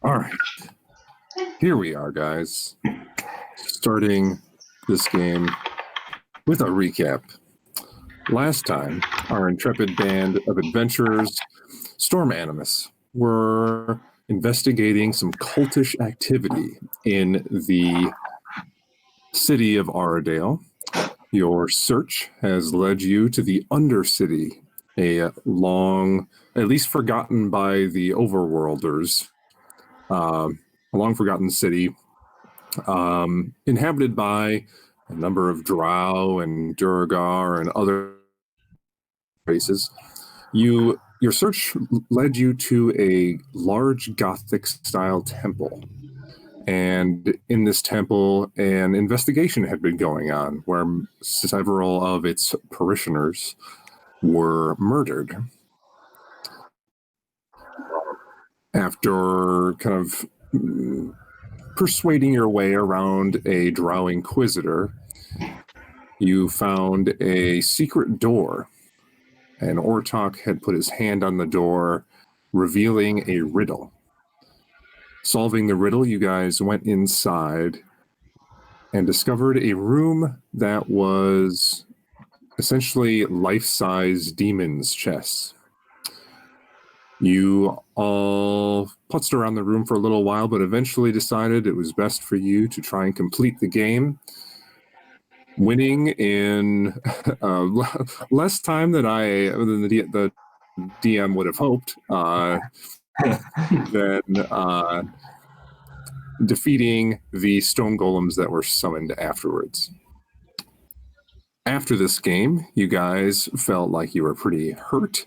All right. Here we are, guys. Starting this game with a recap. Last time, our intrepid band of adventurers, Storm Animus, were investigating some cultish activity in the city of Aradale. Your search has led you to the Undercity, a long, at least forgotten by the overworlders, a long forgotten city, inhabited by a number of drow and Durgar and other races. Your search led you to a large Gothic-style temple. And in this temple, an investigation had been going on where several of its parishioners were murdered. After kind of persuading your way around a drow inquisitor, you found a secret door. And Ortok had put his hand on the door, revealing a riddle. Solving the riddle, you guys went inside and discovered a room that was essentially life-size demon's chests. You all putzed around the room for a little while, but eventually decided it was best for you to try and complete the game, winning in less time than the DM would have hoped, than defeating the stone golems that were summoned afterwards. After this game, you guys felt like you were pretty hurt,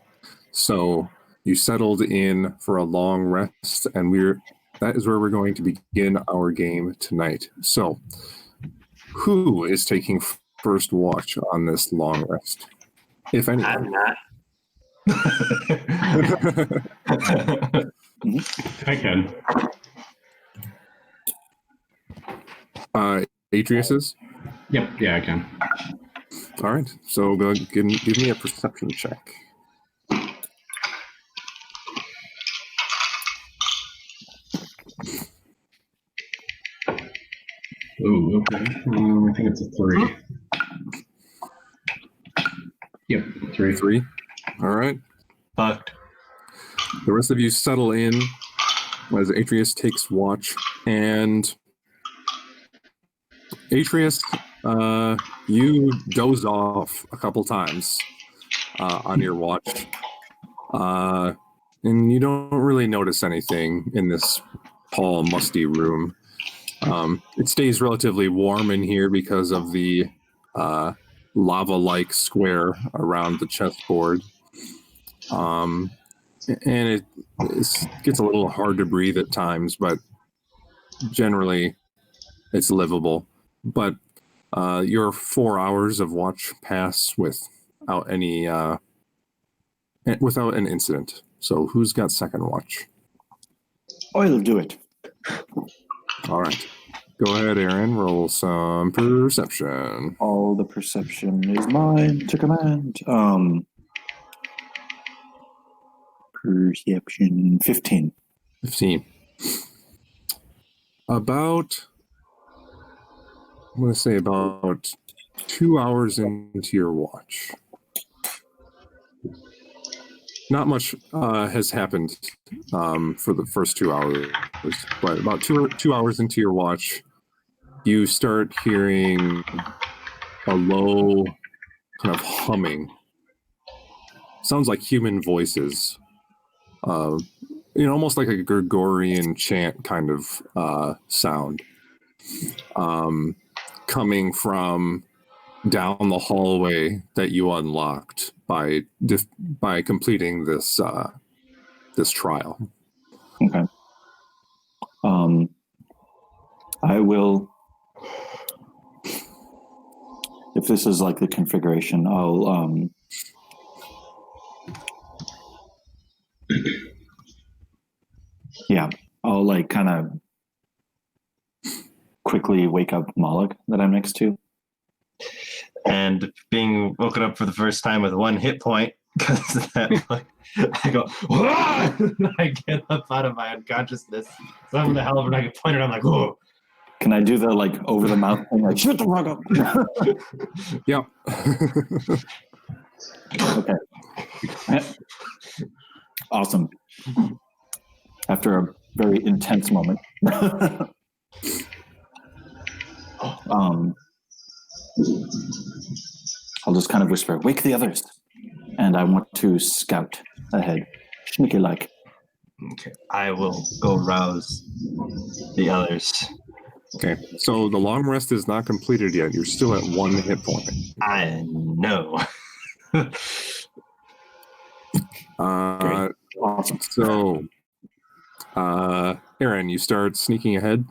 so you settled in for a long rest, and that is where we're going to begin our game tonight. So, who is taking first watch on this long rest, if anyone? I'm not. I can. Atreus is? Yep, yeah, I can. All right, so go give me a perception check. Ooh, okay. I think it's a 3. Yep, 3. 3. All right. Fucked. The rest of you settle in as Atreus takes watch. And Atreus, you doze off a couple times on your watch. And you don't really notice anything in this tall, musty room. It stays relatively warm in here because of the lava-like square around the chessboard. And it gets a little hard to breathe at times, but generally it's livable. But your 4 hours of watch pass without an incident. So who's got second watch? I'll do it. All right. Go ahead, Aaron. Roll some perception. All the perception is mine to command. Perception 15. 15. I'm going to say about 2 hours into your watch. Not much has happened for the first 2 hours, but about 2 hours into your watch, you start hearing a low kind of humming. Sounds like human voices. Almost like a Gregorian chant kind of sound. Coming from down the hallway that you unlocked by completing this trial. Okay. I will. If this is like the configuration, I'll I'll like kind of quickly wake up Moloch that I'm next to. And being woken up for the first time with 1 hit point, Because I go, "Whoa!" I get up out of my unconsciousness. So I'm the hell of it. I can point it. I'm like, "Whoa!" Can I do the like over the mouth thing? Like, shut the fuck up. Yep. Okay. Awesome. After a very intense moment. I'll just kind of whisper, wake the others. And I want to scout ahead. Sneaky like. Okay, I will go rouse the others. Okay, so the long rest is not completed yet. You're still at 1 hit point. I know. Great. Awesome. So, Aaron, you start sneaking ahead.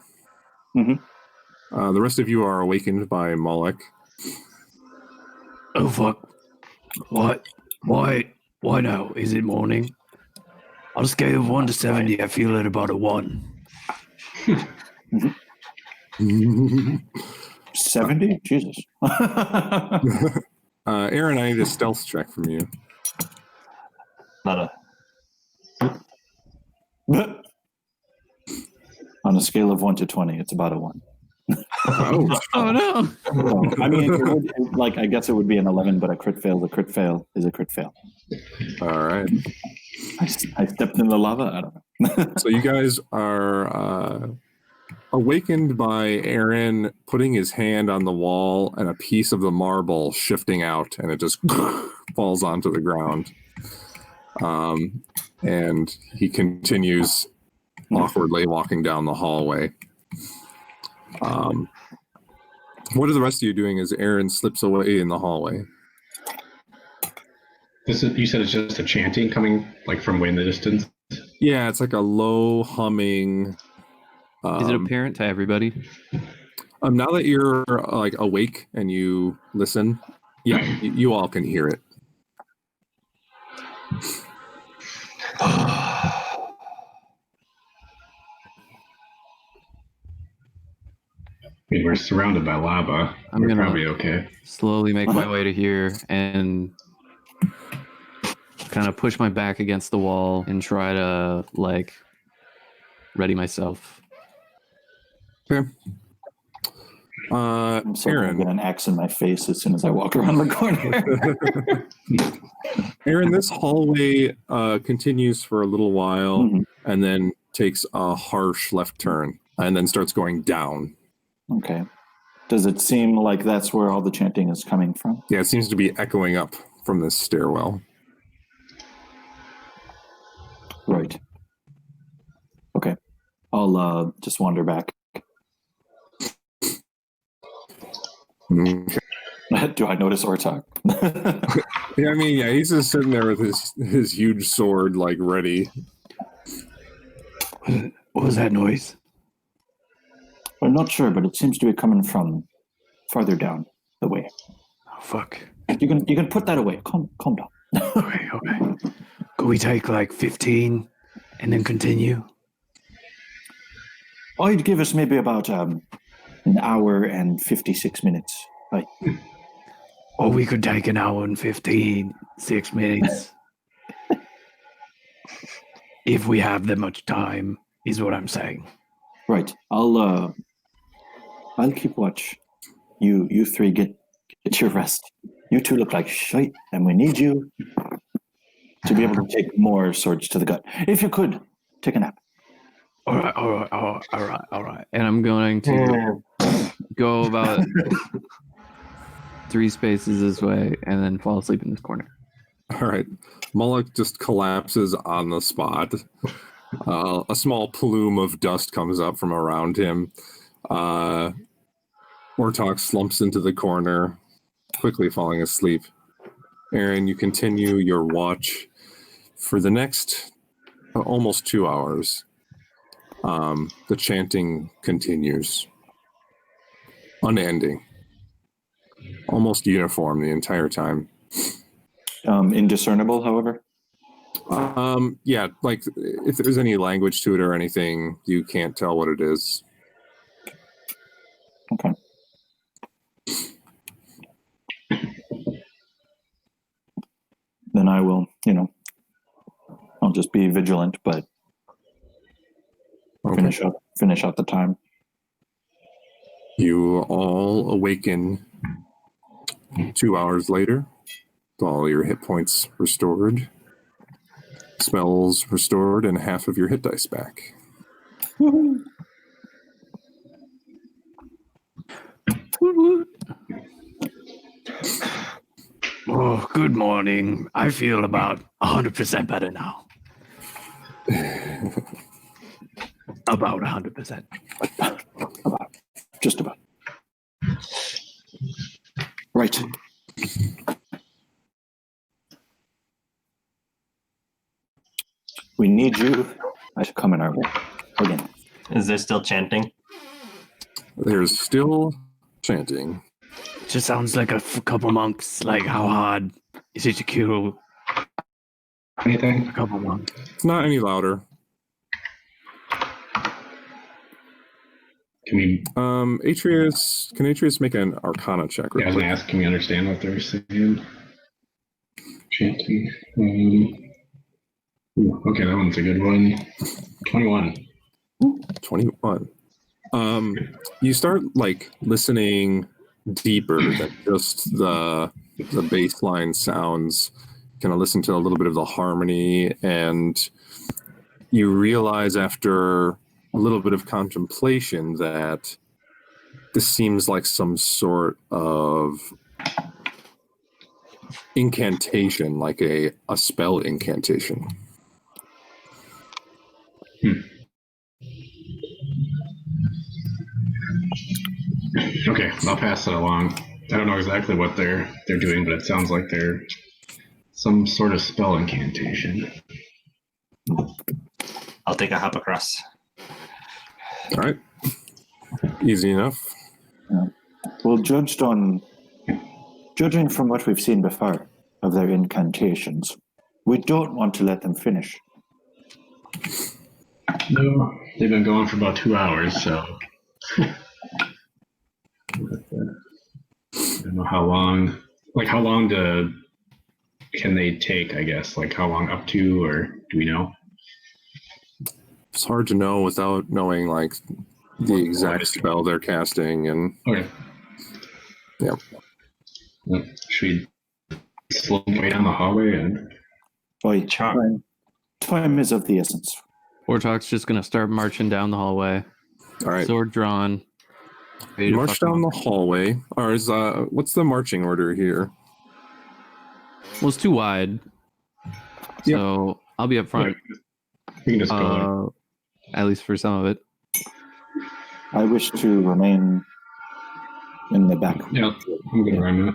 Mm-hmm. The rest of you are awakened by Moloch. Oh fuck! What? Why? Why now? Is it morning? On a scale of 1 to 70, I feel at about a 1. 70? Jesus. Aaron, I need a stealth check from you. Not On a scale of 1 to 20, it's about a 1. Oh, Oh no! So, I mean, I guess it would be an 11, but a crit fail. The crit fail is a crit fail. all right. I stepped in the lava. I don't know. So you guys are awakened by Aaron putting his hand on the wall and a piece of the marble shifting out, and it just falls onto the ground. And he continues awkwardly walking down the hallway. What are the rest of you doing as Aaron slips away in the hallway? You said it's just a chanting coming like from way in the distance. Yeah, it's like a low humming. Is it apparent to everybody? Now that you're like awake and you listen, yeah, you all can hear it. I mean, we're surrounded by lava. I'm We're gonna- probably okay. Slowly make my way to here and kind of push my back against the wall and try to like ready myself. Okay. I'm so gonna Aaron. get an axe in my face as soon as I walk around the corner. Aaron, this hallway continues for a little while Mhm. and then takes a harsh left turn and then starts going down. Okay. Does it seem like that's where all the chanting is coming from? Yeah, it seems to be echoing up from this stairwell. Right. Okay. I'll just wander back. Okay. Do I notice Ortok? Yeah, I mean, yeah, he's just sitting there with his huge sword, like, ready. What was that noise? I'm not sure, but it seems to be coming from farther down the way. Oh fuck! You can put that away. Calm down. Okay. Could we take like 15 and then continue? I'd give us maybe about an hour and 56 minutes. Right. Or we could take an hour and 6 minutes. If we have that much time, is what I'm saying. Right. I'll keep watch. You three get your rest. You two look like shite, and we need you to be able to take more swords to the gut. If you could, take a nap. All right. And I'm going to go about 3 spaces this way and then fall asleep in this corner. All right. Moloch just collapses on the spot. A small plume of dust comes up from around him. Ortok slumps into the corner, quickly falling asleep. Aaron, you continue your watch for the next almost 2 hours. The chanting continues. Unending. Almost uniform the entire time. Indiscernible, however. Yeah, like if there's any language to it or anything, you can't tell what it is. Okay. then I will, I'll just be vigilant, but Okay. finish out the time. You all awaken 2 hours later, with all your hit points restored, spells restored, and half of your hit dice back. Woot woot. Oh, good morning. I feel about 100% better now. About 100%. Just about. Right. We need you to come in our way again. Is there still chanting? There's still chanting. Just sounds like a couple monks. Like, how hard is it to kill Anything? a couple monks? It's not any louder. Can we? Atreus, can Atreus make an Arcana check? Yeah, I was Real gonna quick? ask. Can we understand what they're saying? Chanting. Okay, that one's a good one. 21. 21. You start like listening deeper than just the baseline sounds. Kind of listen to a little bit of the harmony, and you realize after a little bit of contemplation that this seems like some sort of incantation, like a spell incantation. Okay, I'll pass it along. I don't know exactly what they're doing, but it sounds like they're some sort of spell incantation. I'll take a hop across. All right. Easy enough. Well, judging from what we've seen before of their incantations, we don't want to let them finish. No, they've been going for about 2 hours, so I don't know how long. Like, how long can they take? I guess, like, how long up to, or do we know? It's hard to know without knowing like the exact spell they're casting, and Okay. yeah. Should we slow way down the hallway and? Boy, Sure. time is of the essence. Wartalk's just gonna start marching down the hallway, All right. sword drawn. ready You to march fuck 'em down up. the hallway. Or is what's the marching order here? Well, it's too wide, so I'll be up front. We can just go. At least for some of it. I wish to remain in the back. Yeah, I'm good where I'm at.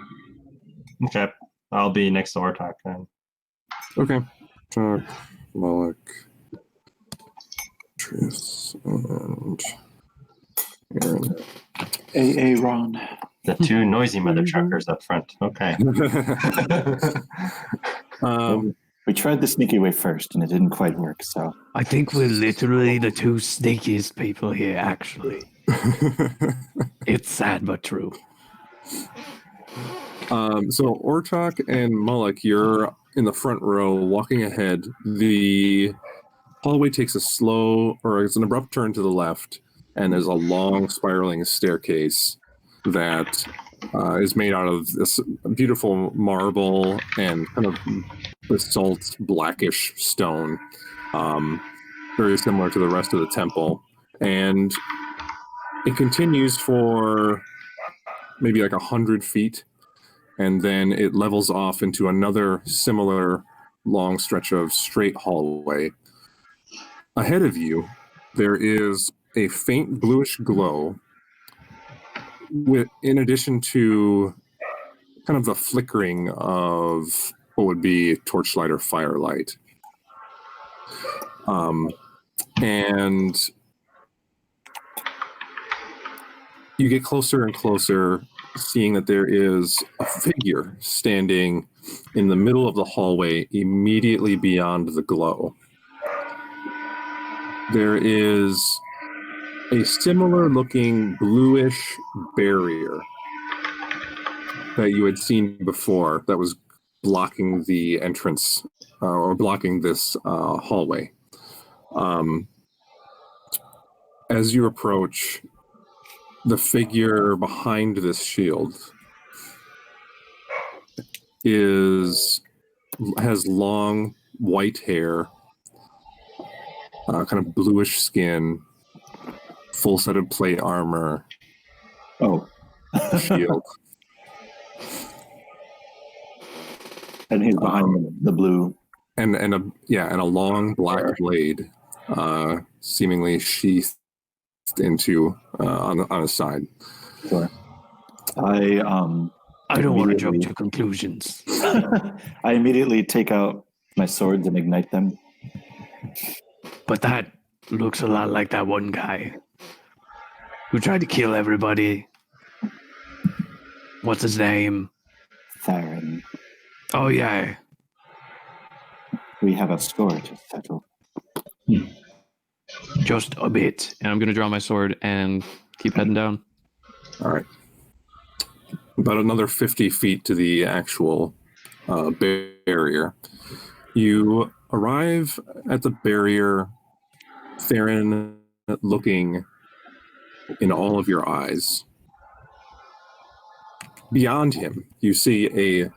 Okay. I'll be next to Ortok then. Okay. Talk, Moloch, Tris, and Aaron. Ron. The two noisy mother truckers up front. Okay. We tried the sneaky way first, and it didn't quite work. So I think we're literally the two sneakiest people here, actually. It's sad but true. So Ortok and Moloch, you're in the front row, walking ahead. The hallway takes a slow, or it's an abrupt turn to the left, and there's a long spiraling staircase that is made out of this beautiful marble and kind of basalt blackish stone, very similar to the rest of the temple. And it continues for maybe like 100 feet, and then it levels off into another similar long stretch of straight hallway. Ahead of you, there is a faint bluish glow, in addition to kind of the flickering of what would be torchlight or firelight. And you get closer and closer, seeing that there is a figure standing in the middle of the hallway immediately beyond the glow. There is a similar looking bluish barrier that you had seen before that was blocking the entrance or blocking this hallway. As you approach, the figure behind this shield has long white hair, kind of bluish skin, full set of plate armor, Oh. shield. And he's behind the blue. And a long black blade, seemingly sheathed into on his side. Sure. I don't want to jump immediately- to conclusions. I immediately take out my swords and ignite them. But that looks a lot like that one guy who tried to kill everybody. What's his name? Theron, Oh, yeah. we have a score to settle. Just a bit. And I'm going to draw my sword and keep heading down. All right. About another 50 feet to the actual barrier. You arrive at the barrier, Theron looking in all of your eyes. Beyond him, you see a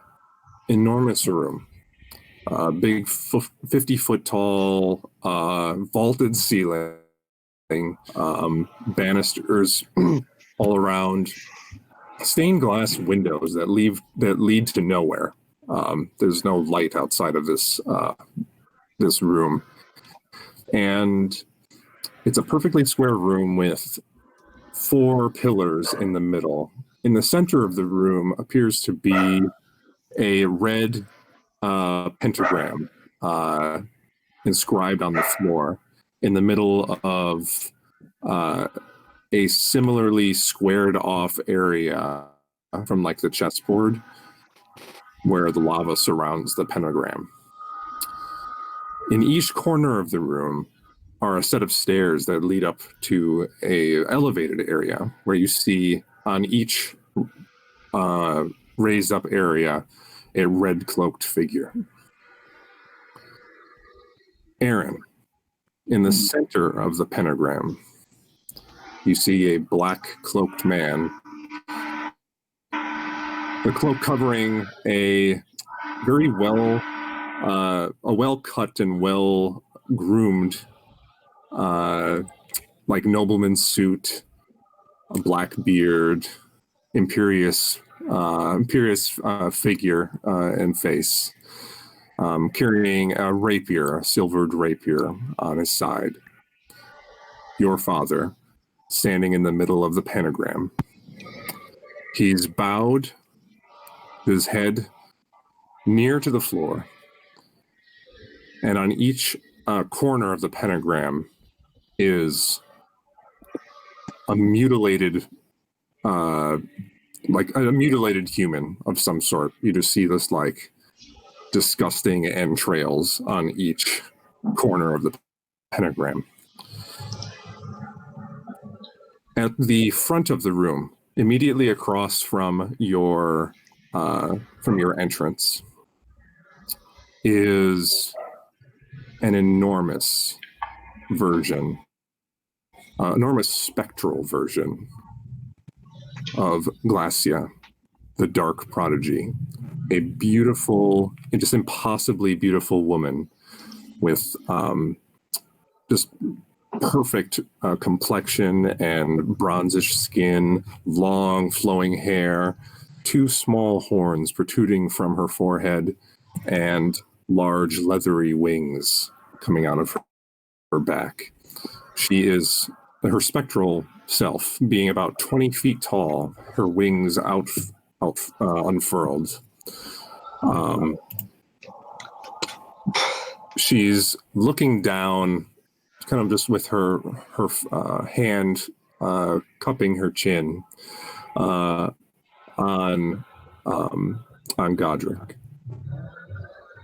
enormous room. Big 50-foot tall, vaulted ceiling, banisters all around, stained glass windows that lead to nowhere. There's no light outside of this room, and it's a perfectly square room with 4 pillars in the middle. In the center of the room appears to be a red pentagram inscribed on the floor in the middle of a similarly squared off area from like the chessboard where the lava surrounds the pentagram. In each corner of the room are a set of stairs that lead up to a elevated area where you see on each raised up area a red cloaked figure. Aaron, in the center of the pentagram, you see a black cloaked man. The cloak covering a very well cut and well groomed, like nobleman's suit, a black beard, imperious figure and face, carrying a rapier, a silvered rapier on his side. Your father, standing in the middle of the pentagram. He's bowed, his head near to the floor, and on each corner of the pentagram is a mutilated like a mutilated human of some sort. You just see this like disgusting entrails on each corner of the pentagram. At the front of the room, immediately across from your entrance, is an enormous spectral version of Glacia, the Dark Prodigy, a beautiful, and just impossibly beautiful woman with just perfect complexion and bronzish skin, long flowing hair, 2 small horns protruding from her forehead, and large leathery wings coming out of her back. She is her spectral self, being about 20 feet tall, her wings unfurled. She's looking down, kind of just with her hand cupping her chin on Godric.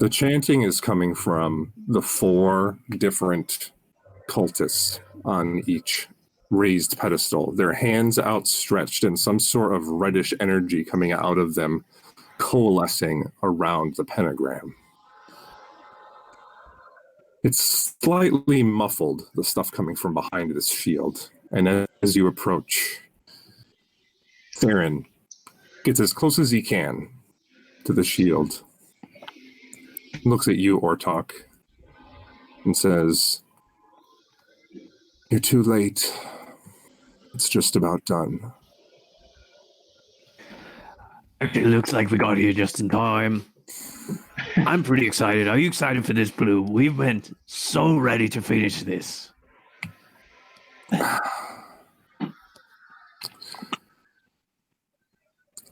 The chanting is coming from the 4 different cultists on each raised pedestal, their hands outstretched and some sort of reddish energy coming out of them, coalescing around the pentagram. It's slightly muffled, the stuff coming from behind this shield. And as you approach, Theron gets as close as he can to the shield, looks at you, Ortok, and says, "You're too late. It's just about done." Actually, looks like we got here just in time. I'm pretty excited. Are you excited for this, Blue? We've been so ready to finish this.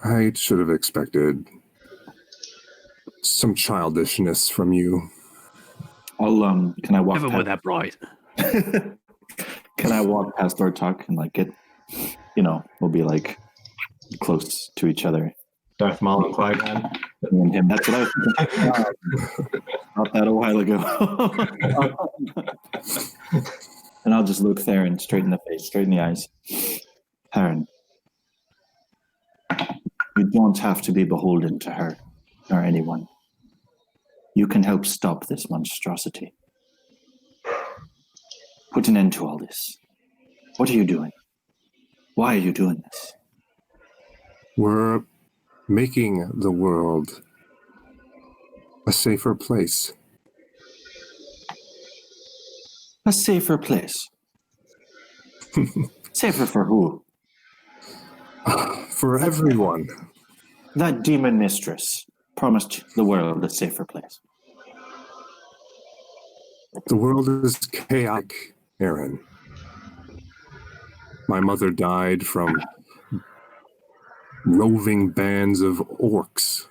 I should have expected some childishness from you. Can I walk Never were past, that bright. can I walk past Ortok and like get, we'll be like close to each other. Darth Maul and Qui-Gon. Me and him. That's what I was thinking. Not that a while ago. And I'll just look Theron straight in the face, straight in the eyes. Theron, you don't have to be beholden to her or anyone. You can help stop this monstrosity. Put an end to all this. What are you doing? Why are you doing this? We're making the world a safer place. A safer place. Safer for who? For everyone. That demon mistress promised the world a safer place. The world is chaotic, Aaron. My mother died from roving bands of orcs.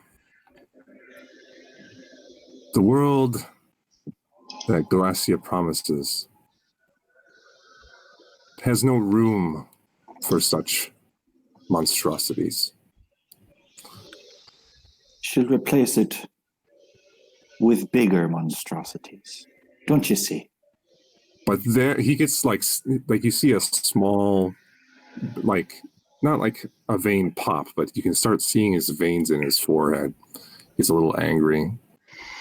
The world that Glacia promises has no room for such monstrosities. Should replace it with bigger monstrosities. Don't you see? But there, he gets like you see a small, like, not like a vein pop, but you can start seeing his veins in his forehead. He's a little angry.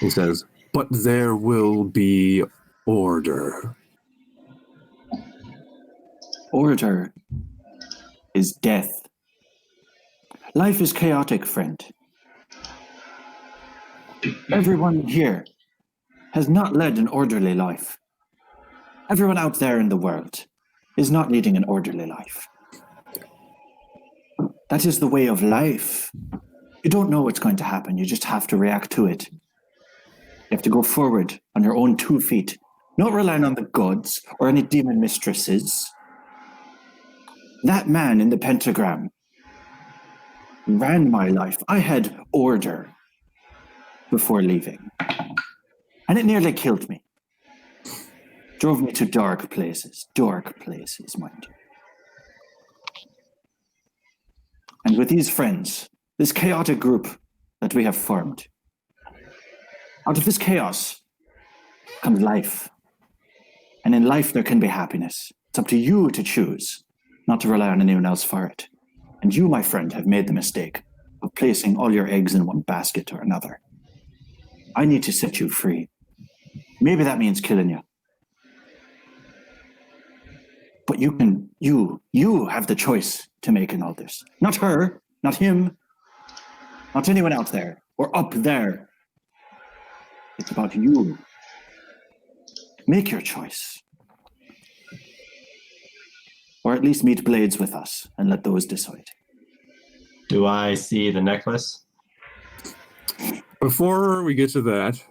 He says, "But there will be order." Order is death. Life is chaotic, friend. Everyone here has not led an orderly life. Everyone out there in the world is not leading an orderly life. That is the way of life. You don't know what's going to happen. You just have to react to it. You have to go forward on your own 2 feet, not relying on the gods or any demon mistresses. That man in the pentagram ran my life. I had order before leaving. And it nearly killed me. Drove me to dark places, mind you. And with these friends, this chaotic group that we have formed, out of this chaos comes life. And in life, there can be happiness. It's up to you to choose, not to rely on anyone else for it. And you, my friend, have made the mistake of placing all your eggs in one basket or another. I need to set you free. Maybe that means killing you. But you have the choice to make in all this. Not her, not him, not anyone out there or up there. It's about you. Make your choice. Or at least meet blades with us and let those decide. Do I see the necklace? Before we get to that,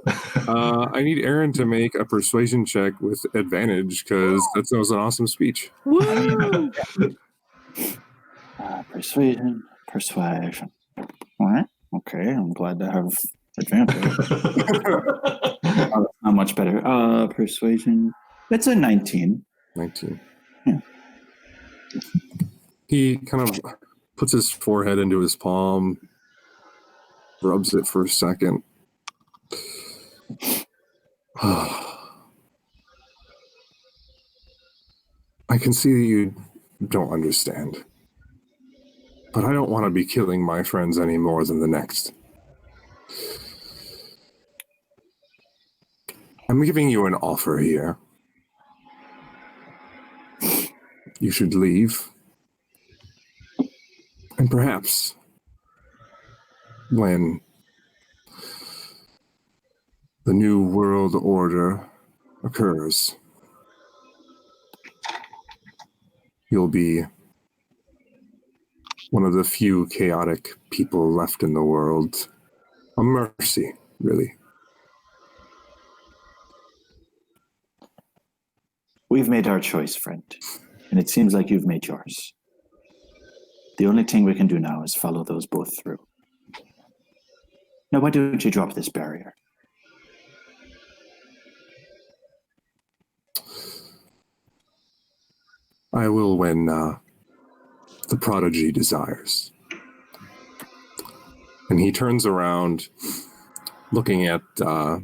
I need Aaron to make a persuasion check with advantage because that was an awesome speech. Woo! Persuasion. All right. Okay, I'm glad to have advantage. Not much better. Persuasion. It's a 19. 19. Yeah. He kind of puts his forehead into his palm, rubs it for a second. I can see that you don't understand, but I don't want to be killing my friends any more than the next. I'm giving you an offer here. You should leave. And perhaps when the new world order occurs, you'll be one of the few chaotic people left in the world. A mercy, really. We've made our choice, friend, and it seems like you've made yours. The only thing we can do now is follow those both through. Now, why don't you drop this barrier? I will when the prodigy desires. And he turns around, looking at the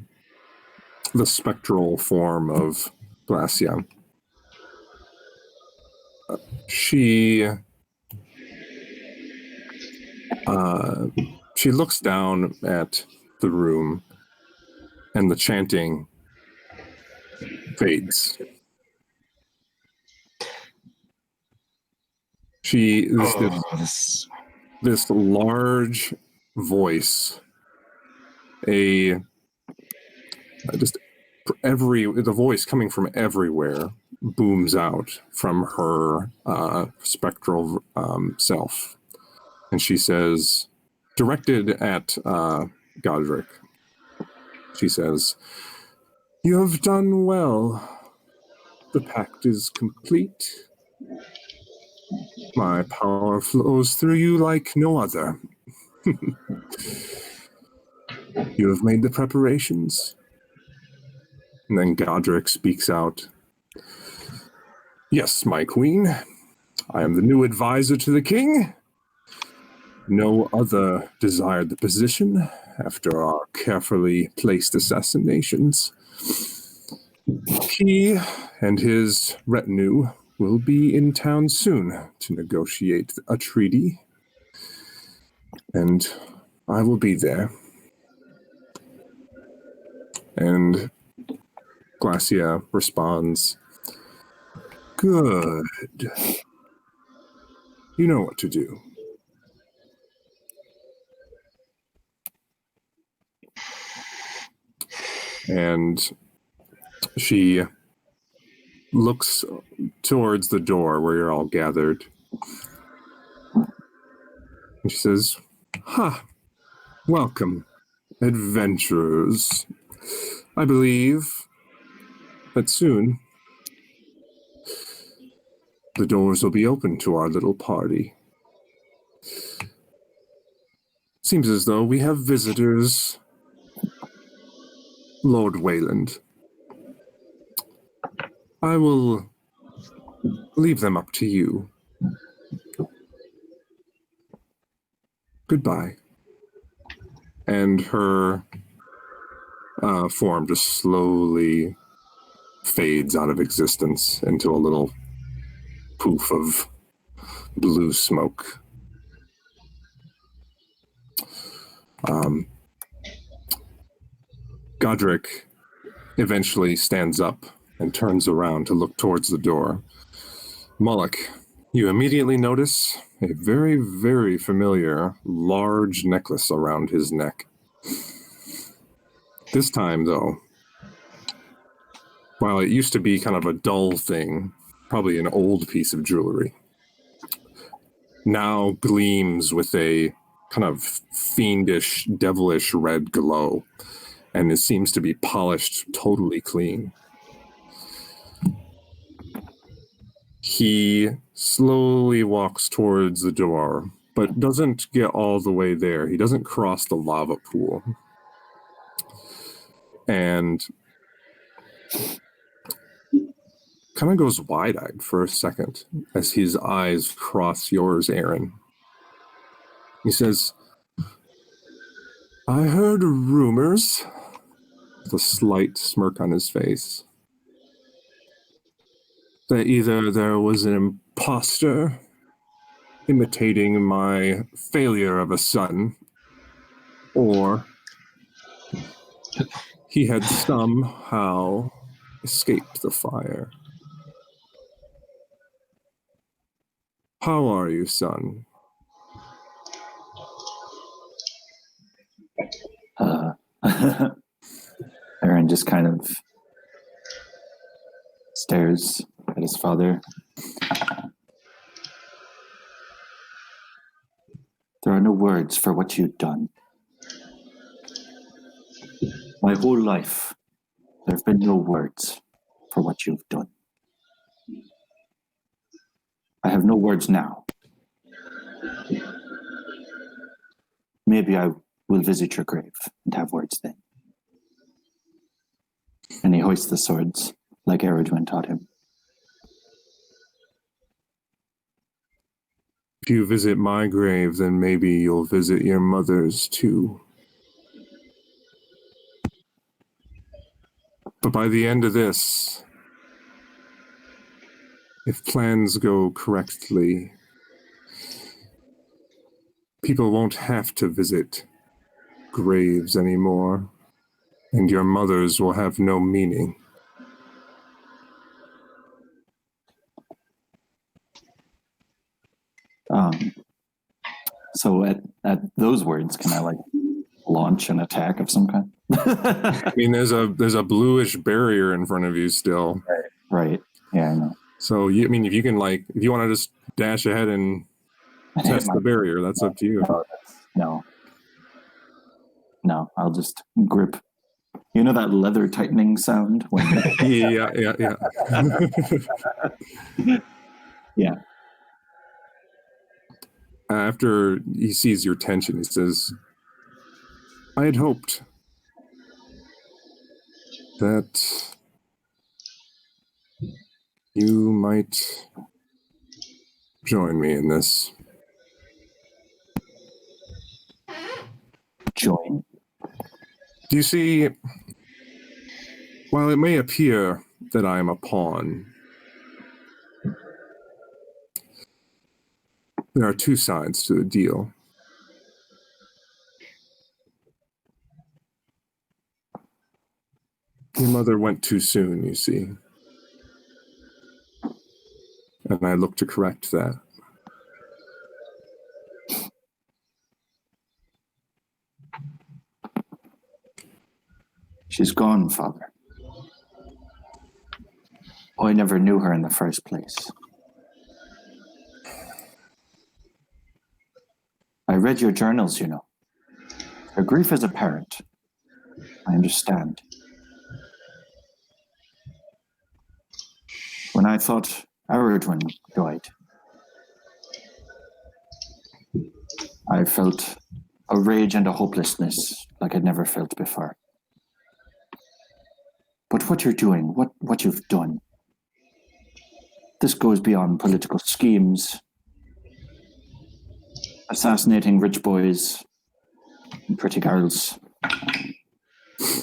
spectral form of Glacia. She looks down at the room, and the chanting fades. This large voice, the voice coming from everywhere booms out from her spectral self. And she says, directed at Godric, she says, "You have done well. The pact is complete. My power flows through you like no other. You have made the preparations." And then Godric speaks out, "Yes, my queen. I am the new advisor to the king. No other desired the position after our carefully placed assassinations. He and his retinue will be in town soon to negotiate a treaty, and I will be there." And Glacia responds, "Good. You know what to do." And she looks towards the door where you're all gathered. And she says, "Welcome, adventurers. I believe that soon the doors will be open to our little party. Seems as though we have visitors. Lord Wayland. I will leave them up to you. Goodbye." And her form just slowly fades out of existence into a little poof of blue smoke. Godric eventually stands up and turns around to look towards the door. Moloch, you immediately notice a very, very familiar large necklace around his neck. This time, though, while it used to be kind of a dull thing, probably an old piece of jewelry, now gleams with a kind of fiendish, devilish red glow, and it seems to be polished totally clean. He slowly walks towards the door, but doesn't get all the way there. He doesn't cross the lava pool. And kind of goes wide-eyed for a second as his eyes cross yours, Aaron. He says, "I heard rumors," with a slight smirk on his face, "that either there was an imposter imitating my failure of a son, or he had somehow escaped the fire. How are you, son? Aaron just kind of stares at his father. There are no words for what you've done. My whole life, there have been no words for what you've done. I have no words now. Maybe I will visit your grave and have words then. And he hoists the swords like Eredwin taught him. If you visit my grave, then maybe you'll visit your mother's too. But by the end of this, if plans go correctly, people won't have to visit graves anymore, and your mothers will have no meaning. So at those words, can I like launch an attack of some kind? I mean, there's a bluish barrier in front of you still. Right. Yeah, I know. So if you want to just dash ahead and test the barrier, that's up to you. No, I'll just grip. You know that leather tightening sound? When Yeah. Yeah. After he sees your tension, he says, I had hoped that you might join me in this. Join? Do you see, while it may appear that I am a pawn, there are two sides to the deal. Your mother went too soon, you see. And I look to correct that. She's gone, Father. I never knew her in the first place. I read your journals, you know. Her grief is apparent. I understand. When I thought Eredwin died, I felt a rage and a hopelessness like I'd never felt before. But what you're doing, what you've done, this goes beyond political schemes, assassinating rich boys and pretty girls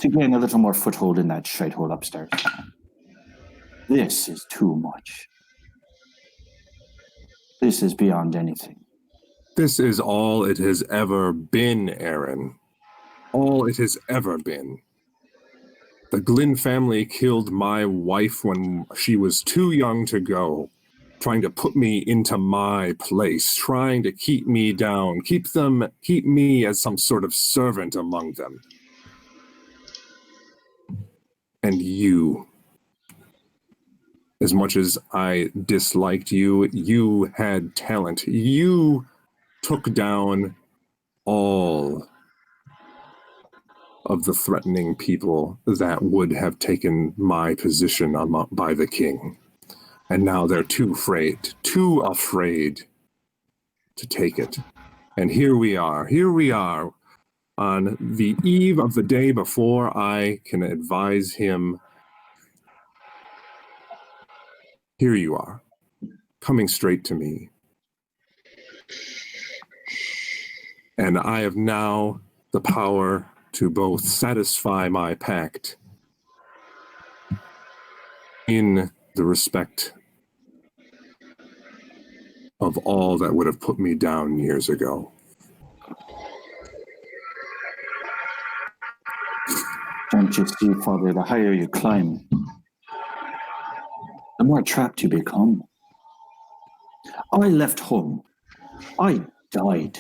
to gain a little more foothold in that shithole upstairs. This is too much. This is beyond anything. This is all it has ever been, Aaron. All it has ever been. The Glynn family killed my wife when she was too young to go, trying to put me into my place, trying to keep me down, keep me as some sort of servant among them. And you, as much as I disliked you, you had talent. You took down all of the threatening people that would have taken my position by the king. And now they're too afraid to take it. And here we are on the eve of the day before I can advise him. Here you are, coming straight to me. And I have now the power to both satisfy my pact in the respect of all that would have put me down years ago. Can't you see, Father, the higher you climb, the more trapped you become. I left home. I died,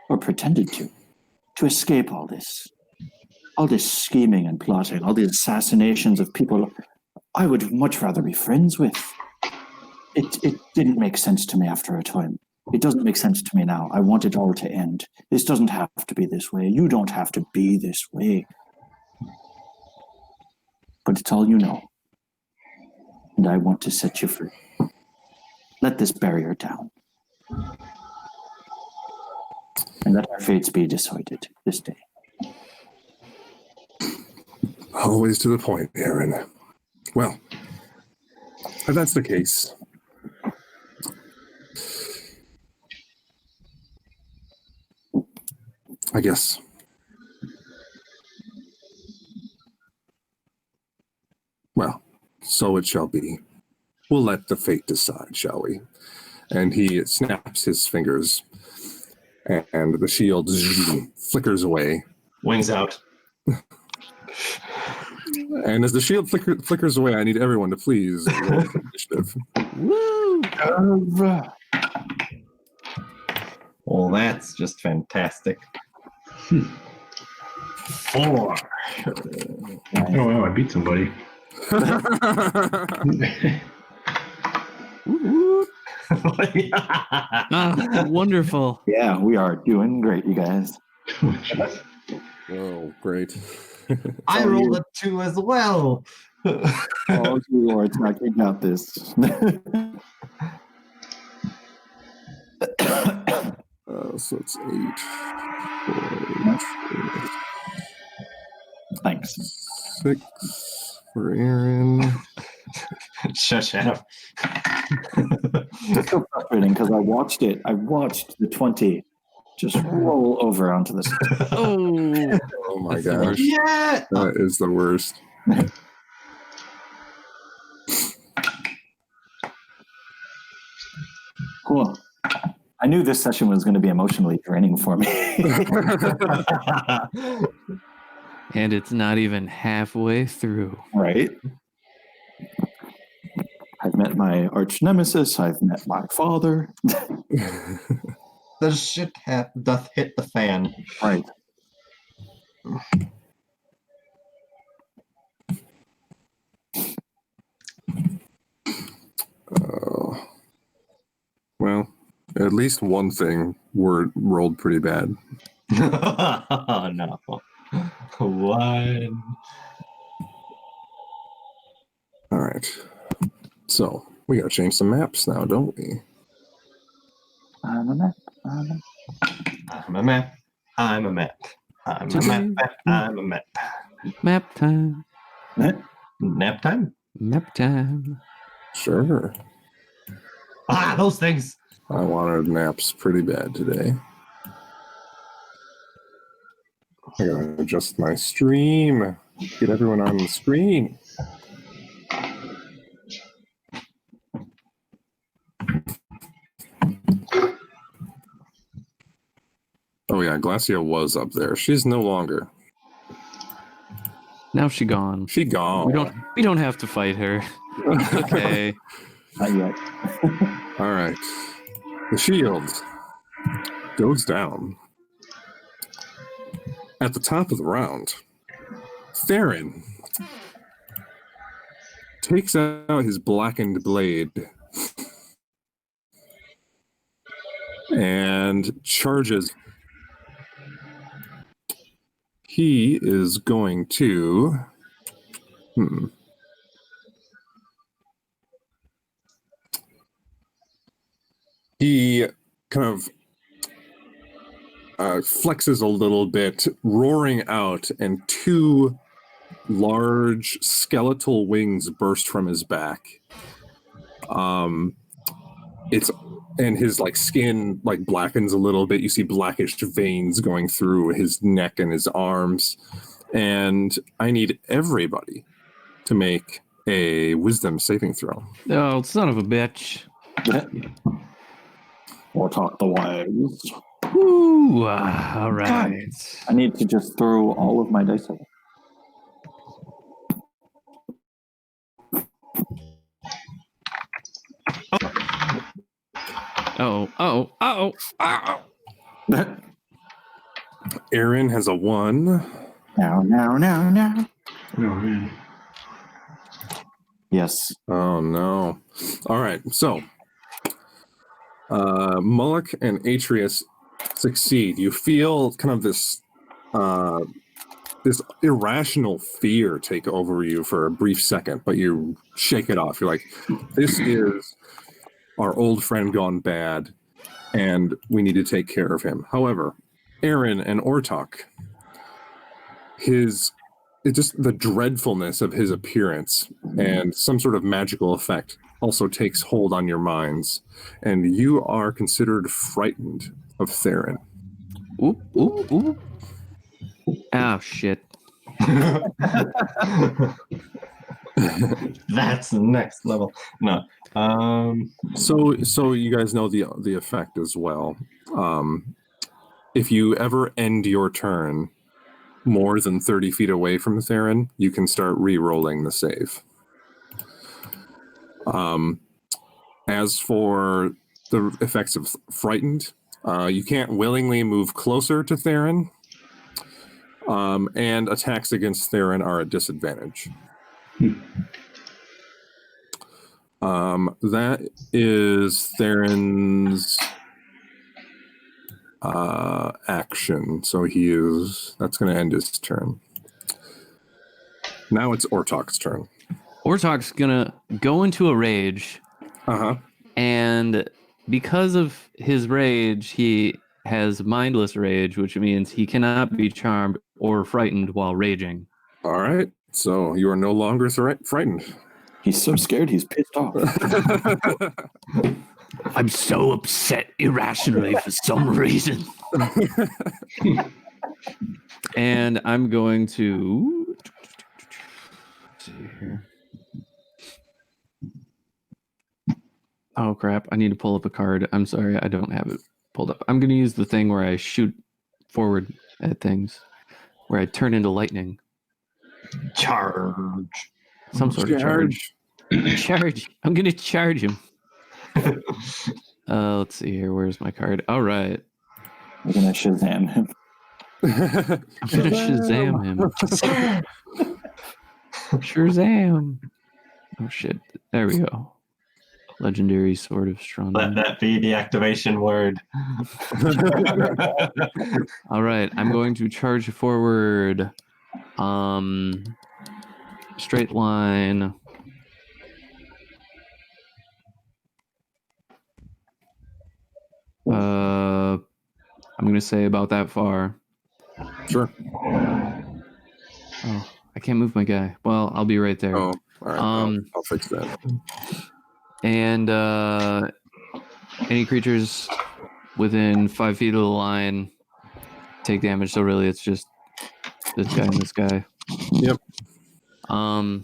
or pretended to escape all this. All this scheming and plotting, all these assassinations of people I would much rather be friends with. It didn't make sense to me after a time. It doesn't make sense to me now. I want it all to end. This doesn't have to be this way. You don't have to be this way. But it's all you know. And I want to set you free. Let this barrier down. And let our fates be decided this day. Always to the point, Aaron. Well, if that's the case, I guess. Well, so it shall be. We'll let the fate decide, shall we? And he snaps his fingers, and the shield flickers away. Wings out. And as the shield flickers away, I need everyone to please roll for initiative. Woo! Well, that's just fantastic. 4. Oh wow, I beat somebody. Wonderful. Yeah, we are doing great, you guys. Oh, jeez. Oh, great. I rolled a 2 as well. Oh, Lord, I got this. So it's 8. 4, Thanks. 6 for Aaron. Shut up. It's so frustrating because I watched the 20 just roll over onto the side. Oh, Oh my That's the gosh. worst. Yeah. That is the worst. Cool. I knew this session was going to be emotionally draining for me. and it's not even halfway through. Right? I've met my arch nemesis. I've met my father. The shit doth hit the fan. Right. Well, at least one thing rolled pretty bad. No. 1. All right. So we gotta change some maps now, don't we? I'm a map. I'm a map. I'm a map. I'm a map. I'm a map. Map time. Nap time? Map time. Sure. Ah, those things. I wanted naps pretty bad today. I gotta adjust my stream. Get everyone on the screen. Oh yeah, Glacia was up there. She's no longer. Now she gone. She gone. We don't have to fight her. Okay. Not yet. All right. The shield goes down. At the top of the round, Theron takes out his blackened blade and charges. He is going to... He kind of flexes a little bit, roaring out, and 2 large skeletal wings burst from his back. And his skin blackens a little bit. You see blackish veins going through his neck and his arms. And I need everybody to make a wisdom saving throw. Oh, son of a bitch. Or talk the wise. Woo! All right. I need to just throw all of my dice away. Oh. Aaron has a 1. Now. Oh, man. Yes. Oh no. All right. So Mullock and Atreus succeed. You feel kind of this irrational fear take over you for a brief second, but you shake it off. You're like, this is our old friend gone bad, and we need to take care of him. However, Aaron and Ortok, it's just the dreadfulness of his appearance and some sort of magical effect also takes hold on your minds, and you are considered frightened of Theron. Oop. Oh, shit. That's the next level. No. So you guys know the effect as well. If you ever end your turn more than 30 feet away from Theron, you can start re-rolling the save. As for the effects of frightened, you can't willingly move closer to Theron, and attacks against Theron are at disadvantage. That is Theron's action. So that's going to end his turn. Now it's Ortok's turn. Ortok's gonna go into a rage. And because of his rage, he has mindless rage, which means he cannot be charmed or frightened while raging. All right. So you are no longer frightened. He's so scared, he's pissed off. I'm so upset irrationally for some reason. And I'm going to... Let's see here. Oh, crap. I need to pull up a card. I'm sorry. I don't have it pulled up. I'm going to use the thing where I shoot forward at things, where I turn into lightning. Charge. Some sort of charge. Charge. I'm going to charge him. Let's see here. Where's my card? All right. We're going to Shazam him. I'm going to Shazam him. Shazam. Oh, shit. There we go. Legendary Sword of Strong. Let that be the activation word. All right, I'm going to charge forward. Straight line. I'm going to say about that far. Sure. Oh, I can't move my guy. Well, I'll be right there. Oh, all right. I'll fix that. And any creatures within 5 feet of the line take damage. So really, it's just this guy and this guy. Yep. But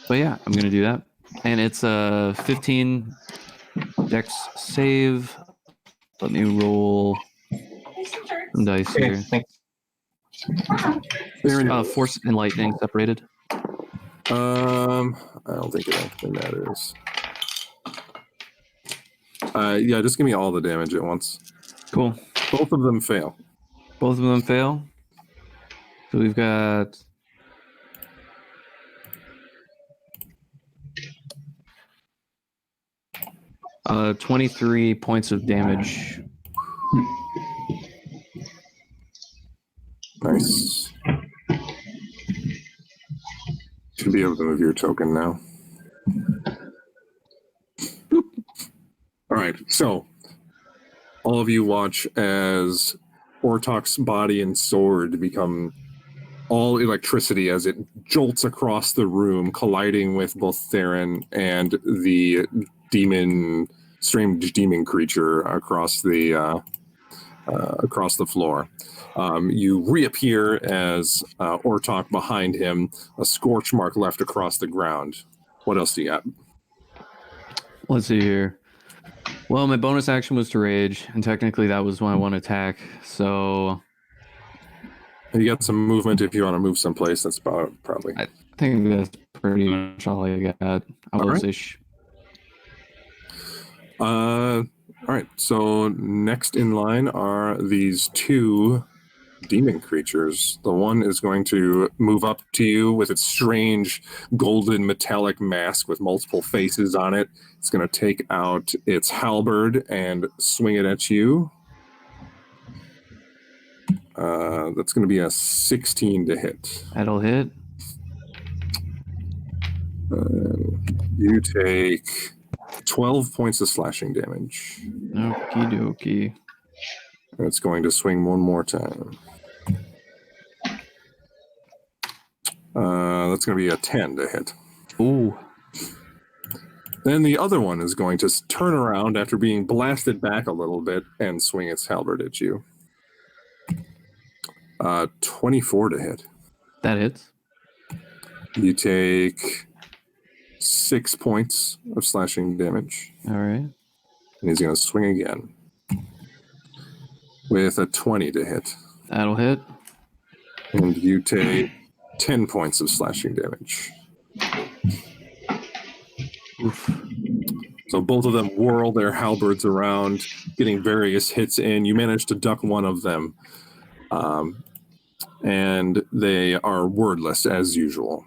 yeah, I'm gonna do that, and it's a 15 Dex save. Let me roll some dice here. Thanks. Force and lightning separated. I don't think it actually matters. Yeah, just give me all the damage at once. Cool. Both of them fail. Both of them fail. So we've got 23 points of damage. Nice. Should be able to move your token now. Boop. All right, so all of you watch as Ortok's body and sword become all electricity as it jolts across the room, colliding with both Theron and the strange demon creature across the floor. You reappear as Ortok behind him, a scorch mark left across the ground. What else do you got? Let's see here. Well, my bonus action was to rage, and technically that was my one attack. So You got some movement if you want to move someplace. That's about it, probably. I think that's pretty much all I got. I will say All right. So next in line are these two demon creatures. The one is going to move up to you with its strange golden metallic mask with multiple faces on it. It's going to take out its halberd and swing it at you. That's going to be a 16 to hit. That'll hit. You take 12 points of slashing damage. Okie dokie. And it's going to swing one more time. That's going to be a 10 to hit. Ooh. Then the other one is going to turn around after being blasted back a little bit and swing its halberd at you. 24 to hit. That hits. You take 6 points of slashing damage. All right. And he's going to swing again with a 20 to hit. That'll hit. And you take 10 points of slashing damage. Oof. So both of them whirl their halberds around, getting various hits in. You manage to duck one of them. And they are wordless as usual.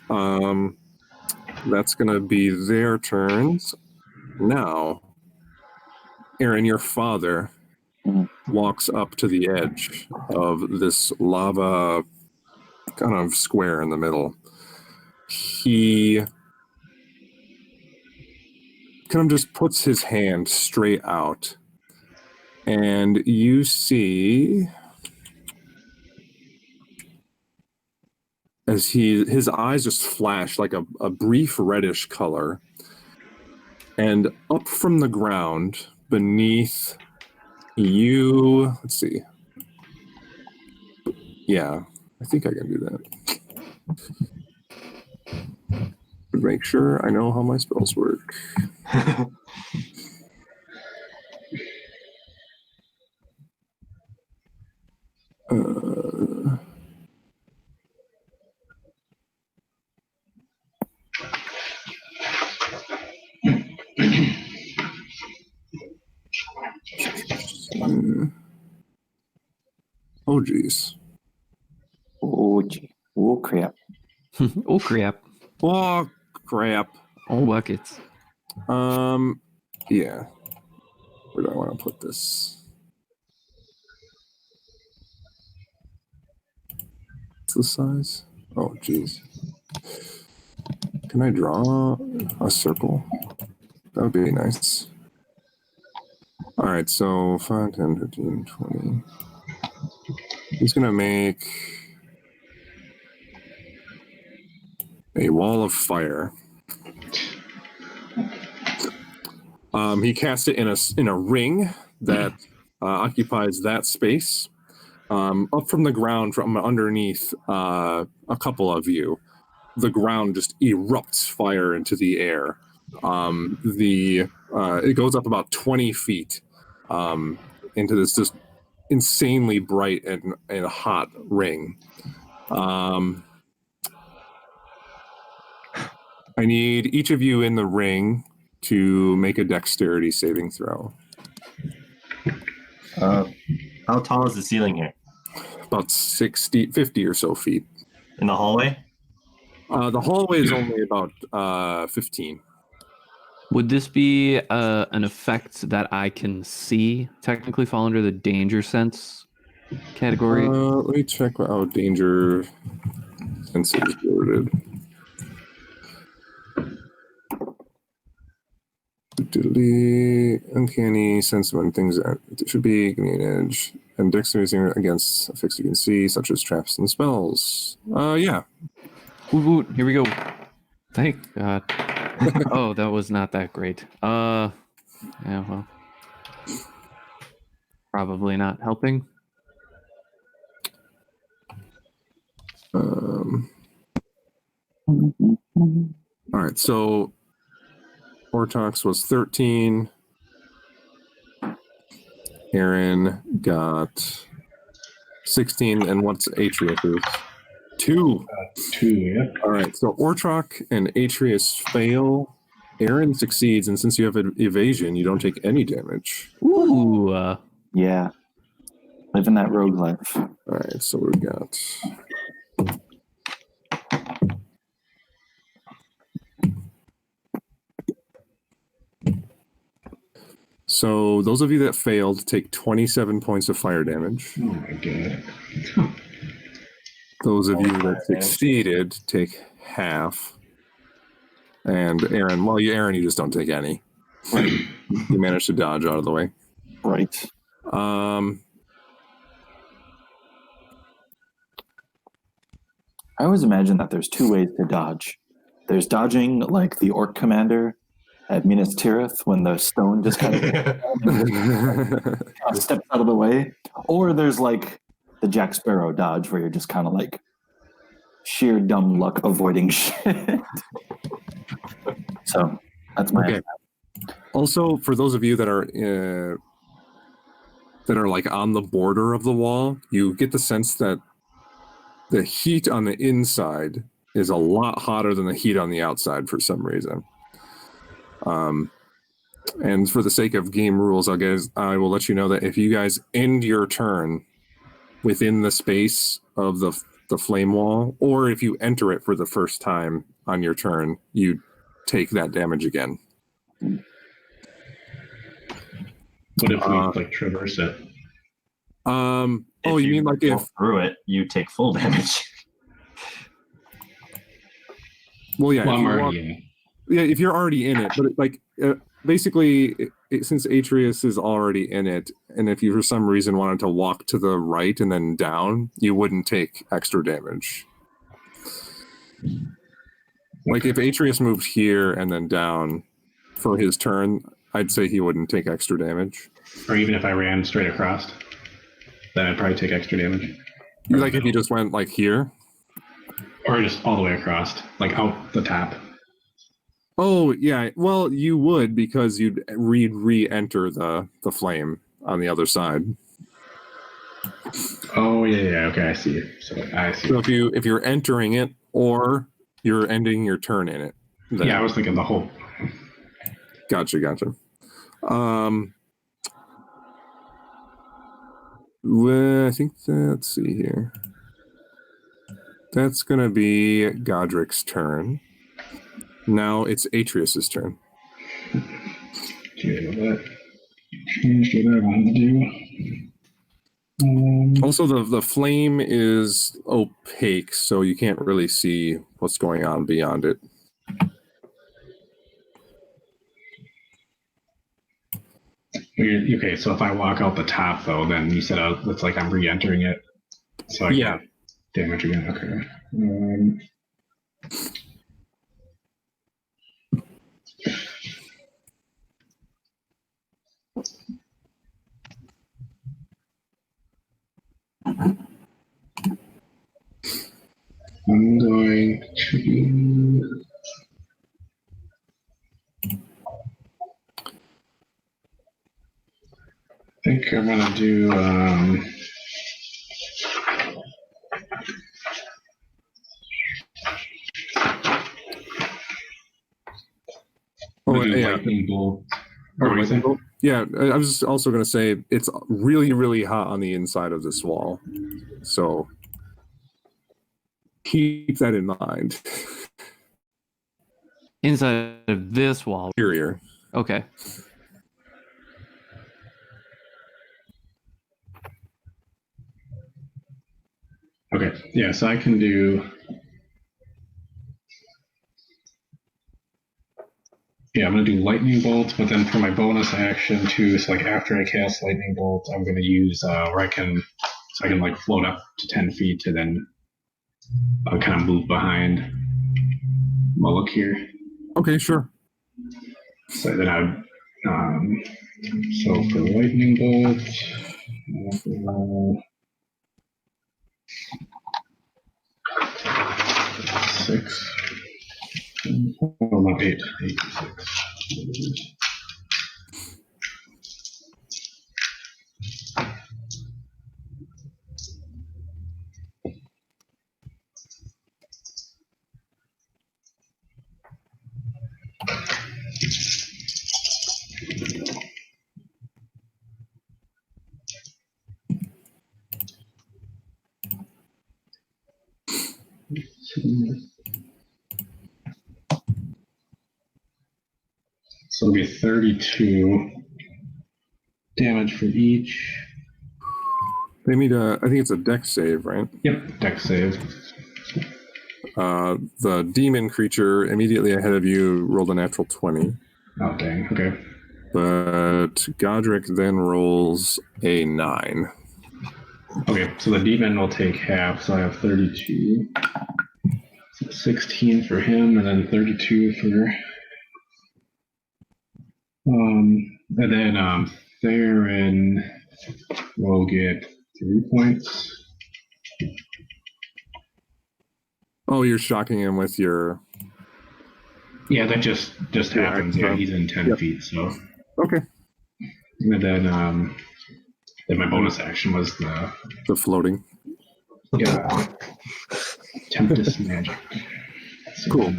That's going to be their turns. Now, Aaron, your father walks up to the edge of this lava kind of square in the middle. He kind of just puts his hand straight out, and you see as his eyes just flash like a brief reddish color, and up from the ground beneath you, let's see. Yeah, I think I can do that. Make sure I know how my spells work. Oh, geez. Oh, gee. Oh, crap. Oh, crap. Oh, crap. All buckets. Yeah. Where do I want to put this? What's the size? Oh, geez. Can I draw a circle? That would be nice. All right, so 5, 10, 15, 20. He's going to make a wall of fire. He cast it in a ring that occupies that space. Up from the ground, from underneath a couple of you, the ground just erupts fire into the air. It goes up about 20 feet into this just insanely bright and hot ring. I need each of you in the ring to make a dexterity saving throw. How tall is the ceiling here? About 50 or so feet. In the hallway? The hallway is only about 15. Would this be an effect that I can see technically fall under the danger sense category? Let me check how danger sense is worded. Uncanny sense when things are, it should be giving an edge. And dexterity against effects you can see, such as traps and spells. Yeah. Woot woot, here we go. Thank God. Oh, that was not that great. Yeah, well. Probably not helping. All right, so Ortox was 13. Aaron got 16, and what's Atreus? 2. 2, yeah. All right, so Ortrock and Atreus fail. Aaron succeeds, and since you have evasion, you don't take any damage. Ooh. Yeah. Living that rogue life. All right, so we've got. So those of you that failed take 27 points of fire damage. Oh my god. Those of you that succeeded take half. And Aaron, Aaron, you just don't take any. Right. You managed to dodge out of the way. Right. Um, I always imagine that there's two ways to dodge. There's dodging like the orc commander at Minas Tirith when the stone just kind of steps out of the way. Or there's like the Jack Sparrow dodge where you're just kind of like sheer dumb luck avoiding shit. So that's my okay. Also, for those of you that are like on the border of the wall, you get the sense that the heat on the inside is a lot hotter than the heat on the outside for some reason. And for the sake of game rules, I will let you know that if you guys end your turn within the space of the flame wall, or if you enter it for the first time on your turn, you take that damage again. What if we like traverse it? You mean like go if through it, you take full damage. well, yeah, Well, I'm if already in. yeah, if you're already in it, but basically, since Atreus is already in it, and if you for some reason wanted to walk to the right and then down, you wouldn't take extra damage. Like if Atreus moved here and then down for his turn, I'd say he wouldn't take extra damage. Or even if I ran straight across, then I'd probably take extra damage. Like if you just went like here? Or just all the way across, like out the top. Oh, yeah. Well, you would because you'd re-enter the flame on the other side. Oh, yeah, okay, I see. So if you're entering it or you're ending your turn in it. Then... Yeah, I was thinking the whole. Gotcha. Well, I think let's see here. That's gonna be Godric's turn. Now it's Atreus's turn. Okay, that changed what I wanted to do. Also, the flame is opaque, so you can't really see what's going on beyond it. Okay, so if I walk out the top, though, then you said it's like I'm re-entering it. So I get damage again. Okay. I'm going to. I think I'm gonna do. Lightning bolt. Yeah, I was just also going to say it's really, really hot on the inside of this wall, so keep that in mind. Inside of this wall. Interior. Okay. Okay, yeah, so I can do. Yeah, I'm gonna do lightning bolt, but then for my bonus action too, so like after I cast lightning bolt, I'm gonna use where I can like float up to 10 feet to then kind of move behind Moloch here. Okay, sure. So then I would, so for lightning bolt, 6. Oh, not 8. 8 6. So it'll be 32 damage for each. They need I think it's a dex save, right? Yep, dex save. The demon creature immediately ahead of you rolled a natural 20. Oh, dang. Okay. But Godric then rolls a 9. Okay, so the demon will take half, so I have 32. So 16 for him, and then 32 for... and then Theron will get 3 points. Oh, you're shocking him with your... Yeah, that just happens. Yeah, he's in 10 feet, so... Okay. And then my bonus action was the floating. Yeah. Tempest magic. Cool.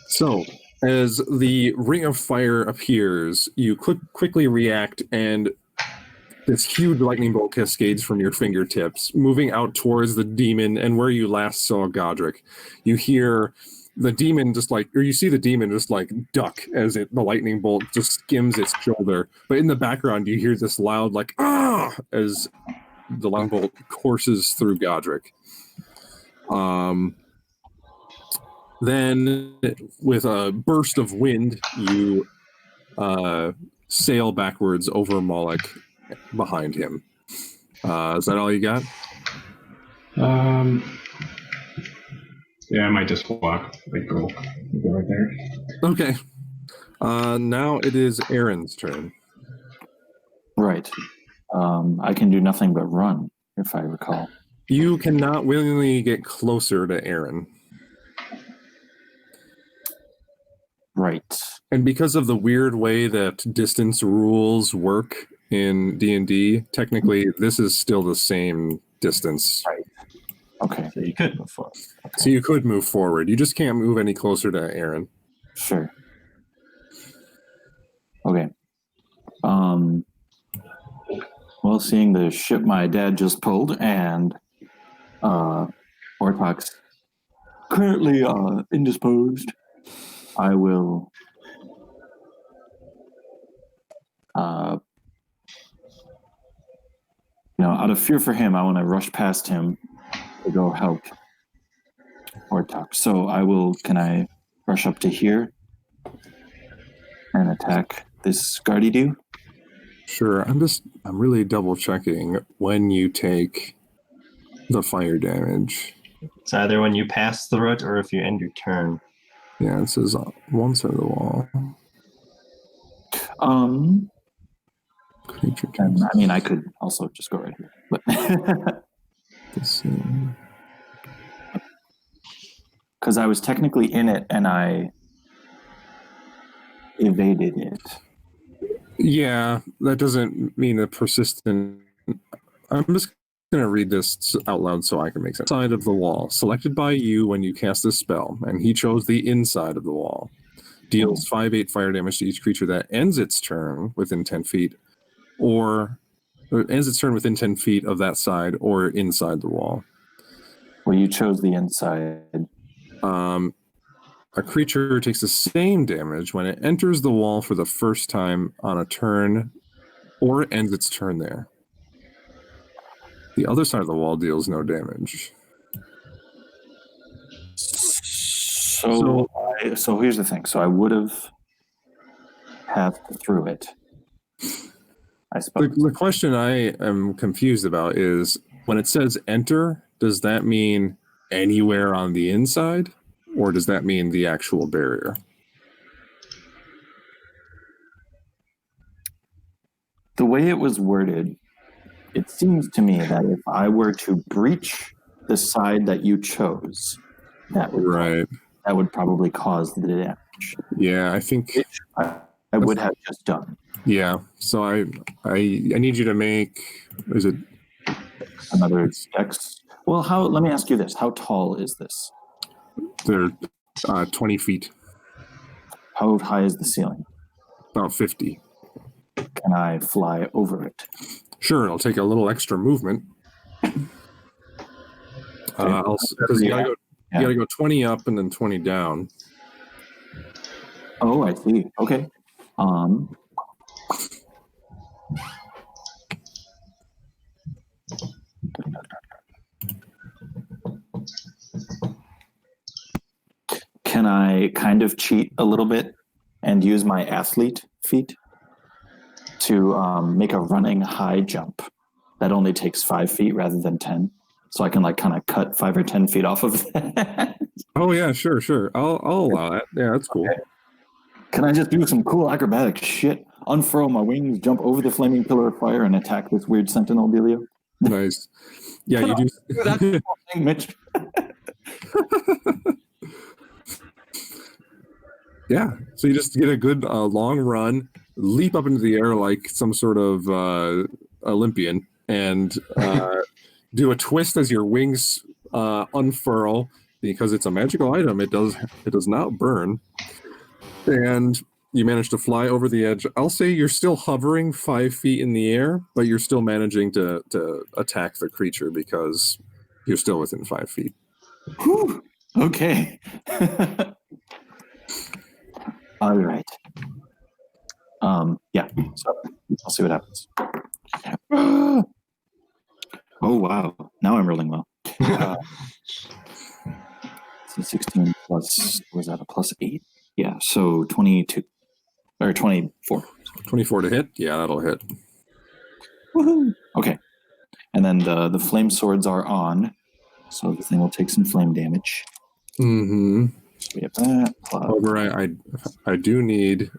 So, as the ring of fire appears, you quickly react, and this huge lightning bolt cascades from your fingertips, moving out towards the demon and where you last saw Godric. You hear the demon you see the demon just like duck as the lightning bolt just skims its shoulder. But in the background, you hear this loud like, ah, as the lightning bolt courses through Godric. Then, with a burst of wind, you sail backwards over Moloch behind him. Is that all you got? Yeah, I might just walk, go right there. Okay. Now it is Aaron's turn. Right. I can do nothing but run, if I recall. You cannot willingly get closer to Aaron. Right. And because of the weird way that distance rules work in D&D, technically this is still the same distance. Right. Okay. So you could move forward. Okay. So you could move forward. You just can't move any closer to Aaron. Sure. Okay. Well, seeing the ship my dad just pulled and Ortox currently indisposed, I will out of fear for him, I want to rush past him to go help Ortox. So can I rush up to here and attack this Guardidu? Sure. I'm really double checking when you take the fire damage. It's either when you pass through it or if you end your turn. Yeah, it says on one side of the wall. Creature and, I could also just go right here. But because I was technically in it and I evaded it. Yeah, that doesn't mean the persistent. I'm just going to read this out loud so I can make sense. Side of the wall, selected by you when you cast a spell, and he chose the inside of the wall. Deals 5/8 fire damage to each creature that ends its turn within 10 feet, or ends its turn within 10 feet of that side or inside the wall. Well, you chose the inside. A creature takes the same damage when it enters the wall for the first time on a turn or ends its turn there. The other side of the wall deals no damage. So here's the thing. So I would have through it, I suppose. The question I am confused about is when it says enter, does that mean anywhere on the inside? Or does that mean the actual barrier? The way it was worded, it seems to me that if I were to breach the side that you chose, that would probably cause the damage. Yeah, I think I would have just done. Yeah, so I need you to make. Is it another dex? Well, let me ask you this: how tall is this? They're 20 feet. How high is the ceiling? About 50. Can I fly over it? Sure, it'll take a little extra movement. Because you gotta go You got to go 20 up and then 20 down. Oh, I see. Okay. Can I kind of cheat a little bit and use my athlete feat to make a running high jump that only takes 5 feet rather than 10? So I can like kind of cut 5 or 10 feet off of that. Oh yeah, sure. I'll allow that. Yeah, that's cool. Okay. Can I just do some cool acrobatic shit? Unfurl my wings, jump over the flaming pillar of fire, and attack this weird sentinel dealio? Nice. Yeah, you do. That's the thing, Mitch. Yeah. So you just get a good long run, leap up into the air like some sort of Olympian, and do a twist as your wings unfurl. Because it's a magical item, it does not burn, and you manage to fly over the edge. I'll say you're still hovering 5 feet in the air, but you're still managing to attack the creature because you're still within 5 feet. Whew. Okay. All right. Yeah. So I'll see what happens. Oh wow! Now I'm rolling well. So 16 plus, was that a plus 8? Yeah, so 22 or 24. 24 to hit. Yeah, that'll hit. Woohoo! Okay, and then the flame swords are on, so the thing will take some flame damage. Mm-hmm. We have that. Plus, However, I do need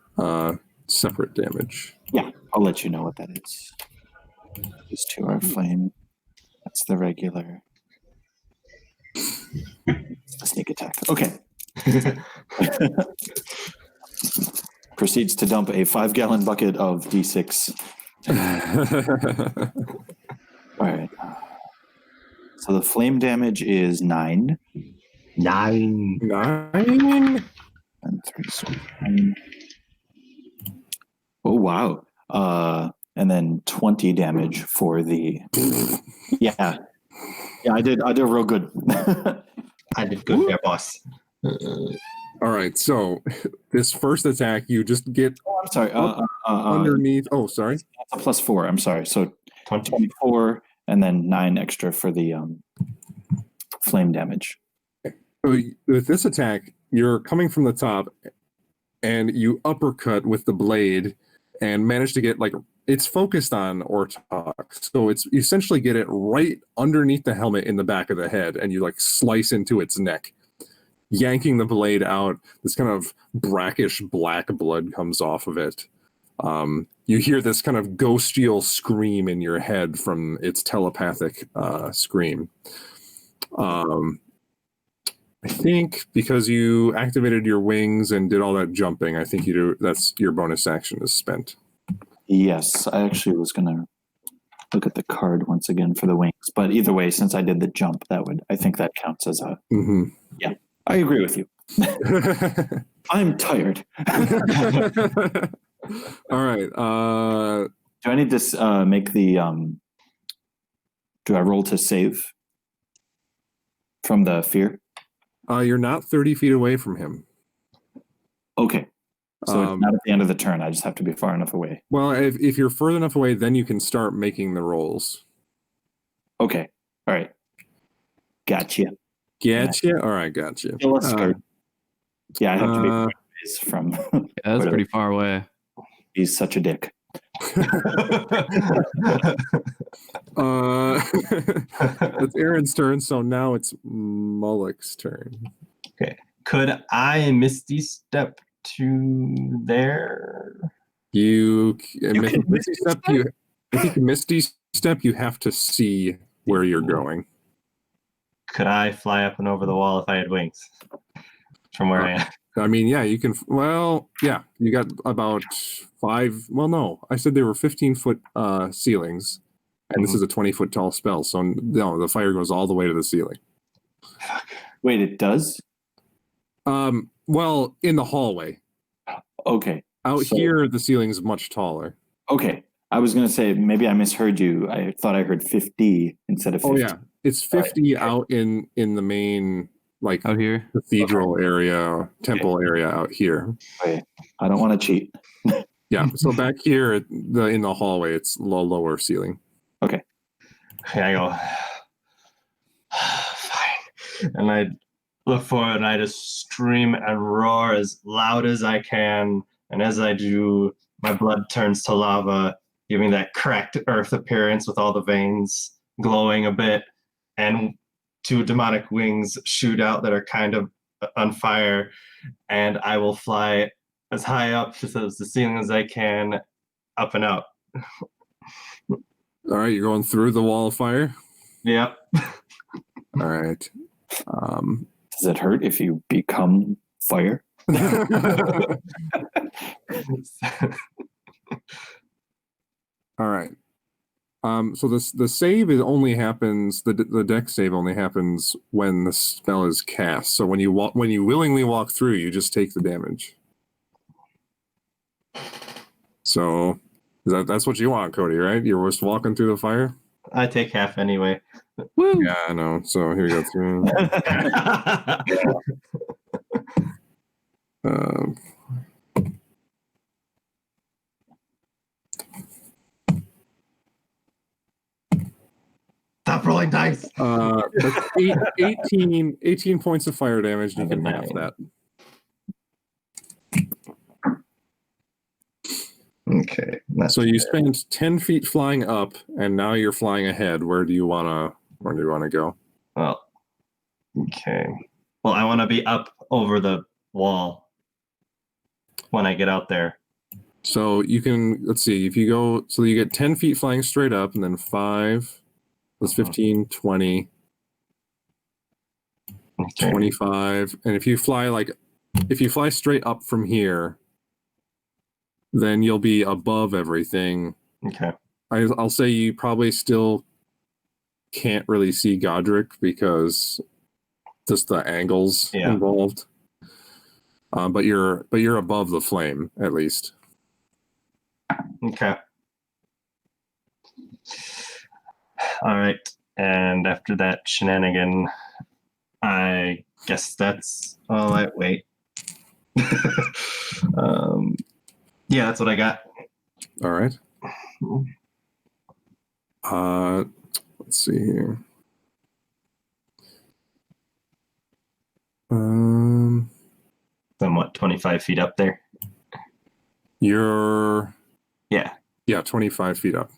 separate damage. yeah, I'll let you know what that is. These two are flame. That's the regular. It's the sneak attack. Okay. Proceeds to dump a 5-gallon bucket of D6. All right. So the flame damage is 9. 9. 9? And 3, so 9. Oh, wow. And then 20 damage for the... Yeah. Yeah, I did real good. I did good there, boss. All right, so this first attack, you just get I'm sorry. underneath. Oh, sorry. That's a +4. I'm sorry. So 20. 24 and then 9 extra for the flame damage. So with this attack, you're coming from the top, and you uppercut with the blade, and manage to get it's focused on Ortok, so it's you essentially get it right underneath the helmet in the back of the head, and you slice into its neck, yanking the blade out. This kind of brackish black blood comes off of it. You hear this kind of ghostial scream in your head from its telepathic scream. I think because you activated your wings and did all that jumping, I think that's your bonus action is spent. Yes, I actually was going to look at the card once again for the wings. But either way, since I did the jump, I think that counts as a... Mm-hmm. Yeah, I agree with you. I'm tired. All right. Do I need to make the... do I roll to save from the fear? You're not 30 feet away from him. Okay. So it's not at the end of the turn. I just have to be far enough away. Well, if you're further enough away, then you can start making the rolls. Okay. All right. Gotcha. Gotcha? All right, gotcha. Yeah, I have to be far away from... Yeah, that's pretty far away. He's such a dick. It's Aaron's turn, so now it's Mullock's turn. Okay. Could I Misty Step to there? I think Misty Step, you have to see where you're going. Could I fly up and over the wall if I had wings? From where I am. I mean, yeah, you can. Well, yeah, you got about 5. Well, no, I said they were 15-foot ceilings, and this is a 20-foot tall spell. So no, the fire goes all the way to the ceiling. Wait, it does? Well, in the hallway. Okay. Here, the ceiling's much taller. Okay. I was going to say, maybe I misheard you. I thought I heard 50 instead of 50. Oh, yeah. It's 50 out in the main like Out here. cathedral area, temple area out here. Wait, I don't want to cheat. Yeah, so back here in the hallway, it's lower ceiling. Okay. I go, fine. And I look forward and I just scream and roar as loud as I can. And as I do, my blood turns to lava, giving that cracked earth appearance with all the veins glowing a bit. And 2 demonic wings shoot out that are kind of on fire. And I will fly as high up to the ceiling as I can, up and out. All right, you're going through the wall of fire? Yep. All right. Does it hurt if you become fire? All right. So the save only happens, the deck save only happens when the spell is cast. So when you willingly walk through, you just take the damage. So that's what you want, Cody, right? You're just walking through the fire? I take half anyway. Woo! Yeah, I know. So here we go through. Stop rolling dice. That's 18 points of fire damage. You can half that. Okay. So you spend 10 feet flying up, and now you're flying ahead. Where do you wanna go? Well, okay. Well, I want to be up over the wall when I get out there. So you can, let's see, if you go, so you get 10 feet flying straight up, and then 5, that's 15, 20, Okay. 25. And if you fly straight up from here, then you'll be above everything. Okay. I'll say you probably still can't really see Godric because just the angles involved. But you're above the flame at least. Okay. All right. And after that shenanigan, I guess that's all right. Wait. Yeah, that's what I got. All right. Let's see here. Somewhat 25 feet up there. You're Yeah. 25 feet up.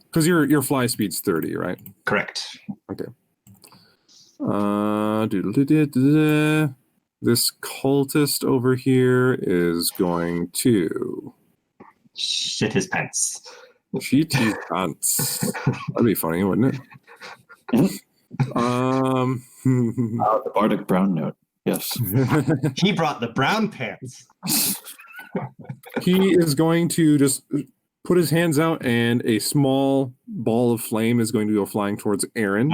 Because your fly speed's 30, right? Correct. Okay. This cultist over here is going to Shit his pants. cheat his pants. That'd be funny, wouldn't it? The Bardic Brown note. Yes. He brought the brown pants. He is going to just put his hands out, and a small ball of flame is going to go flying towards Aaron.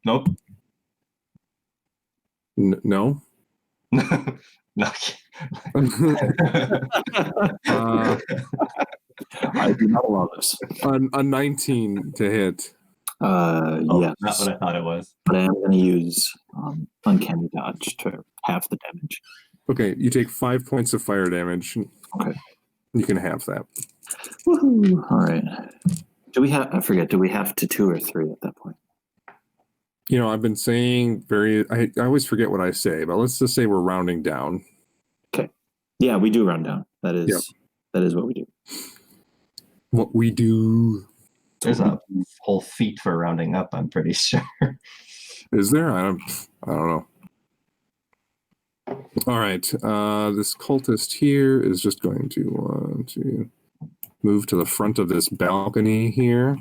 Nope. No. No. I do not allow this. A 19 to hit. Yes. Not what I thought it was. But I am going to use Uncanny Dodge to half the damage. Okay, you take 5 points of fire damage. Okay. You can have that. Woohoo! All right. Do we have? I forget. Do we have to 2 or 3 at that point? You know, I've been saying I always forget what I say, but let's just say we're rounding down. Okay. Yeah, we do round down. That is what we do. What we do. There's a whole feat for rounding up, I'm pretty sure. Is there? I don't know. All right. This cultist here is just going to move to the front of this balcony here.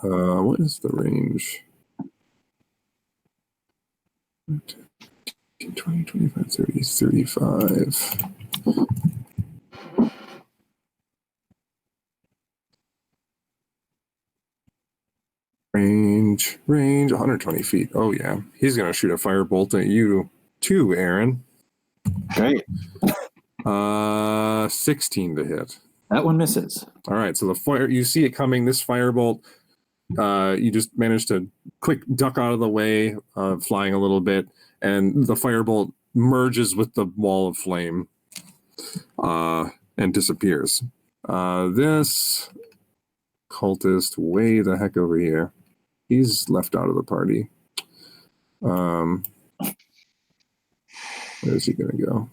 What is the range? 20, 25, 30, 35. Range, 120 feet. Oh, yeah. He's going to shoot a firebolt at you too, Aaron. Great. 16 to hit. That one misses. All right. So the fire, you see it coming. This firebolt you just manage to quick duck out of the way, flying a little bit, and the firebolt merges with the wall of flame and disappears. This cultist way the heck over here. He's left out of the party. Where's he gonna go?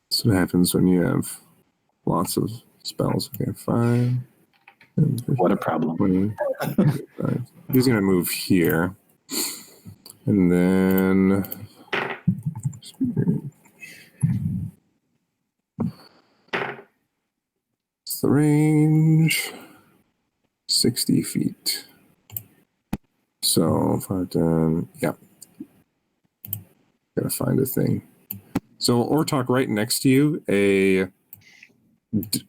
That's what happens when you have lots of spells. Okay, 5. What a problem. 20, 25. He's gonna move here, and then it's the range 60 feet. So 5, 10, yeah. Gotta find a thing. So Ortok, right next to you,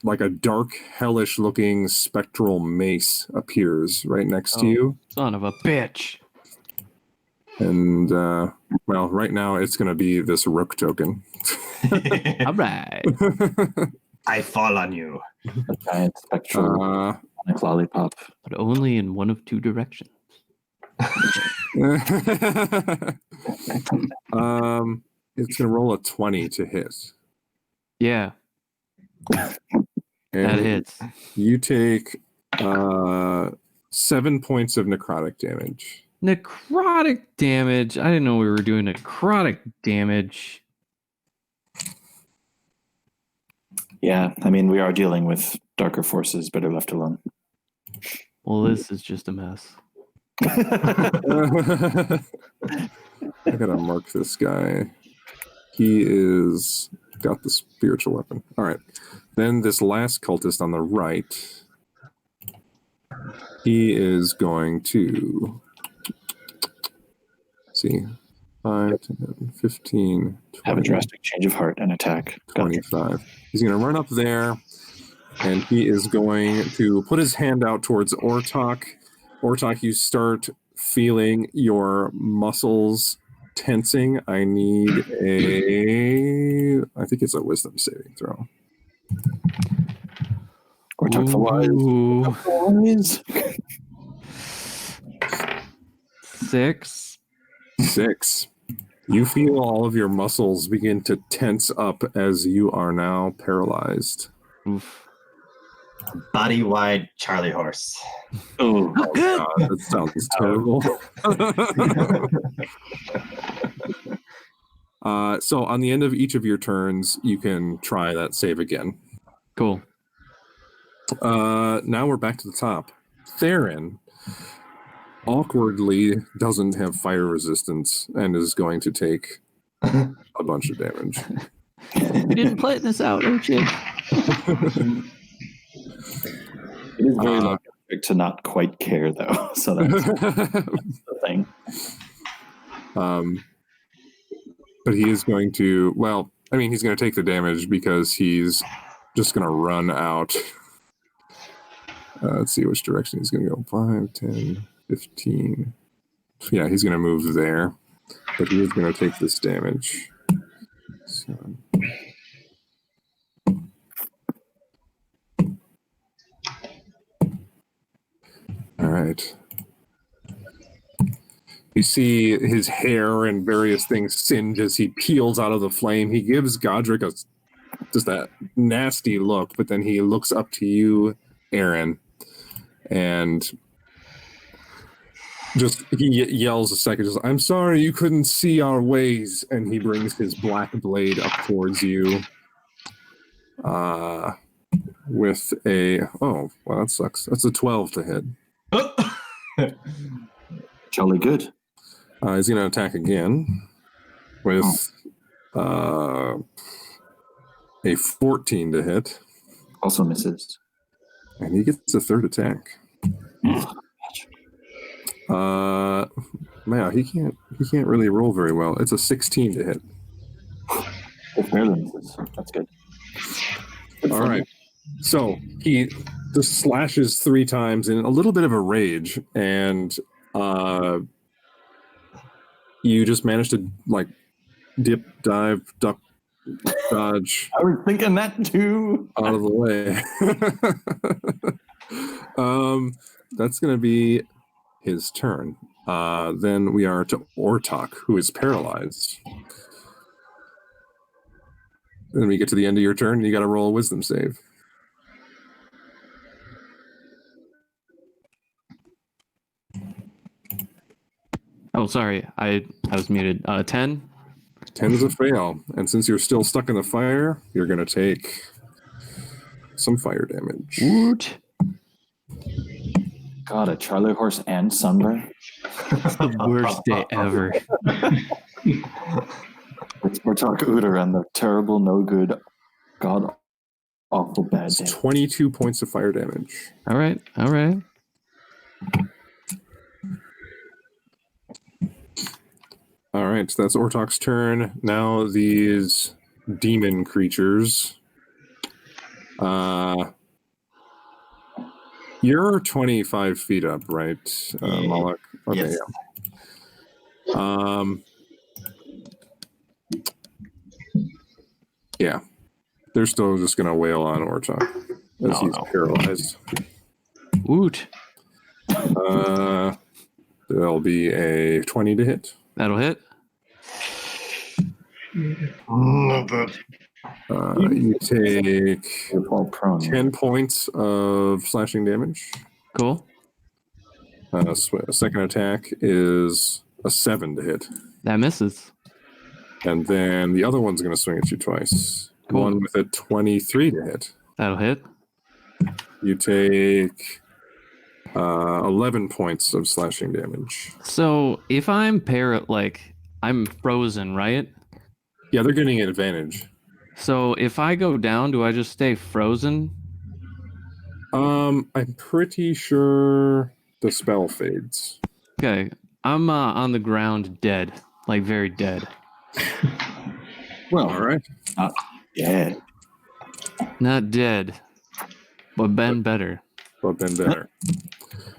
like a dark, hellish looking spectral mace appears right next to you. Son of a bitch. And well, right now it's gonna be this rook token. All right. I fall on you. A giant spectral lollipop. But only in one of two directions. It's gonna roll a 20 to hit. Yeah, And that hits. you take 7 points of necrotic damage. Necrotic damage. I didn't know we were doing necrotic damage. Yeah, I mean, we are dealing with darker forces. Better left alone. Well, this is just a mess. I gotta mark this guy. He is got the spiritual weapon. All right. Then this last cultist on the right, he is going to see 5, 10, 15, 20, Have a drastic change of heart and attack. Gotcha. 25. He's going to run up there, and he is going to put his hand out towards Ortok. Ortok, you start feeling your muscles tensing. I need I think it's a wisdom saving throw. Ortok for wise. 6. 6. You feel all of your muscles begin to tense up as you are now paralyzed. Oof. Body-wide Charlie horse. Oh, God, that sounds terrible. So on the end of each of your turns, you can try that save again. Cool. Now we're back to the top. Theron awkwardly doesn't have fire resistance and is going to take a bunch of damage. We didn't plan this out, oh shit. it is very lucky to not quite care, though. So that's the thing. But he is going to, well, I mean, he's going to take the damage because he's just going to run out. Let's see which direction he's going to go. 5, 10, 15. Yeah, he's going to move there. But he is going to take this damage. So. All right. You see his hair and various things singe as he peels out of the flame. He gives Godric just that nasty look, but then he looks up to you, Aaron, and he yells a second, just, "I'm sorry you couldn't see our ways," and he brings his black blade up towards you with a, oh, well, that sucks. That's a 12 to hit. Jolly good. He's going to attack again with a 14 to hit. Also misses. And he gets a third attack. Man, he can't really roll very well. It's a 16 to hit. It barely misses. That's good. All right. So he just slashes 3 times in a little bit of a rage, and you just manage to like dip, dive, duck, dodge I was thinking that too. out of the way. That's going to be his turn. Then we are to Ortok, who is paralyzed. Then we get to the end of your turn, and you got to roll a wisdom save. Oh, sorry. I was muted. 10? 10 is a fail. And since you're still stuck in the fire, you're going to take some fire damage. Woot. God, a Charlie horse and sunburn. It's the worst day ever. We're talking Uter and the terrible, no good, god awful bad It's day. 22 points of fire damage. All right. All right. All right, so that's Ortok's turn. Now these demon creatures. You're 25 feet up, right, Moloch? Okay, Yes. yeah. Yeah, they're still just going to wail on Ortok as he's paralyzed. Woot. There'll be a 20 to hit. That'll hit. Not good. You take You fall prone. 10 points of slashing damage. Cool. Second attack is a 7 to hit. That misses. And then the other one's going to swing at you twice. Cool. One with a 23 to hit. That'll hit. You take 11 points of slashing damage. So if I'm I'm frozen, right? Yeah, they're getting an advantage. So if I go down, do I just stay frozen? I'm pretty sure the spell fades. Okay. I'm on the ground dead. Like very dead. Well, All right. yeah. Not dead. But been better. But then better.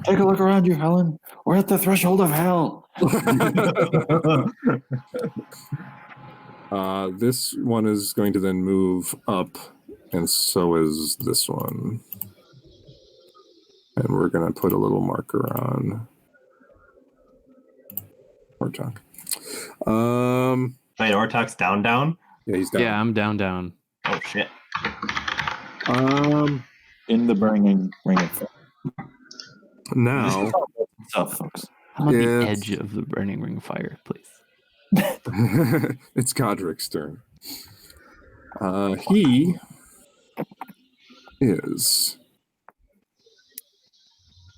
Take a look around you, Helen. We're at the threshold of hell. This one is going to then move up, and so is this one. And we're going to put a little marker on Ortok. Wait, Ortok's down? Yeah, he's down. Yeah, I'm down. Oh, shit. In the burning ring of fire. Now, Stuff, folks. I'm on the It's- edge of the burning ring of fire, please. it's Godric's turn. He is.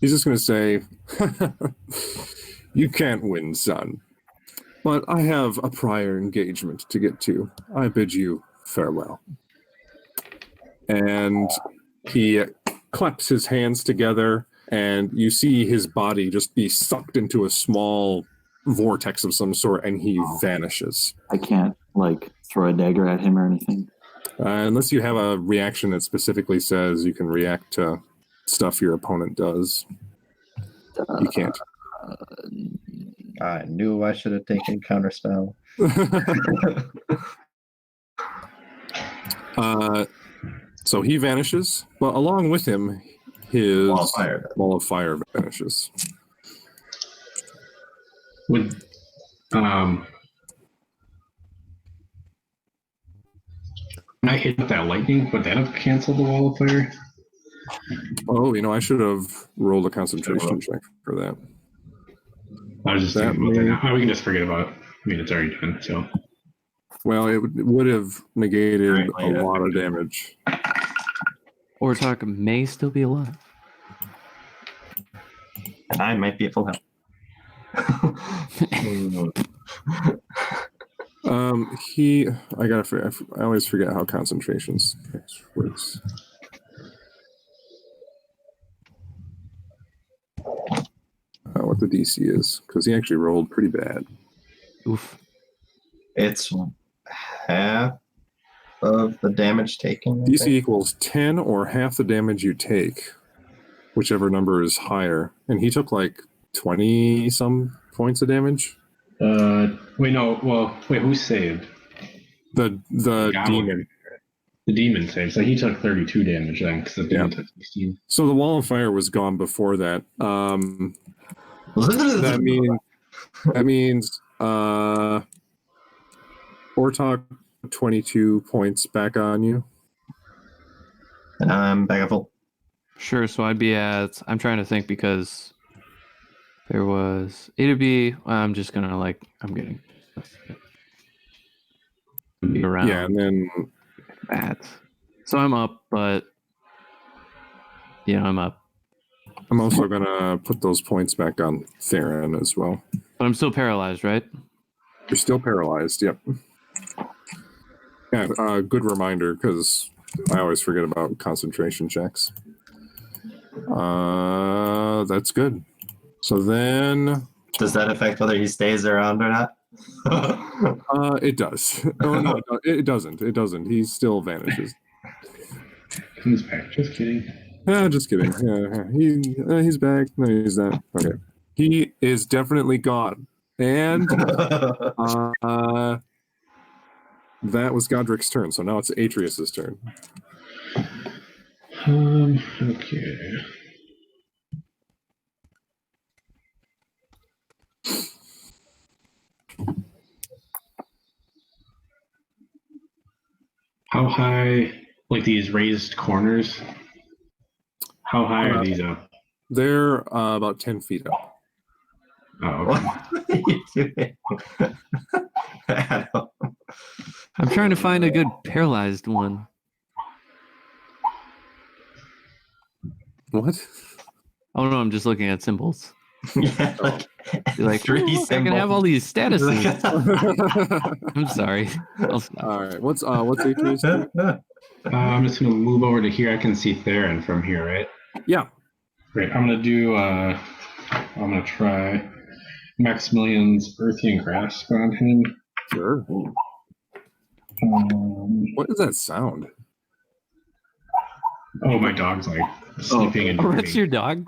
He's just going to say, "You can't win, son. But I have a prior engagement to get to. I bid you farewell." And he claps his hands together, and you see his body just be sucked into a small vortex of some sort, and he vanishes. I can't, throw a dagger at him or anything. Unless you have a reaction that specifically says you can react to stuff your opponent does. You can't. I knew I should have taken counterspell. So he vanishes, but along with him, his wall of fire vanishes. Would when I hit that lightning, would that have canceled the wall of fire? Oh, I should have rolled a concentration check for that. I was just thinking about that now. We can just forget about it. I mean, it's already done, so. Well, it would have negated a lot of damage. Ortok may still be alive. And I might be at full health. I always forget how concentrations works. What the DC is, because he actually rolled pretty bad. Oof. It's half of the damage taken. I DC think. equals 10 or half the damage you take, whichever number is higher. And he took 20 some points of damage. Wait, no. Well, wait, who saved? The Goblin. demon. The demon saved. So he took 32 damage then, because the demon took 16. So the wall of fire was gone before that. That means Ortok 22 points back on you. And I'm back at full. Sure. So I'd be at. I'm trying to think because there was. It'd be. I'm just gonna like. I'm getting. Be around. Yeah, and then that. So I'm up, but yeah, I'm up. I'm also gonna put those points back on Theron as well. But I'm still paralyzed, right? You're still paralyzed. Yep. Yeah. Good reminder because I always forget about concentration checks. That's good. So then, Does that affect whether he stays around or not? it does. Oh no, it doesn't. It doesn't. He still vanishes. He's back. Just kidding. Just kidding. Yeah, he's back. No, he's not. Okay. He is definitely gone. And that was Godric's turn. So now it's Atreus's turn. Okay. How high, like these raised corners, how high are these up? They're about 10 feet up. Oh, okay. What are you doing? Adam? I'm trying to find a good paralyzed one. What? Oh no, I'm just looking at symbols. Yeah, Like, three "Ooh, I can have all these statuses. I'm sorry. I'll stop. All right. What's Atreus? I'm just gonna move over to here. I can see Theron from here, right? Yeah. Great. I'm gonna try Maximilian's Earthian Grasp on him. Sure. What is that sound? Oh, my dog's like sleeping and Oh, that's your dog?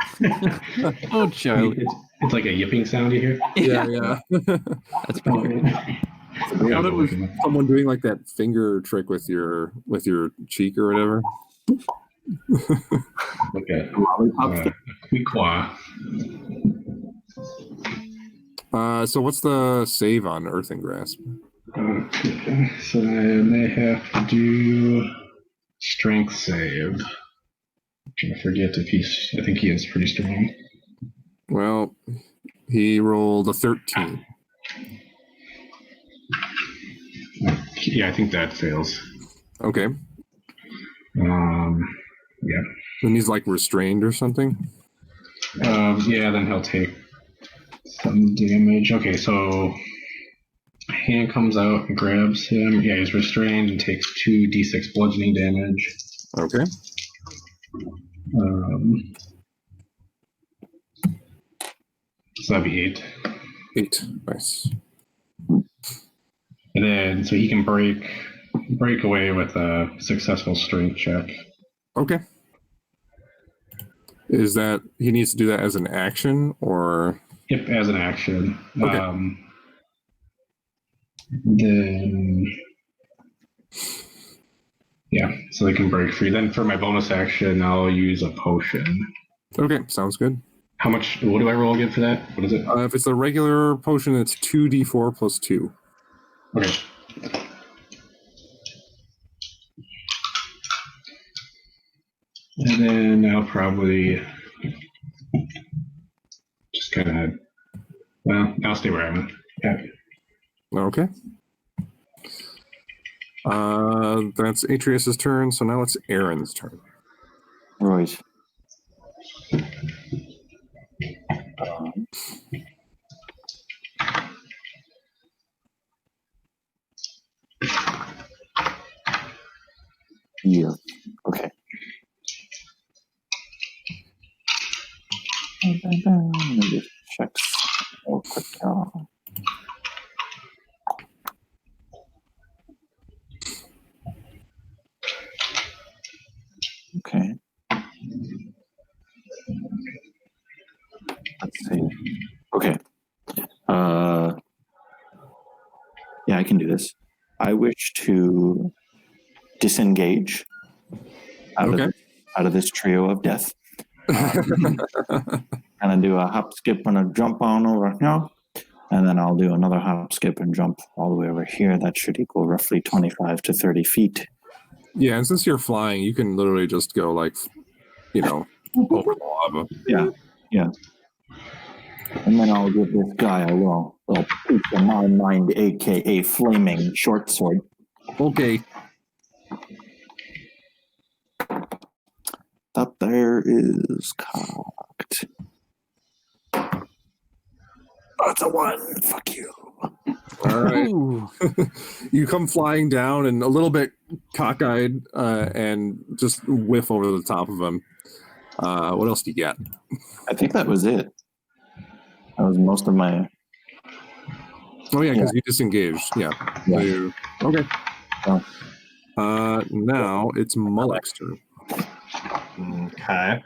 Oh, Charlie. It's like a yipping sound you hear. Yeah. That's pretty good. I thought it was someone doing like that finger trick with your cheek or whatever. Like a quiqua. So what's the save on Earthen Grasp? Okay, so I may have to do strength save. I forget if I think he is pretty strong. Well, he rolled a 13. Yeah, I think that fails. Okay. Yeah. And he's like restrained or something? Yeah, then he'll take some damage. Okay, so hand comes out and grabs him. Yeah, he's restrained and takes 2d6 bludgeoning damage. Okay. So that'd be 8. 8. Nice. And then, so he can break away with a successful strength check. Okay. Is that he needs to do that as an action or? Yep, as an action. Okay. Then, yeah, so they can break free. Then for my bonus action, I'll use a potion. Okay, sounds good. How much? What do I roll again for that? What is it? If it's a regular potion, it's 2d4 plus 2. Okay. And then I'll probably just kind of, well, I'll stay where I'm at. Yeah. Okay. That's Atreus's turn, so now it's Aaron's turn. Right. Yeah. Okay. Let me just check real quick. Okay. Let's see. Okay. Yeah, I can do this. I wish to disengage out of this trio of death. And I do a hop, skip, and a jump on over here. And then I'll do another hop, skip, and jump all the way over here. That should equal roughly 25 to 30 feet. Yeah, and since you're flying, you can literally just go like, over the lava. Yeah. And then I'll give this guy a little piece of my mind, aka flaming short sword. Okay. That there is cocked. That's a 1. Fuck you. All right. You come flying down and a little bit cockeyed and just whiff over the top of him. What else do you get? I think that was it. That was most of my... Oh, yeah, because you disengaged. Yeah. Okay. Now it's Mullock's turn. Okay.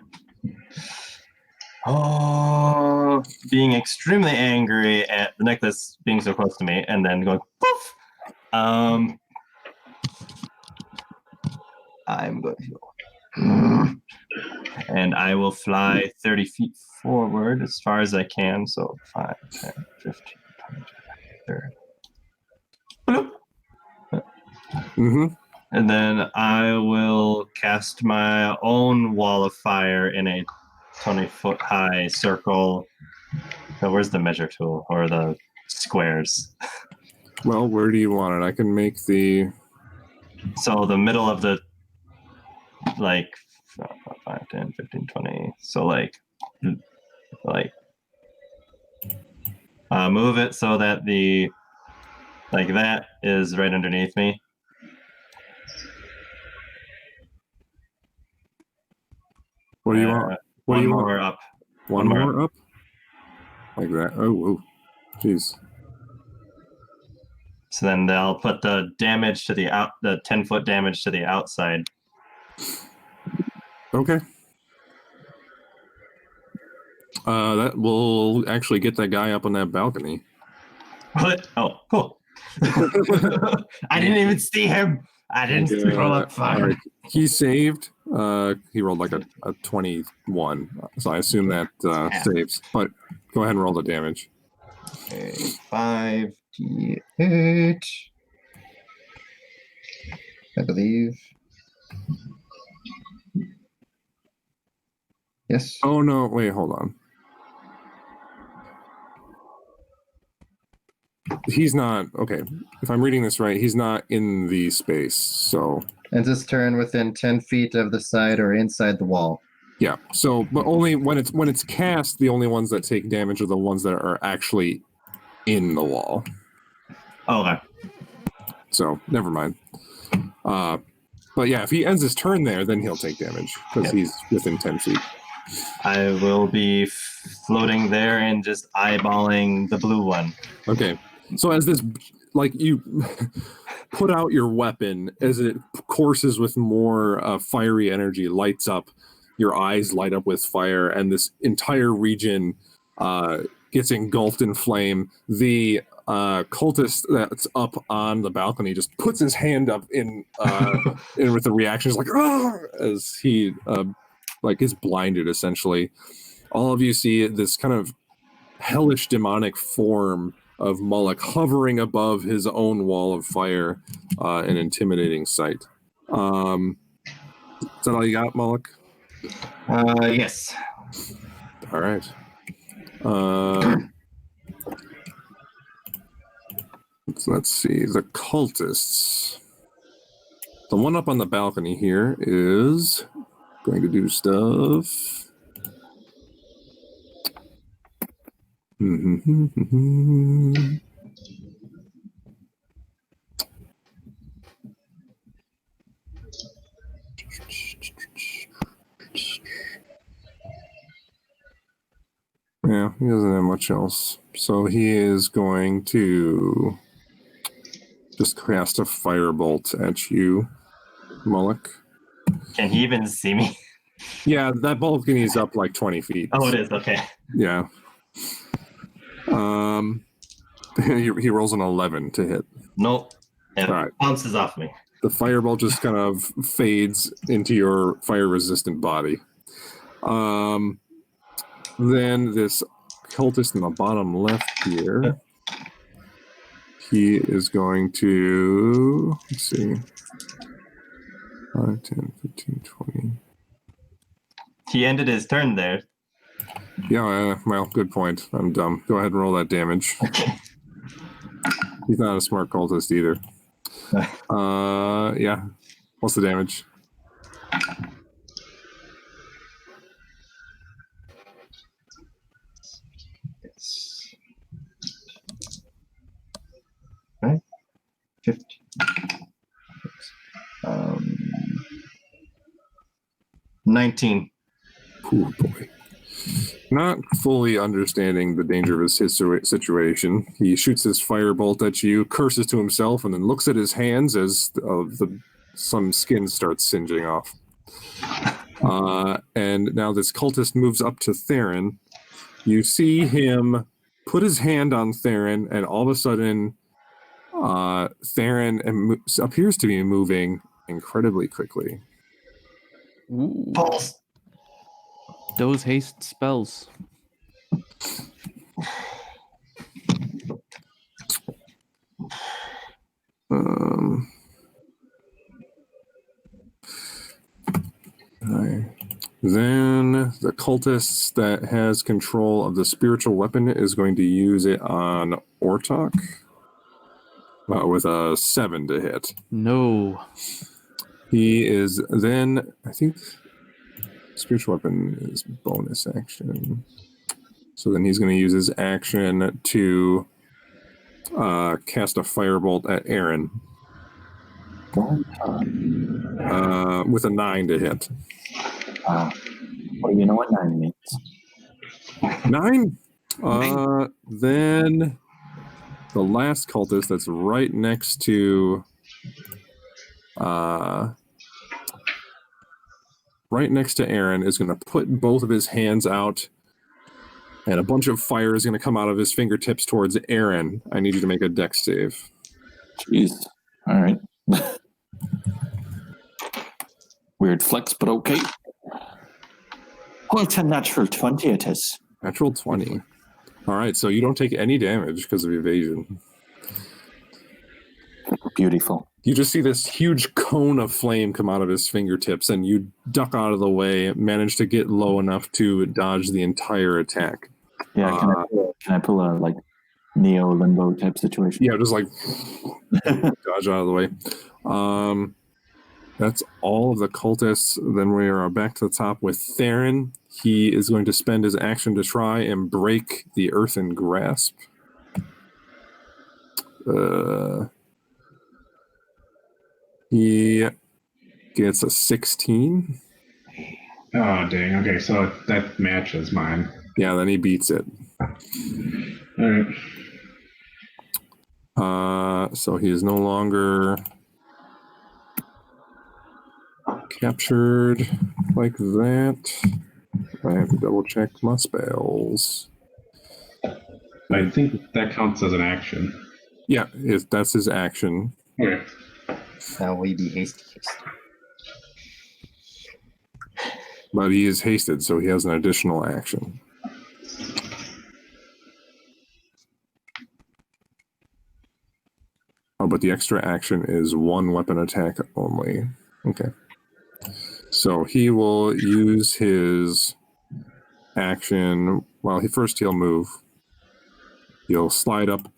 Oh, being extremely angry at the necklace being so close to me, and then going poof. I'm going to, and I will fly 30 feet forward as far as I can. So 5, 10, 15, 20, 30. Mm-hmm. And then I will cast my own wall of fire in a 20-foot high circle. So where's the measure tool or the squares? Well, where do you want it? I can make the... So the middle of the, 5, 10, 15, 20. So move it so that that is right underneath me. What do you want? What One do you more want? up. One more up? Like that. Oh, jeez. So then they'll put the damage to the 10-foot damage to the outside. Okay. That will actually get that guy up on that balcony. What? Oh, cool. I didn't even see him. I didn't roll up fire. Right. He saved. He rolled like a 21. So I assume that saves. But go ahead and roll the damage. Okay, 5d8. I believe. Yes. Oh, no. Wait, hold on. He's not. Okay. If I'm reading this right, he's not in the space. So. Ends this turn within 10 feet of the side or inside the wall. Yeah. So, but only when it's cast, the only ones that take damage are the ones that are actually in the wall. Okay. So, never mind. But yeah, if he ends his turn there, then he'll take damage because he's within 10 feet. I will be floating there and just eyeballing the blue one. Okay. So as this, you put out your weapon, as it courses with more fiery energy, lights up, your eyes light up with fire, and this entire region gets engulfed in flame. The cultist that's up on the balcony just puts his hand up in with the reaction, is like, "Ah!" as he is blinded, essentially. All of you see this kind of hellish demonic form of Moloch hovering above his own wall of fire, an intimidating sight. Is that all you got, Moloch? Yes. All right. Let's see. The cultists. The one up on the balcony here is going to do stuff. Yeah, he doesn't have much else. So he is going to just cast a firebolt at you, Moloch. Can he even see me? Yeah, that balcony is up like 20 feet. Oh, it is. Okay. Yeah. He rolls an 11 to hit. Nope. and All right. bounces off me. The fireball just kind of fades into your fire-resistant body. Then this cultist in the bottom left here, he is going to, let's see, 5, 10, 15, 20. He ended his turn there. Yeah, well, good point. I'm dumb. Go ahead and roll that damage. Okay. He's not a smart cultist either. Yeah. What's the damage? It's right. 50. 19. Poor boy. Not fully understanding the danger of his situation, he shoots his firebolt at you, curses to himself, and then looks at his hands as some skin starts singeing off. And now this cultist moves up to Theron. You see him put his hand on Theron, and all of a sudden, Theron appears to be moving incredibly quickly. Ooh, Pulse. those haste spells. Then the cultist that has control of the spiritual weapon is going to use it on Ortok with a 7 to hit. No. He is then, I think, spiritual weapon is bonus action. So then he's going to use his action to cast a firebolt at Aaron with a 9 to hit. Well, you know what 9 means. 9? Then the last cultist that's right next to Aaron is going to put both of his hands out, and a bunch of fire is going to come out of his fingertips towards Aaron. I need you to make a dex save. Jeez. All right. Weird flex, but okay. Well, it's a natural 20 it is. Natural 20. All right, so you don't take any damage because of evasion. Beautiful. You just see this huge cone of flame come out of his fingertips, and you duck out of the way, manage to get low enough to dodge the entire attack. Yeah, can I pull a like Neo Limbo type situation? Yeah, just like dodge out of the way. That's all of the cultists. Then we are back to the top with Theron. He is going to spend his action to try and break the earthen grasp. He gets a 16. Oh, dang. Okay, so that matches mine. Yeah, then he beats it. All right. So he is no longer captured like that. I have to double check my spells. I think that counts as an action. Yeah, that's his action. Okay. Now we be hasty. But he is hasted, so he has an additional action. Oh, but the extra action is one weapon attack only. Okay. So he will use his action. Well, he'll move. He'll slide up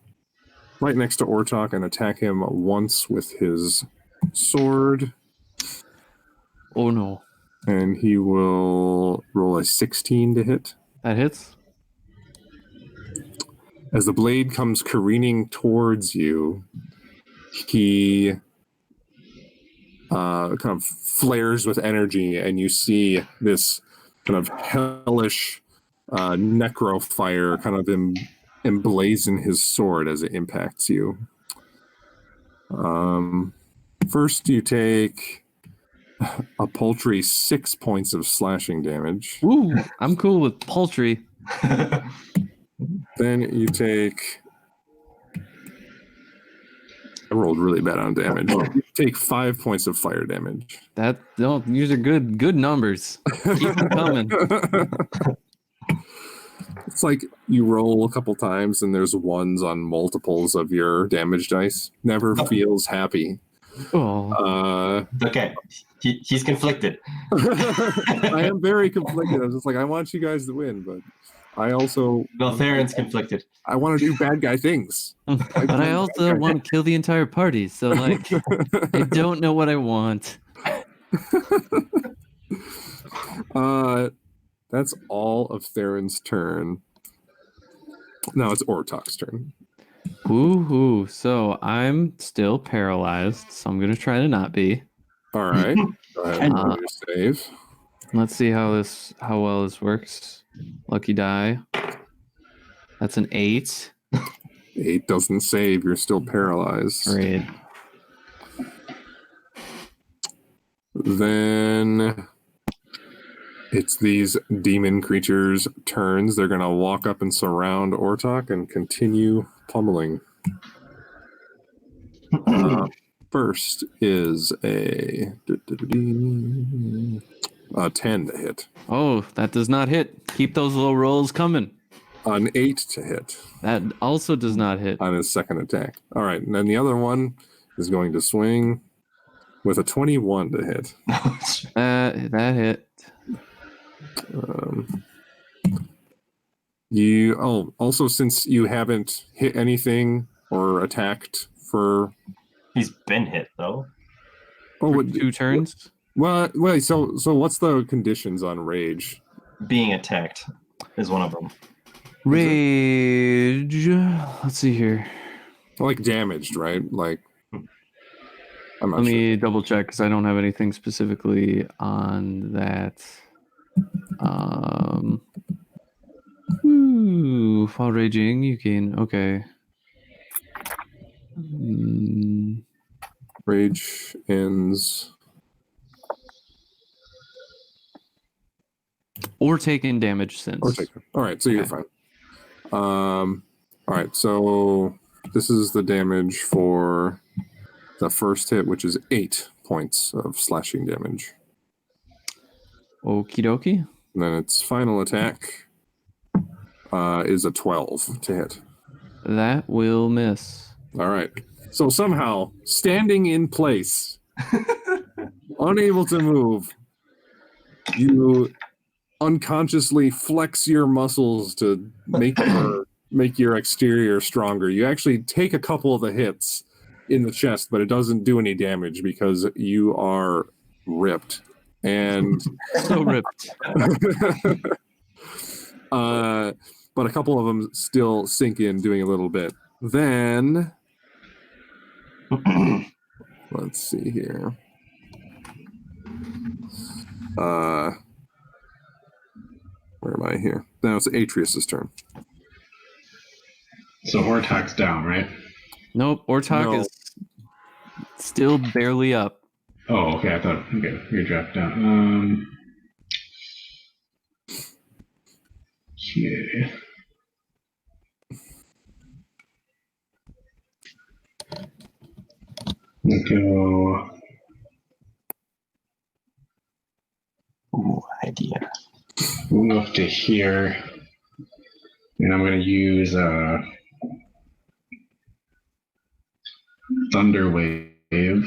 right next to Ortok and attack him once with his sword. Oh no. And he will roll a 16 to hit. That hits? As the blade comes careening towards you, he kind of flares with energy, and you see this kind of hellish necro fire kind of emblazon his sword as it impacts you. First, you take a paltry 6 points of slashing damage. Ooh, I'm cool with paltry. Then you take I rolled really bad on damage. You take 5 points of fire damage. These are good numbers. Keep them coming. It's like you roll a couple times and there's ones on multiples of your damage dice. Never feels happy. Oh. Okay, he's conflicted. I am very conflicted. I'm just like, I want you guys to win, but I also... Well, Theron's conflicted. I want to do bad guy things. But I also want to kill the entire party. So, like, I don't know what I want. That's all of Theron's turn. Now it's Ortok's turn. Woohoo. So I'm still paralyzed, so I'm gonna try to not be. All right. Go ahead and roll your save. Let's see how well this works. Lucky die. That's an 8. 8 doesn't save. You're still paralyzed. Great. Then it's these demon creatures' turns. They're going to walk up and surround Ortok and continue pummeling. First is a 10 to hit. Oh, that does not hit. Keep those low rolls coming. An 8 to hit. That also does not hit. On his second attack. All right, and then the other one is going to swing with a 21 to hit. That hit. Also, since you haven't hit anything or attacked for... He's been hit, though. For 2 turns? Well, wait, so what's the conditions on rage? Being attacked is one of them. Rage. Let's see here. Like damaged, right? Like, I'm not Let sure. me double check because I don't have anything specifically on that. While raging, you can. Okay. Rage ends. Or taking damage since. All right, so you're fine. All right, so this is the damage for the first hit, which is 8 points of slashing damage. Okie dokie. And then its final attack is a 12 to hit. That will miss. All right. So somehow, standing in place, unable to move, you unconsciously flex your muscles to make your exterior stronger. You actually take a couple of the hits in the chest, but it doesn't do any damage because you are ripped. And so ripped. But a couple of them still sink in, doing a little bit. Then let's see here. Where am I here? Now it's Atreus' turn. So Ortok's down, right? Nope, Ortok is still barely up. Oh, okay. I thought, okay, you're dropped down. Okay. We'll go. Ooh, idea. Move up to here. And I'm going to use Thunder Wave.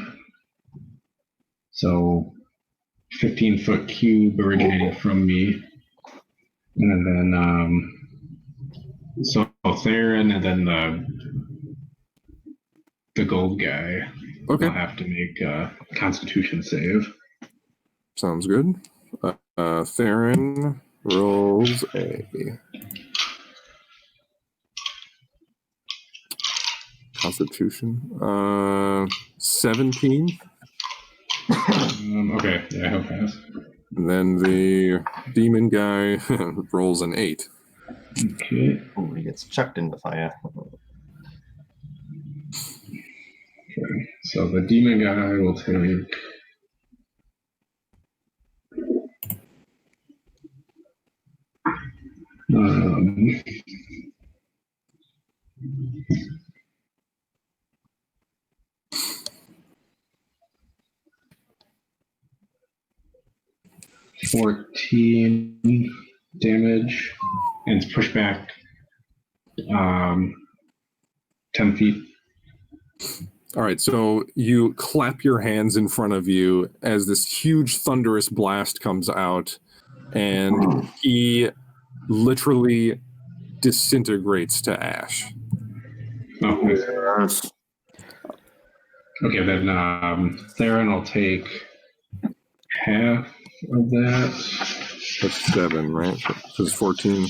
So 15-foot cube originating from me. And then so Theron and then the gold guy will have to make a Constitution save. Sounds good. Theron rolls a Constitution 17. Okay, yeah, he'll pass. And then the demon guy rolls an 8. Okay. Ooh, he gets chucked into fire. Okay, so the demon guy will take. 14 damage, and it's pushed back 10 feet. All right, so you clap your hands in front of you as this huge thunderous blast comes out, and he literally disintegrates to ash. Oh, nice. Yes. Okay, then Theron will take half of that. That's 7, right? So it's 14.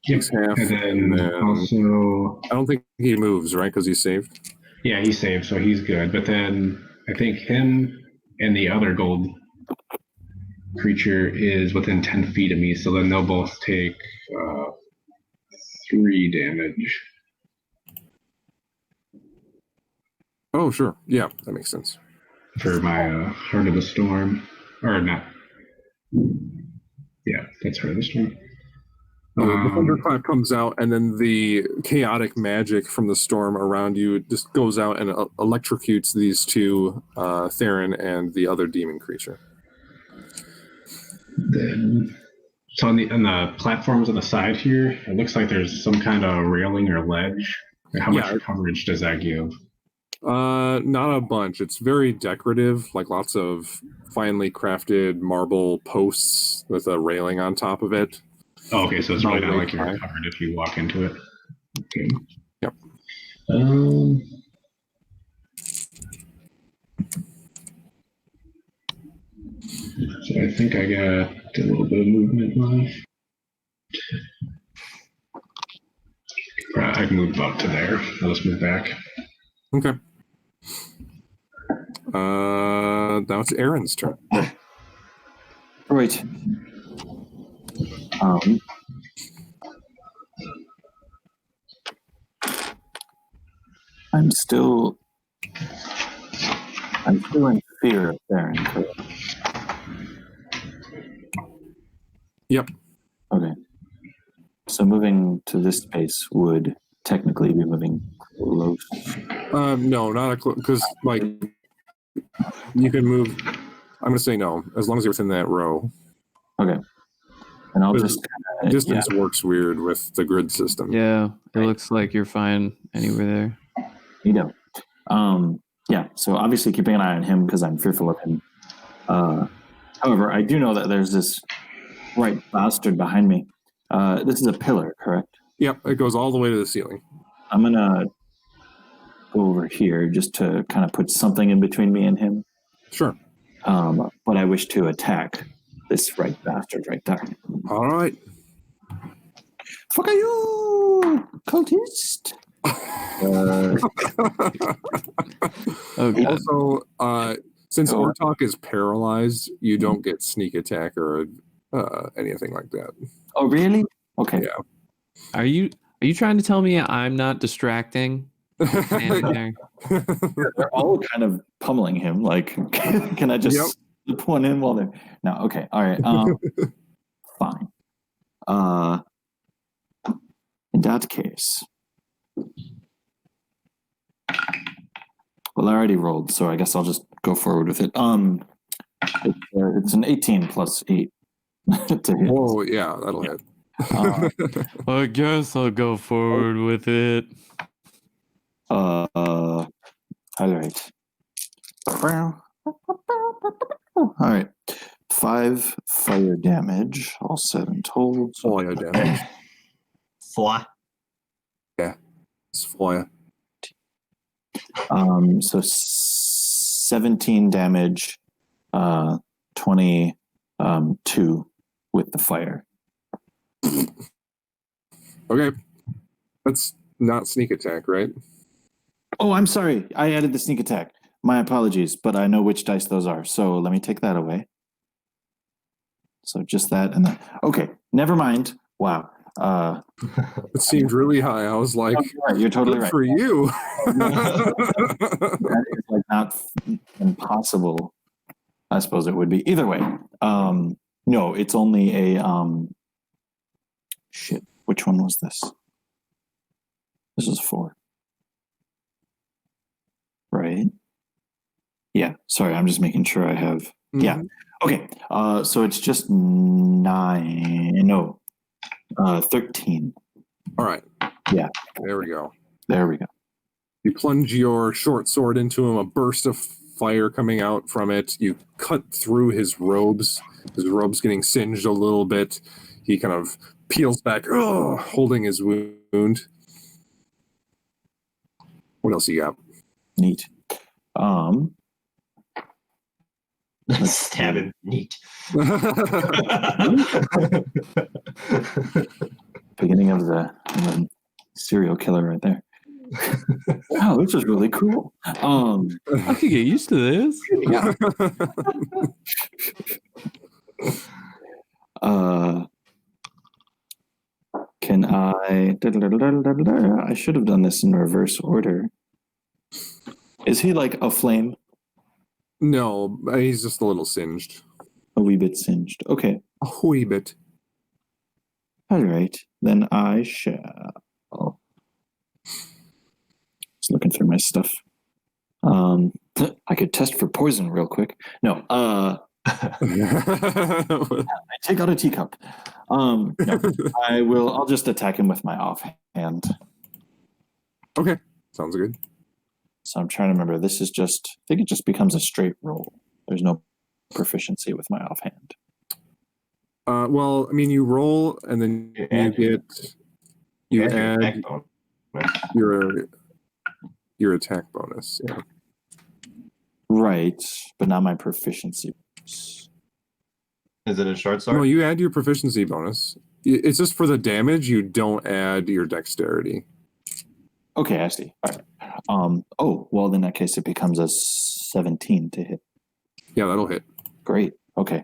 Yep. Takes half. And then also, I don't think he moves, right? Because he's saved. yeah, he's saved, so he's good. But then I think him and the other gold creature is within 10 feet of me, so then they'll both take 3 damage. Oh, sure. Yeah, that makes sense. For my Heart of the Storm. Or not. Yeah, that's Heart of the Storm. The thunderclap comes out, and then the chaotic magic from the storm around you just goes out and electrocutes these two, Theron and the other demon creature. Then, so on the platforms on the side here, it looks like there's some kind of railing or ledge. How much coverage does that give? Not a bunch. It's very decorative, like lots of finely crafted marble posts with a railing on top of it. Oh, okay, so it's really not like you're covered if you walk into it. Okay. Yep. So I think I got a little bit of movement left. I can move up to there. I'll just move back. Okay. Now it's Aaron's turn. Right. I'm still in fear of Theron. Yep. Okay. So moving to this space would technically be moving close. No, not a close, because like you can move. I'm gonna say no, as long as you're within that row. Okay. And I'll just distance works weird with the grid system. Yeah, it looks like you're fine anywhere there. You know. Yeah, so obviously keeping an eye on him because I'm fearful of him. However, I do know that there's this right bastard behind me. This is a pillar, correct? Yep, it goes all the way to the ceiling. I'm going to go over here just to kind of put something in between me and him. Sure. But I wish to attack this right bastard right there. All right. Fuck you, cultist! Okay. Also, since Ortok is paralyzed, you don't get sneak attack or anything like that. Oh, really? Okay. Yeah. Are you trying to tell me I'm not distracting? They're all kind of pummeling him. Like, can I just slip one in while they're... No, okay. All right. Fine. In that case... Well, I already rolled, so I guess I'll just go forward with it. It's an 18 plus 8 to hit. Oh, yeah, that'll hit. I guess I'll go forward with it. All right. All right. 5 fire damage, all said and told. Fire damage. Fly. Yeah, it's fire. So 17 damage, 22 with the fire. Okay. That's not sneak attack, right? Oh, I'm sorry. I added the sneak attack. My apologies, but I know which dice those are. So let me take that away. So just that and that. Okay, never mind. Wow. It seemed really high. I was like, you're totally right. For you. That is like not impossible. I suppose it would be. Either way. No, it's only a shit. Which one was this? This is 4. Right? Yeah, sorry, I'm just making sure I have. Mhm. Yeah. Okay. So it's just 9. No, 13. All right. Yeah. There we go. There we go. You plunge your short sword into him, a burst of fire coming out from it. You cut through his robes. His robes getting singed a little bit. He kind of peels back, holding his wound. What else you got? Neat. Stab him. Neat. Beginning of the serial killer right there. Wow, this is really cool. I could get used to this. Yeah. Can I? I should have done this in reverse order. Is he like a flame? No, he's just a little singed. A wee bit singed. Okay. A wee bit. All right. Then I shall. Just looking through my stuff. I could test for poison real quick. No. I take out a teacup. No, I'll just attack him with my offhand. Okay. Sounds good. So I'm trying to remember. This is just, I think it just becomes a straight roll. There's no proficiency with my offhand. Well, I mean, you roll and then you add your attack bonus. Yeah. Right, but not my proficiency. Is it a short sword? No, you add your proficiency bonus. It's just for the damage. You don't add your dexterity. Okay, I see. All right. Well, in that case, it becomes a 17 to hit. Yeah, that'll hit. Great. Okay.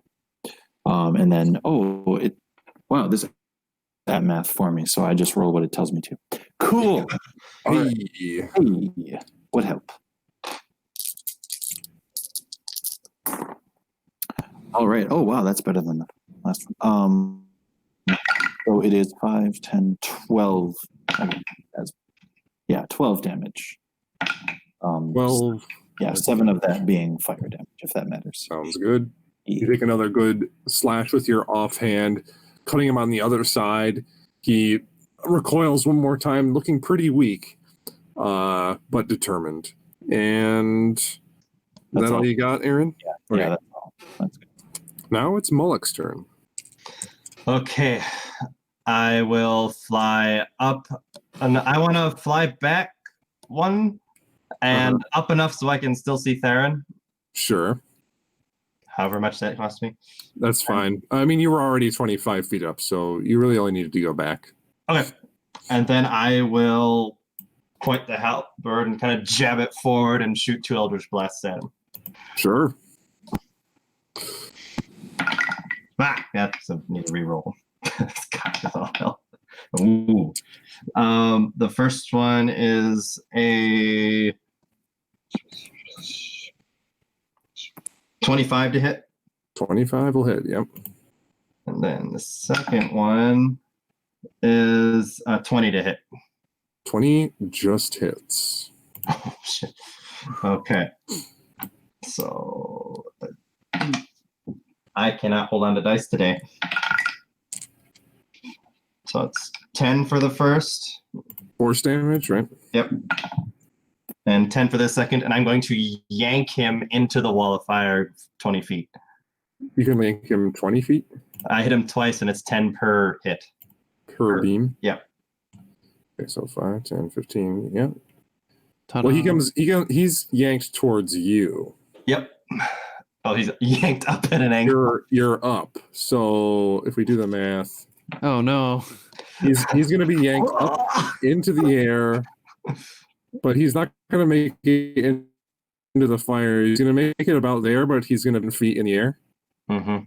And then, that math for me. So I just roll what it tells me to. Cool. Hey. What help? All right. Oh, wow. That's better than the last one. So it is 5, 10, 12. 12 damage. 12. Yeah, 7 of that being fire damage, if that matters. Sounds good. Yeah. You take another good slash with your offhand, cutting him on the other side. He recoils one more time, looking pretty weak, but determined. And that's all you got, Aaron? Yeah, okay. Yeah, that's all. That's good. Now it's Mullock's turn. Okay. I will fly up, and I want to fly back one and up enough so I can still see Theron. Sure. However much that costs me. That's fine. I mean, you were already 25 feet up, so you really only needed to go back. Okay. And then I will point the halberd and kind of jab it forward and shoot 2 Eldritch Blasts at him. Sure. Yeah, so need to reroll. God, that's all hell. Ooh. The first one is a 25 to hit. 25 will hit, yep. And then the second one is 20 to hit. 20 just hits. Oh, shit. Okay. So I cannot hold on to dice today. So it's 10 for the first. Force damage, right? Yep. And 10 for the second. And I'm going to yank him into the wall of fire 20 feet. You can yank him 20 feet? I hit him twice, and it's 10 per hit. Per beam? Yep. Okay, so 5, 10, 15, yeah. Ta-da. Well, he's yanked towards you. Yep. Oh, he's yanked up at an angle. You're up. So if we do the math, Oh no. he's going to be yanked up into the air, but he's not going to make it into the fire. He's going to make it about there, but he's going to be feet in the air. Mm-hmm.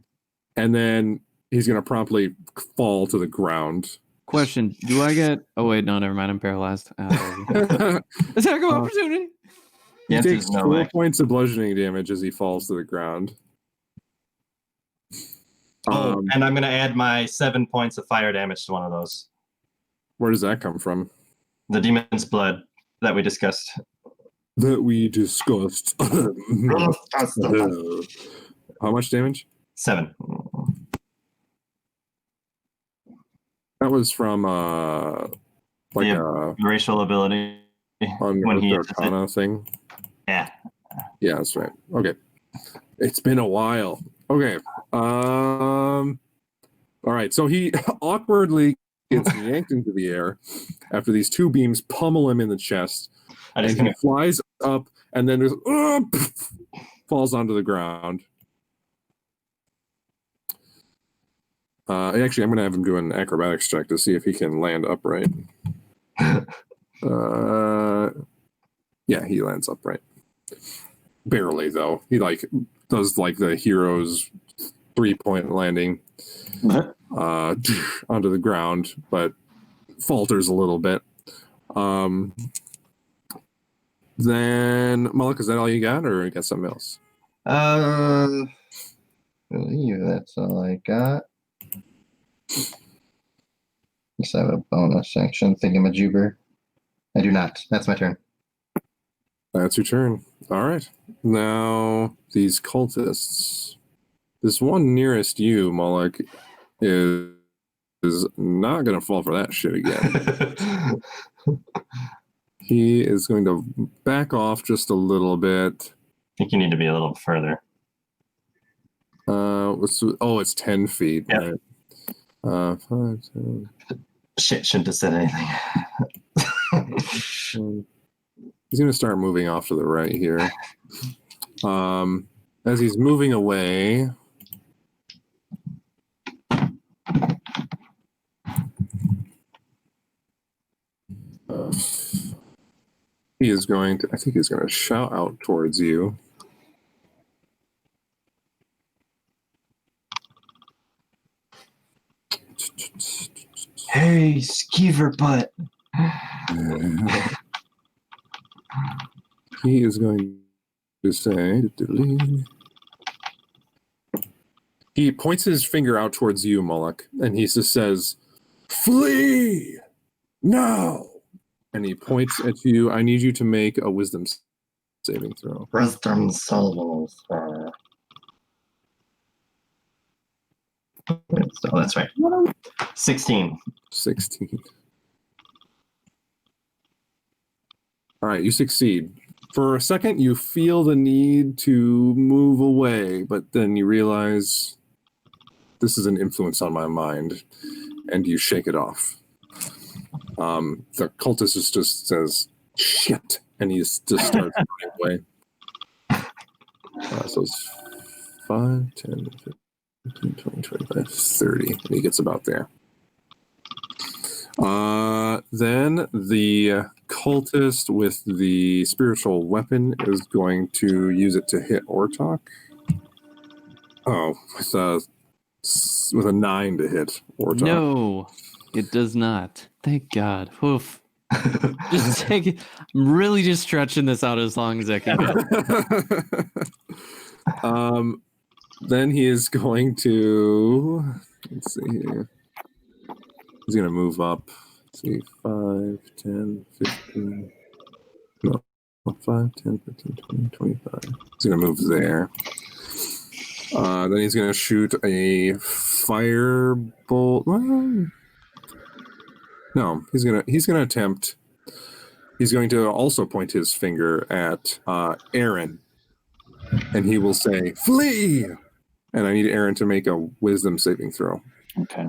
And then he's going to promptly fall to the ground. Question: do I get? Oh wait, no, never mind. I'm paralyzed. Attack of opportunity. He Yes, takes no 4 way. points of bludgeoning damage as he falls to the ground. And I'm going to add my 7 points of fire damage to one of those. Where does that come from? The demon's blood that we discussed. that we discussed. How much damage? 7. That was from like The racial ability when he uses it. Arcana thing. Yeah. Yeah, that's right. Okay. It's been a while. Okay. All right. So he awkwardly gets yanked into the air after these two beams pummel him in the chest. And he flies up and then falls onto the ground. Actually, I'm going to have him do an acrobatics check to see if he can land upright. Yeah, he lands upright. Barely, though. He does the hero's 3-point landing onto the ground, but falters a little bit. Then, Mullock, is that all you got, or you got something else? I believe that's all I got. Guess I have a bonus action thingamajigger. I do not. That's my turn. That's your turn. All right. Now, these cultists. This one nearest you, Moloch, is not going to fall for that shit again. He is going to back off just a little bit. I think you need to be a little further. It's 10 feet. Yep. Right? 5, 10. Shit, shouldn't have said anything. He's going to start moving off to the right here. As he's moving away, he is going to, I think he's going to shout out towards you. Hey, skeever butt. He is going to say, he points his finger out towards you, Moloch, and he just says, "Flee now!" And he points at you. I need you to make a wisdom saving throw. Wisdom souls. Oh, that's right. 16. 16. All right, you succeed. For a second, you feel the need to move away, but then you realize this is an influence on my mind, and you shake it off. The cultist just says, "Shit," and he just starts running away. So it's 5, 10, 15, 20, 25, 30, and he gets about there. Then the cultist with the spiritual weapon is going to use it to hit Ortok. Oh, with a 9 to hit Ortok. No, it does not. Thank God. Oof. Just take it. I'm really just stretching this out as long as I can go. Then he is going to, let's see here. He's going to move up. Let's see, 5, 10, 15. No, 5, 10, 15, 20, 25. He's going to move there. Then he's going to shoot a firebolt. Well, no, he's gonna attempt. He's going to also point his finger at Aaron, and he will say, "Flee!" And I need Aaron to make a wisdom saving throw. Okay.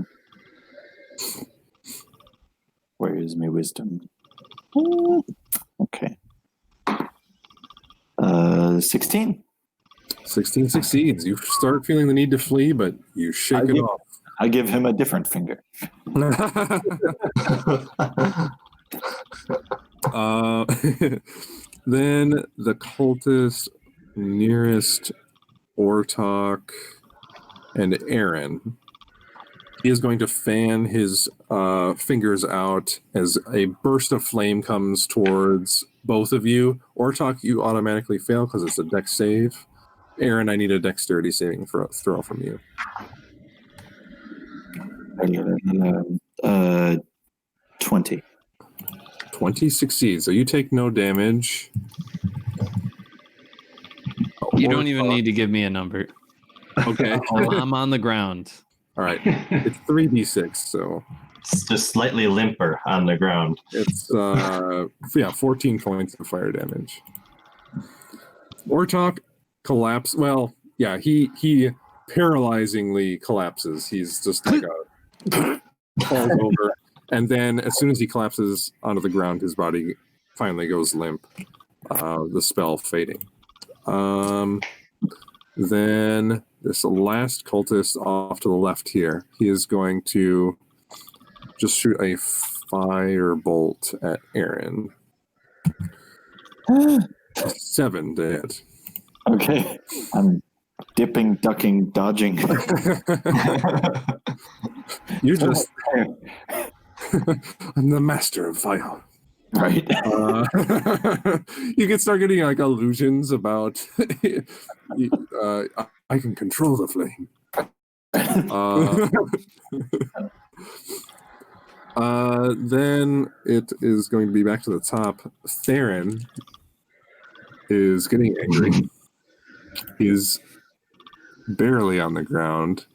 Where is my wisdom? Okay. 16. 16 succeeds. You start feeling the need to flee, but you shake it off. I give him a different finger. Then the cultist nearest Ortok and Aaron, he is going to fan his fingers out as a burst of flame comes towards both of you. Ortok, you automatically fail because it's a dex save. Aaron, I need a dexterity saving throw from you. 20. 20 succeeds. So you take no damage. You don't even need to give me a number. Okay. I'm on the ground. All right. It's 3d6, so It's just slightly limper on the ground. it's 14 points of fire damage. Ortok collapse. Well, yeah, he paralyzingly collapses. He's just like falls over, and then as soon as he collapses onto the ground, his body finally goes limp. The spell fading. Then this last cultist off to the left here, he is going to just shoot a fire bolt at Aaron. 7 to hit. Okay. I'm dipping, ducking, dodging. You just... I'm the master of fire. Right. You can start getting like illusions about I can control the flame. Then it is going to be back to the top. Theron is getting angry. He's barely on the ground.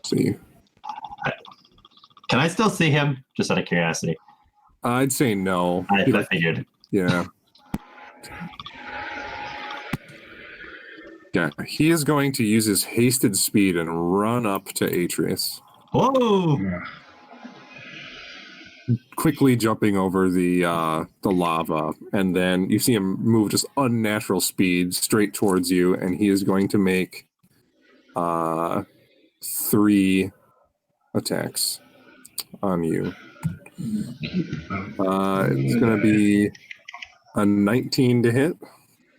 See. Can I still see him? Just out of curiosity. I'd say no. I figured. Yeah. Yeah, he is going to use his hasted speed and run up to Atreus. Whoa! Quickly jumping over the lava, and then you see him move just unnatural speed straight towards you, and he is going to make 3 attacks on you. It's going to be a 19 to hit.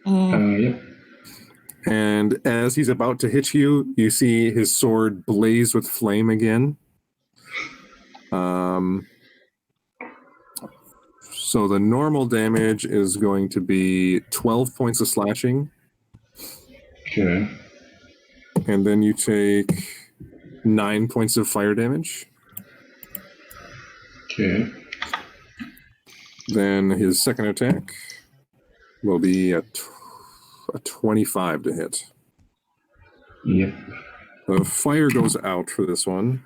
Yep. And as he's about to hit you, you see his sword blaze with flame again. So the normal damage is going to be 12 points of slashing. Okay. And then you take 9 points of fire damage. Okay. Then his second attack will be a 25 to hit. Yep. The fire goes out for this one,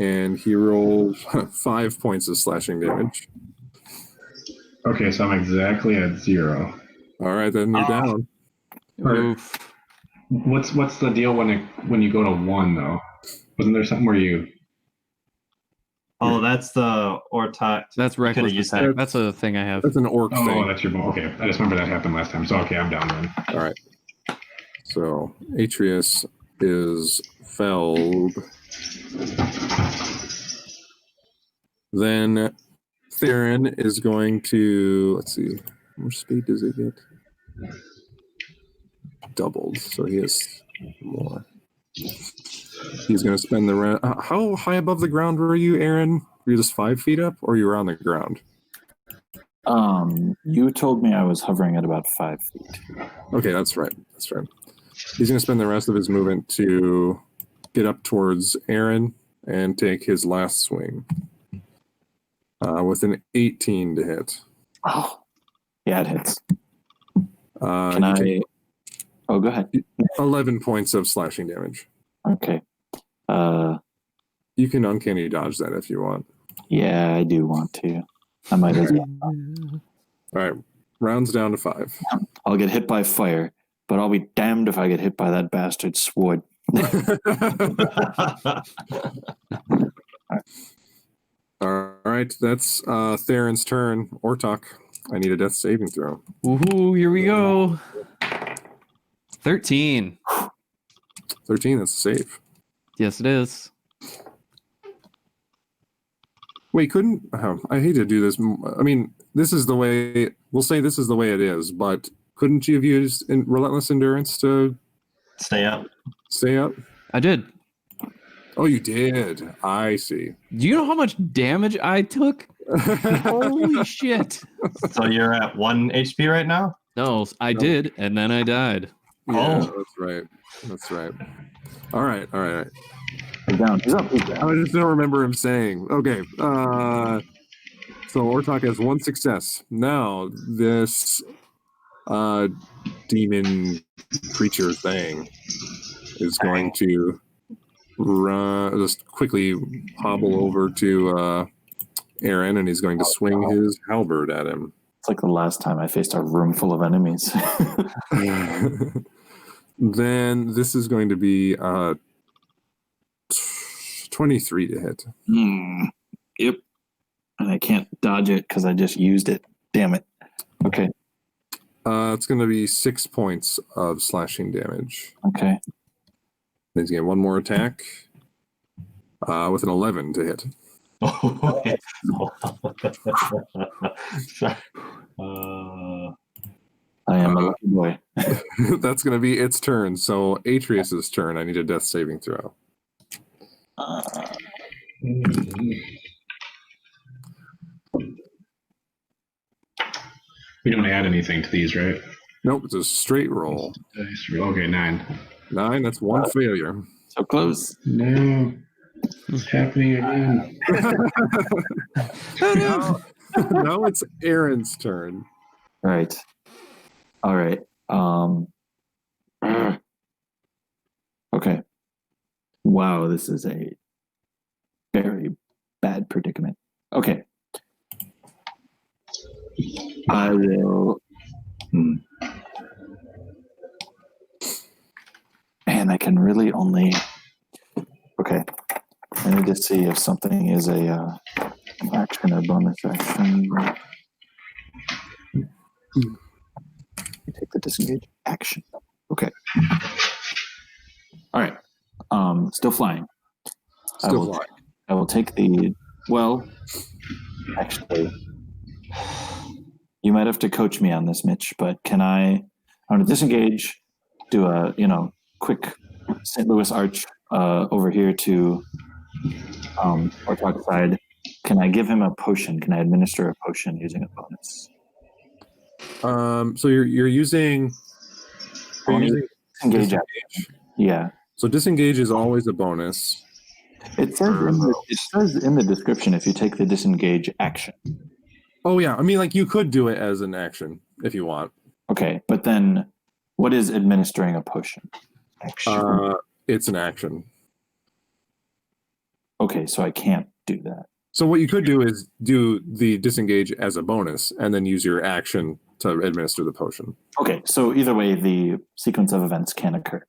and he rolls 5 points of slashing damage. Okay, so I'm exactly at 0. All right, then you're down. Oof. What's the deal when you go to 1 though? Wasn't there something where you? Oh, that's the Ortok. That's reckless used attack. that. That's a thing I have. That's an orc Oh, thing. that's your ball. Okay, I just remember that happened last time. So okay, I'm down then. All right. So Atreus is felled. Then Theron is going to, let's see, how much speed does he get? Doubled, so he has more. He's going to spend the rest. How high above the ground were you, Aaron? Were you just 5 feet up, or you were on the ground? You told me I was hovering at about 5 feet. Okay, that's right. That's right. He's going to spend the rest of his movement to get up towards Aaron and take his last swing with an 18 to hit. Oh, yeah, it hits. Can I? take Oh, go ahead. 11 points of slashing damage. Okay. You can uncanny dodge that if you want. Yeah, I do want to. I might as well. All right, rounds down to 5. I'll get hit by fire, but I'll be damned if I get hit by that bastard sword. All right, that's Theron's turn. Ortok, I need a death saving throw. Woohoo, here we go. 13. 13, that's a save. Yes, it is. Wait, couldn't... I hate to do this. I mean, this is the way... We'll say this is the way it is, but couldn't you have used Relentless Endurance to... Stay up. Stay up? I did. Oh, you did. I see. Do you know how much damage I took? Holy shit. So you're at 1 HP right now? No, I did, and then I died. Yeah, Oh. that's right. That's right. All right. He's down. He's up. He's down. I just don't remember him saying. Okay. So Ortok has one success. Now this demon creature thing is going to just quickly hobble over to Aaron, and he's going to swing his halberd at him. It's like the last time I faced a room full of enemies. Then this is going to be 23 to hit. Yep. And I can't dodge it because I just used it. Damn it. Okay. It's going to be 6 points of slashing damage. Okay. He's getting one more attack with an 11 to hit. I am a lucky boy. That's going to be its turn. So Atreus's turn. I need a death saving throw. We don't add anything to these, right? Nope, it's a straight roll. Okay, 9. 9, that's one failure. So close. No. It's happening again. Now it's Aaron's turn. Right. All right. Okay. Wow, this is a very bad predicament. Okay. I will. And I can really only. Okay. I need to see if something is a action or bonus action. You take the disengage action. Okay. All right. Still flying. Still flying. I will take the. Well, actually, you might have to coach me on this, Mitch. But I'm going to disengage. Do a quick St. Louis arch over here to Ortok's side. Can I give him a potion? Can I administer a potion using a bonus? So you're using disengage. Yeah. So disengage is always a bonus. It says in the description if you take the disengage action. Oh yeah, I mean like you could do it as an action if you want. Okay, but then what is administering a potion? Action. It's an action. Okay, so I can't do that. So what you could do is do the disengage as a bonus and then use your action to administer the potion. Okay, so either way, the sequence of events can occur.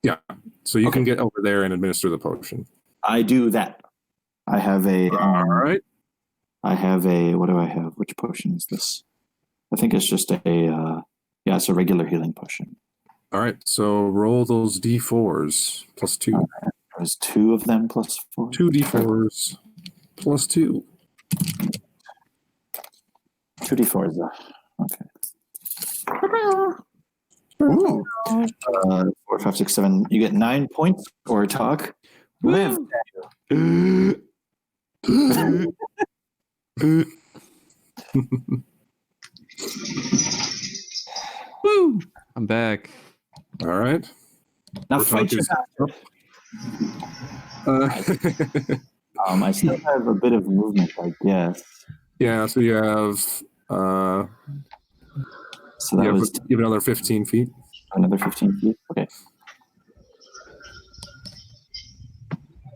Yeah, so you can get over there and administer the potion. I do that. I have a... All right. I have a... What do I have? Which potion is this? I think it's just it's a regular healing potion. All right, so roll those D4s plus 2. There's 2 of them plus 4. 2 D4s plus 2. 2 D4s. Okay. Ooh. 4, 5, 6, 7. You get 9 points or talk. Live. Woo! I'm back. All right. Now fight you. I still have a bit of movement, I guess. Yeah, so you have So that you was have another 15 feet. another 15 feet. Okay.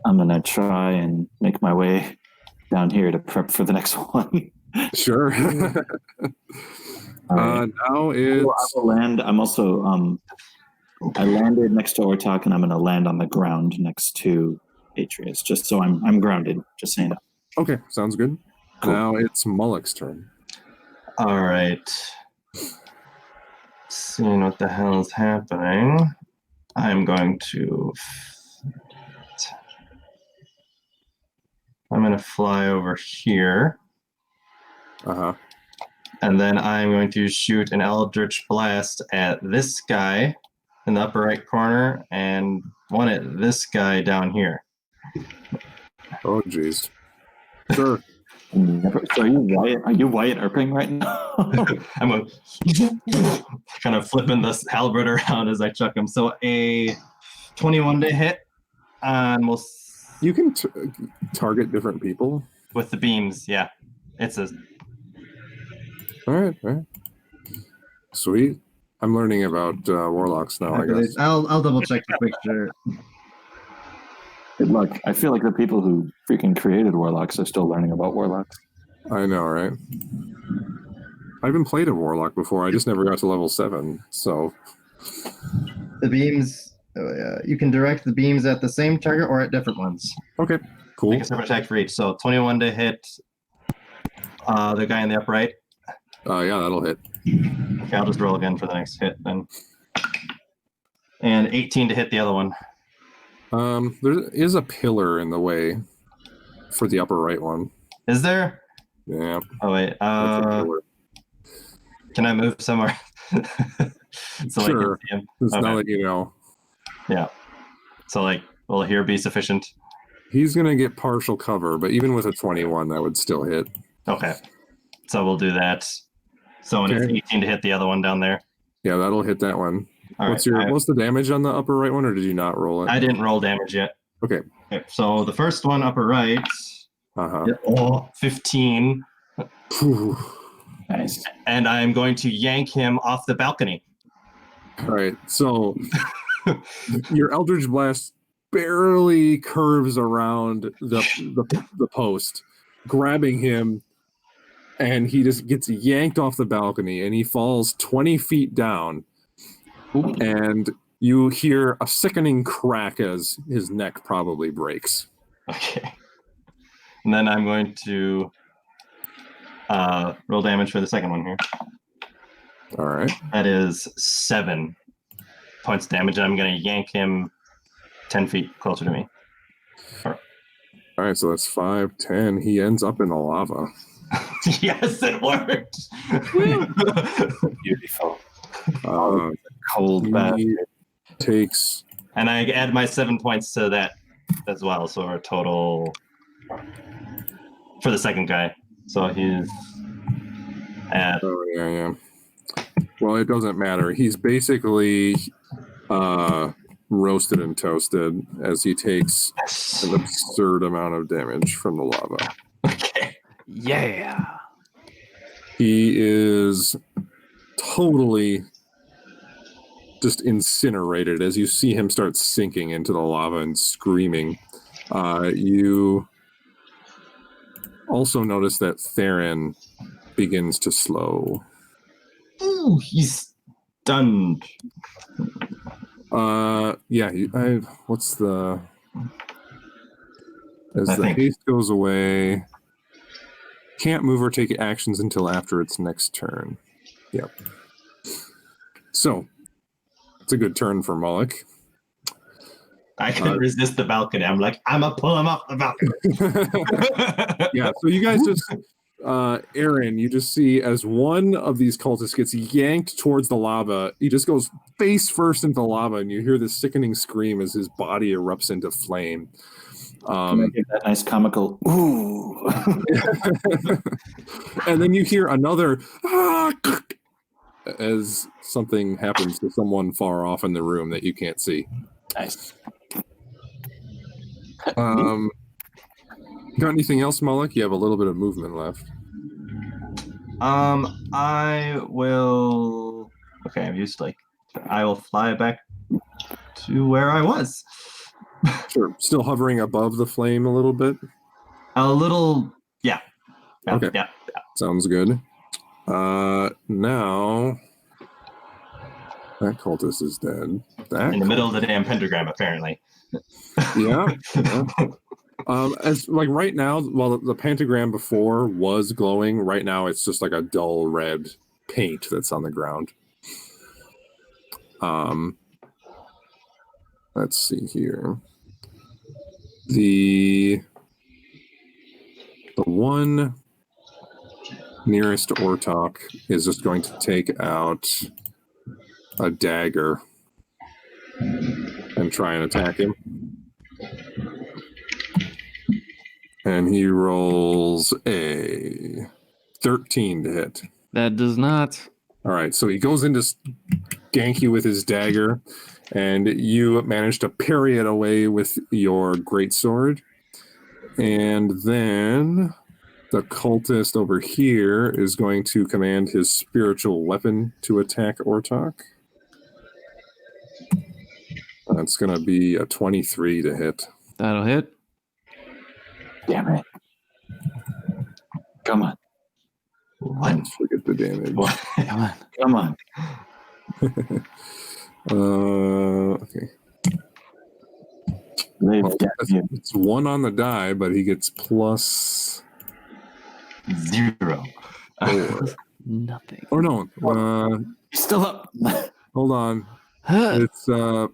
I'm gonna try and make my way down here to prep for the next one. Sure. Right. Now it's... I will land. I'm also I landed next to Ortok, and I'm going to land on the ground next to Atreus, just so I'm grounded. Just saying. Okay, sounds good. Cool. Now it's Mullock's turn. All right. Seeing what the hell is happening, I'm going to fly over here. Uh-huh. And then I'm going to shoot an Eldritch Blast at this guy in the upper right corner and one at this guy down here. Oh, jeez. Sure. So are you Wyatt Earping right now? I'm kind of flipping this halberd around as I chuck him. So a 21 to hit on You can target different people. with the beams, yeah. It's a All right. Sweet. I'm learning about warlocks now, I guess. I'll double check to make sure. Good luck. I feel like the people who freaking created warlocks are still learning about warlocks. I know, right? I've been played a warlock before. I just never got to level 7. So The beams, you can direct the beams at the same target or at different ones. okay, cool. make a separate attack for each. So 21 to hit the guy in the upright. Yeah, that'll hit. Okay, I'll just roll again for the next hit then. And 18 to hit the other one. There is a pillar in the way for the upper right one. Is there? Yeah. Oh wait. That's a pillar. Can I move somewhere? So Sure. I can see him. It's Okay. now that you know. Yeah. So like, will here be sufficient? He's gonna get partial cover, but even with a 21, that would still hit. Okay. So we'll do that. So and it's Okay. 18 to hit the other one down there. Yeah, that'll hit that one. All What's right. what's the damage on the upper right one, or did you not roll it? I didn't roll damage yet. Okay. Okay. So the first one upper right. Uh-huh. 15. Phew. Nice. And I'm going to yank him off the balcony. All right. So your Eldritch Blast barely curves around the post, grabbing him, and he just gets yanked off the balcony, and he falls 20 feet down. And you hear a sickening crack as his neck probably breaks. Okay. And then I'm going to roll damage for the second one here. All right. That is 7 points of damage, and I'm going to yank him 10 feet closer to me. All right. So that's 5, 10. He ends up in the lava. Yes, it worked. Beautiful. Cold bath. Takes. And I add my 7 points to that as well, so a total for the second guy. So he's at Oh yeah. Well, it doesn't matter. He's basically roasted and toasted as he takes an absurd amount of damage from the lava. okay. Yeah. He is totally just incinerated as you see him start sinking into the lava and screaming. You also notice that Theron begins to slow. Ooh, he's stunned. Yeah. What's the? As I the think. haste goes away, can't move or take actions until after its next turn. Yep. So, it's a good turn for Moloch. I couldn't resist the balcony. I'm like, I'm gonna pull him off the balcony. Yeah. So you guys just, Aaron, you just see as one of these cultists gets yanked towards the lava. He just goes face first into the lava, and you hear this sickening scream as his body erupts into flame. Can I give that nice comical ooh? And then you hear another as something happens to someone far off in the room that you can't see. Nice. Got anything else, Moloch? You have a little bit of movement left. I will. Okay, I'm used to I will fly back to where I was. Sure. Still hovering above the flame a little bit. A little, yeah. Okay. Yeah. Sounds good. Now that cultist is dead. That In the middle of the damn pentagram, apparently. yeah. As like right now, while the pentagram before was glowing, right now it's just like a dull red paint that's on the ground. Let's see here. The one nearest Ortok is just going to take out a dagger and try and attack him. And he rolls a 13 to hit. That does not. All right, so he goes in to gank you with his dagger, and you manage to parry it away with your greatsword. And then The cultist over here is going to command his spiritual weapon to attack Ortok. That's going to be a 23 to hit. That'll hit. Damn it. Come on. Let's forget the damage. Come on. Okay. It's 1 on the die, but he gets plus 0. 4. Nothing. Or no. He's still up. Hold on. It's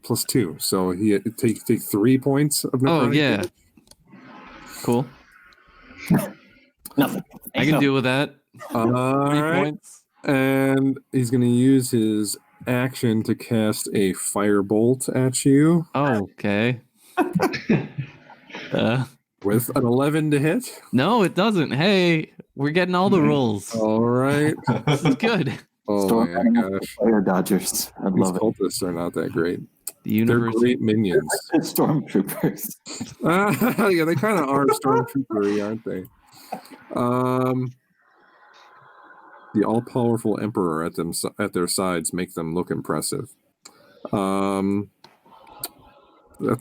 plus 2. So he take 3 points of necrotic. Oh, yeah. damage. Cool. Nothing. I can deal with that. 3 points. And he's going to use his action to cast a firebolt at you. Oh, okay. With an 11 to hit. No, it doesn't. Hey, we're getting all the rolls. All right. This is good. Oh my gosh. Fire Dodgers. I These love it. cultists are not that great. The They're universe. great minions. Stormtroopers. Yeah, they kind of are stormtroopery, aren't they? The all-powerful emperor at their sides make them look impressive. That's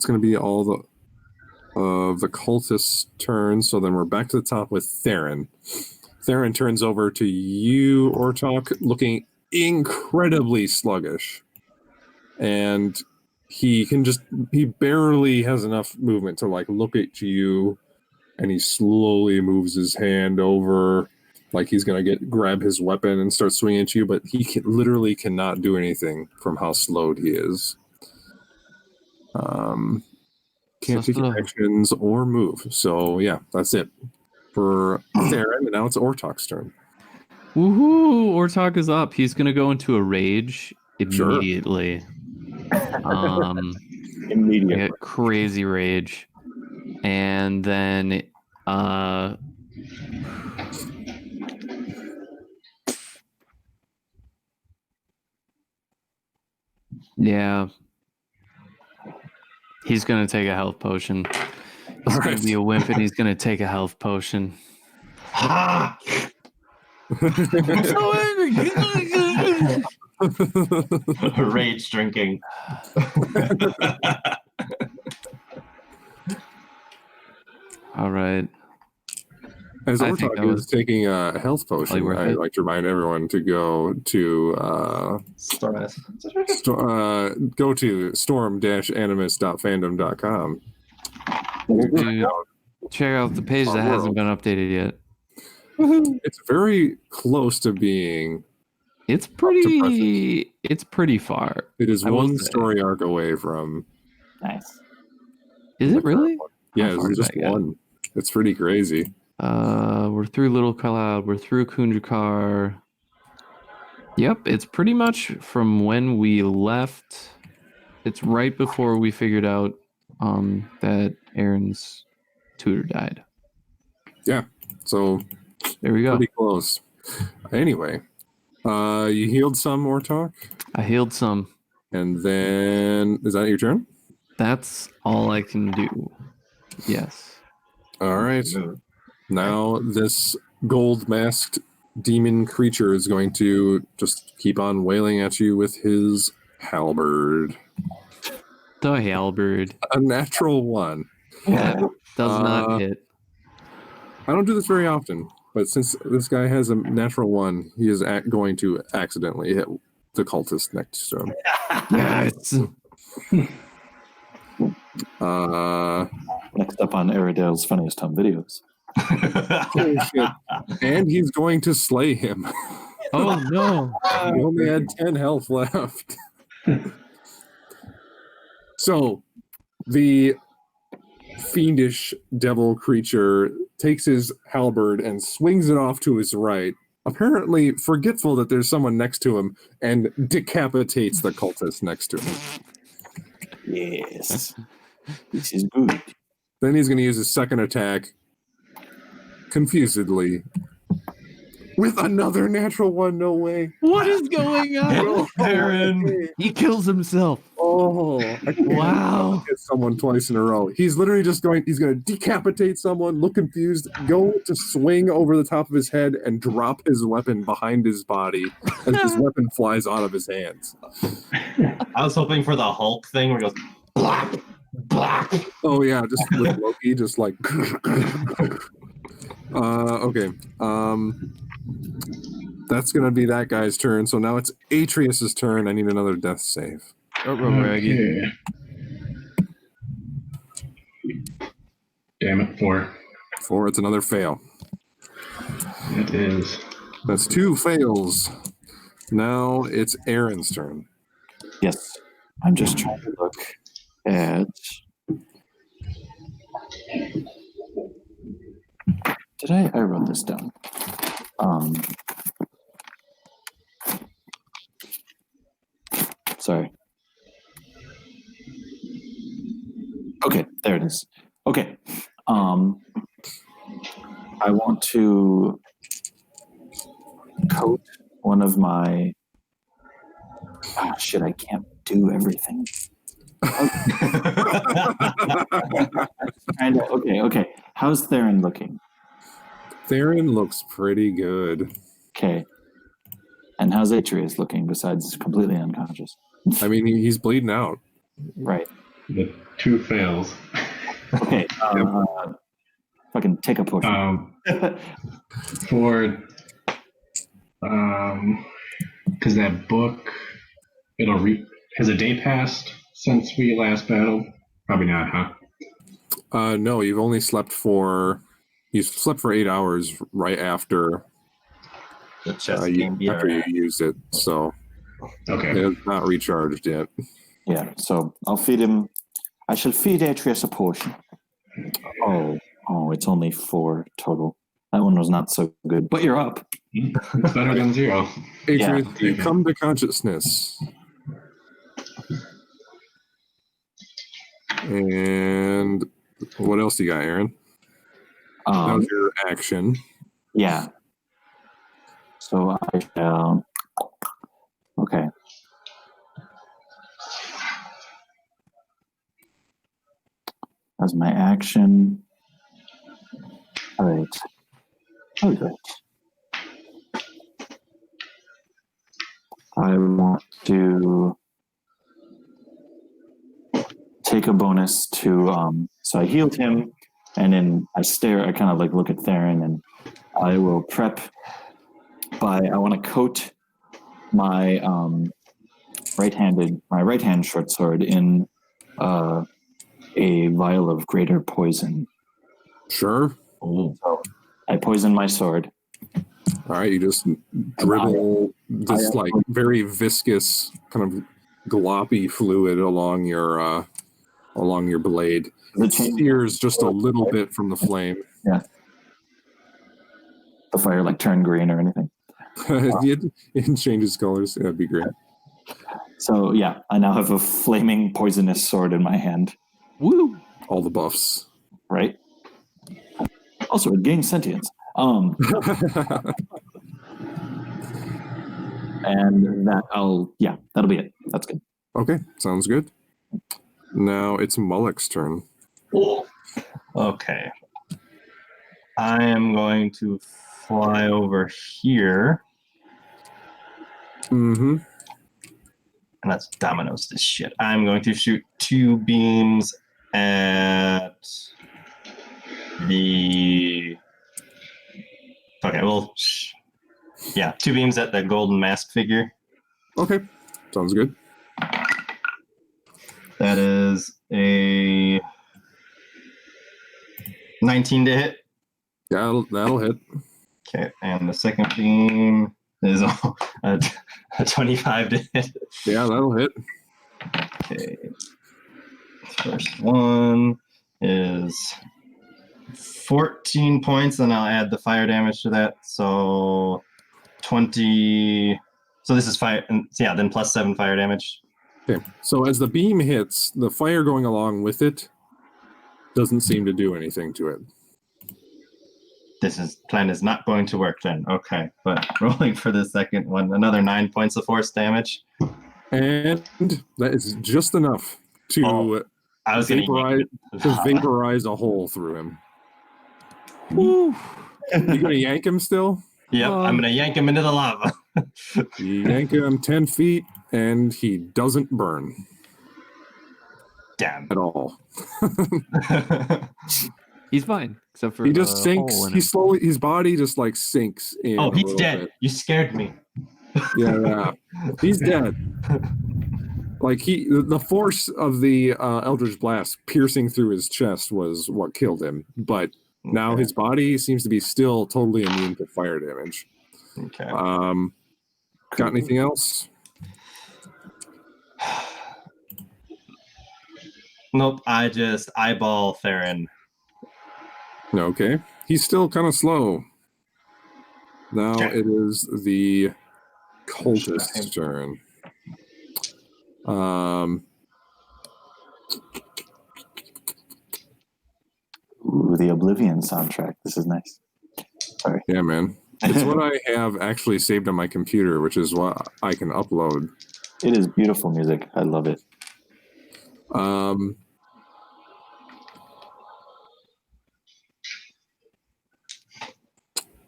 going to be all the cultists' turns. So then we're back to the top with Theron. Theron turns over to you, Ortok, looking incredibly sluggish, and he barely has enough movement to like look at you, and he slowly moves his hand over like he's going to grab his weapon and start swinging at you, but he literally cannot do anything from how slowed he is. Can't take actions or move. So yeah, that's it for Theron, and now it's Ortok's turn. Woohoo! Ortok is up. He's gonna go into a rage immediately. Immediately. Crazy rage. And then yeah. He's gonna take a health potion. He's gonna be a wimp and he's gonna take a health potion. Ha! I'm so angry. Rage drinking. All right. As Ortok is taking a health potion, I'd like to remind everyone to go to go to storm-animus.fandom.com. Check out the page that hasn't been updated yet. It's very close to being. It's pretty far. It is one story arc away from. Nice. Is it really? Yeah, it's just one. It's pretty crazy. We're through Little Cloud. We're through Kunjakar. Yep, it's pretty much from when we left. It's right before we figured out that Aaron's tutor died. Yeah, so there we go. Pretty close. Anyway, you healed some, Ortok? I healed some. And then, is that your turn? That's all I can do. Yes. All right. Now this gold-masked demon creature is going to just keep on wailing at you with his halberd. The halberd. A natural 1. Yeah, does not hit. I don't do this very often, but since this guy has a natural 1, he is going to accidentally hit the cultist next to him. Yes. Next up on Aradale's Funniest Home Videos. Holy shit. And he's going to slay him. Oh no. He only had 10 health left. So the fiendish devil creature takes his halberd and swings it off to his right, apparently forgetful that there's someone next to him, and decapitates the cultist next to him. Yes. This is good. Then he's going to use his second attack confusedly With another natural one, no way. What is going on? Aaron. He kills himself. Oh, I can't Wow. hit someone twice in a row. He's literally just he's going to decapitate someone, look confused, go to swing over the top of his head, and drop his weapon behind his body as his weapon flies out of his hands. I was hoping for the Hulk thing where he goes, blap, blap. Oh, yeah, just with Loki, just like. Okay. That's going to be that guy's turn. So now it's Atreus's turn. I need another death save. Okay. Damn it, 4. 4, it's another fail. It is. That's 2 fails. Now it's Aaron's turn. Yes. I'm just trying to look at. Did I wrote this down? Sorry. Okay, there it is. Okay. I want to coat one of my. Oh, shit, I can't do everything. Okay. How's Theron looking? Theron looks pretty good. Okay. And how's Atreus looking besides completely unconscious? I mean, he's bleeding out. Right. The 2 fails. Okay. Fucking take a potion. For because that book, has a day passed since we last battled? Probably not, huh? No, you've only slept for 8 hours right after The you used it, so Okay. it's not recharged yet. Yeah, so I'll feed him. I shall feed Atreus a potion. Oh, it's only 4 total. That one was not so good, but you're up. It's better than 0. Atreus, you come to consciousness. And what else do you got, Aaron? That was your action. Yeah. So I shall. Okay. That's my action. All right. Okay. I want to take a bonus to. So I healed him, and then I kind of like look at Theron, and I will prep I want to coat my right hand short sword in a vial of greater poison. Sure. So I poison my sword. All right, you just dribble this very viscous kind of gloppy fluid along your blade. It sears just a little bit from the flame. Yeah. The fire turned green or anything. It changes colors. That'd be great. So yeah, I now have a flaming poisonous sword in my hand. Woo! All the buffs. Right. Also, it gains sentience. And that'll be it. That's good. Okay, sounds good. Now it's Mullock's turn. Okay. I am going to fly over here. Mm-hmm. And that's Domino's this shit. I'm going to shoot 2 beams at the... Okay, well... Yeah, 2 beams at the golden mask figure. Okay, sounds good. That is a 19 to hit. Yeah, that'll hit. Okay, and the second beam is a 25 to hit. Yeah, that'll hit. Okay. First one is 14 points, and I'll add the fire damage to that. So 20. So this is fire. Yeah, then plus 7 fire damage. Okay, so as the beam hits, the fire going along with it doesn't seem to do anything to it. plan is not going to work then. Okay, but rolling for the second one, another 9 points of force damage. And that is just enough to I was vaporize a hole through him. Woo. You gonna yank him still? Yep, I'm gonna yank him into the lava. You yank him 10 feet, and he doesn't burn Damn. at all. He's fine, except for He just sinks. hole in He him. slowly, his body just like sinks in. Oh, a he's little dead. bit. You scared me. Yeah, he's dead. Like the force of the Eldritch Blast piercing through his chest was what killed him. But now his body seems to be still totally immune to fire damage. Okay. Got anything else? Nope. I just eyeball Theron. Okay. He's still kind of slow. Now it is the cultist's turn. Ooh, the Oblivion soundtrack. This is nice. Sorry. Yeah, man. It's what I have actually saved on my computer, which is what I can upload. It is beautiful music. I love it.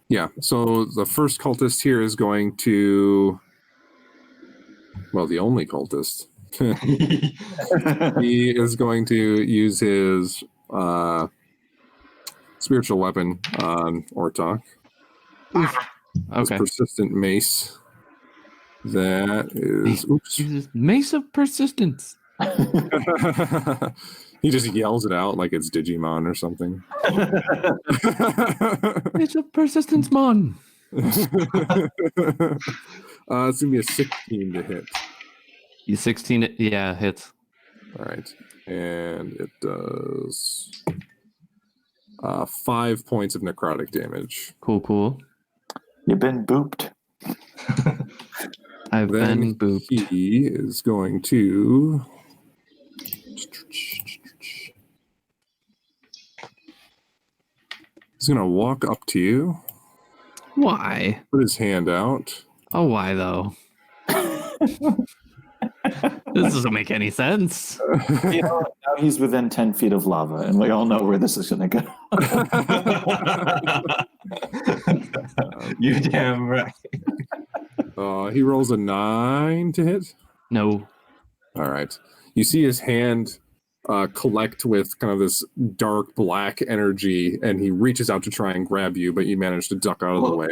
Yeah, so the first cultist here is going to, well, the only cultist. He is going to use his spiritual weapon on Ortok. His Okay. persistent mace. That is, oops. Uses Mace of Persistence. He just yells it out like it's Digimon or something. Mace of Persistence, mon. It's gonna be a 16 to hit. You 16, yeah, hits. All right, and it does 5 points of necrotic damage. Cool. You've been booped. I've been booped. He is going to. He's gonna walk up to you, Why? put his hand out. Oh, why though? This doesn't make any sense. You know, now he's within 10 feet of lava, and we all know where this is going to go. You damn right. He rolls a 9 to hit. No. All right. You see his hand collect with kind of this dark black energy, and he reaches out to try and grab you, but you manage to duck out of the way.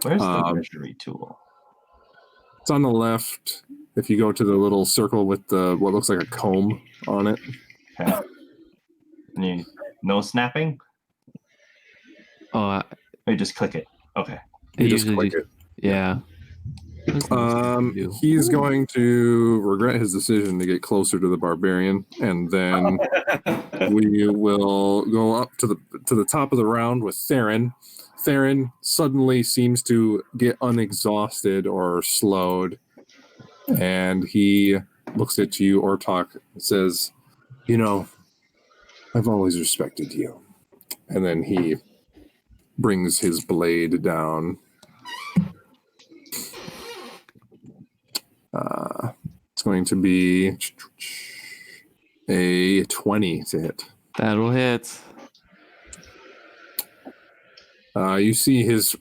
Where's the measuring tool? It's on the left. If you go to the little circle with the what looks like a comb on it. Okay. No snapping? Oh, Or you just click it. Okay. You just click it. Yeah. He's going to regret his decision to get closer to the barbarian, and then we will go up to the top of the round with Theron. Theron suddenly seems to get unexhausted or slowed, and he looks at you, Ortok, and says, "You know, I've always respected you." And then he brings his blade down. It's going to be a 20 to hit. That'll hit. You see his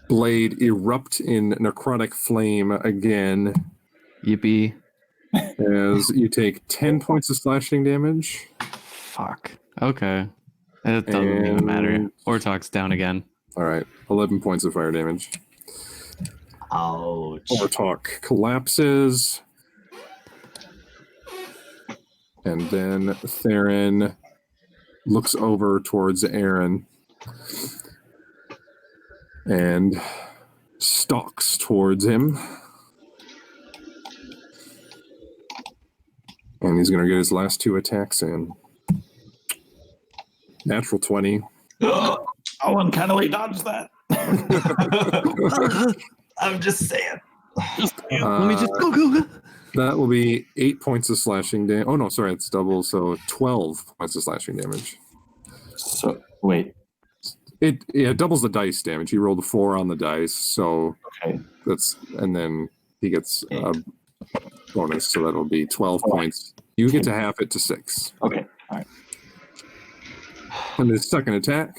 blade erupt in necrotic flame again. Yippee. As you take 10 points of slashing damage. Fuck. Okay. It doesn't even matter. Ortok's down again. All right. 11 points of fire damage. Ouch. Ortok collapses. And then Theron looks over towards Aaron and stalks towards him. And he's going to get his last 2 attacks in. Natural 20. Oh, uncannily dodged that. I'm just saying. Let me just go. That will be 8 points of slashing damage. Oh, no, sorry, it's double. So 12 points of slashing damage. So, wait. It doubles the dice damage. He rolled a 4 on the dice, so and then he gets a bonus, so that'll be 12 points. You get to half it to 6. Okay, all right. And his second attack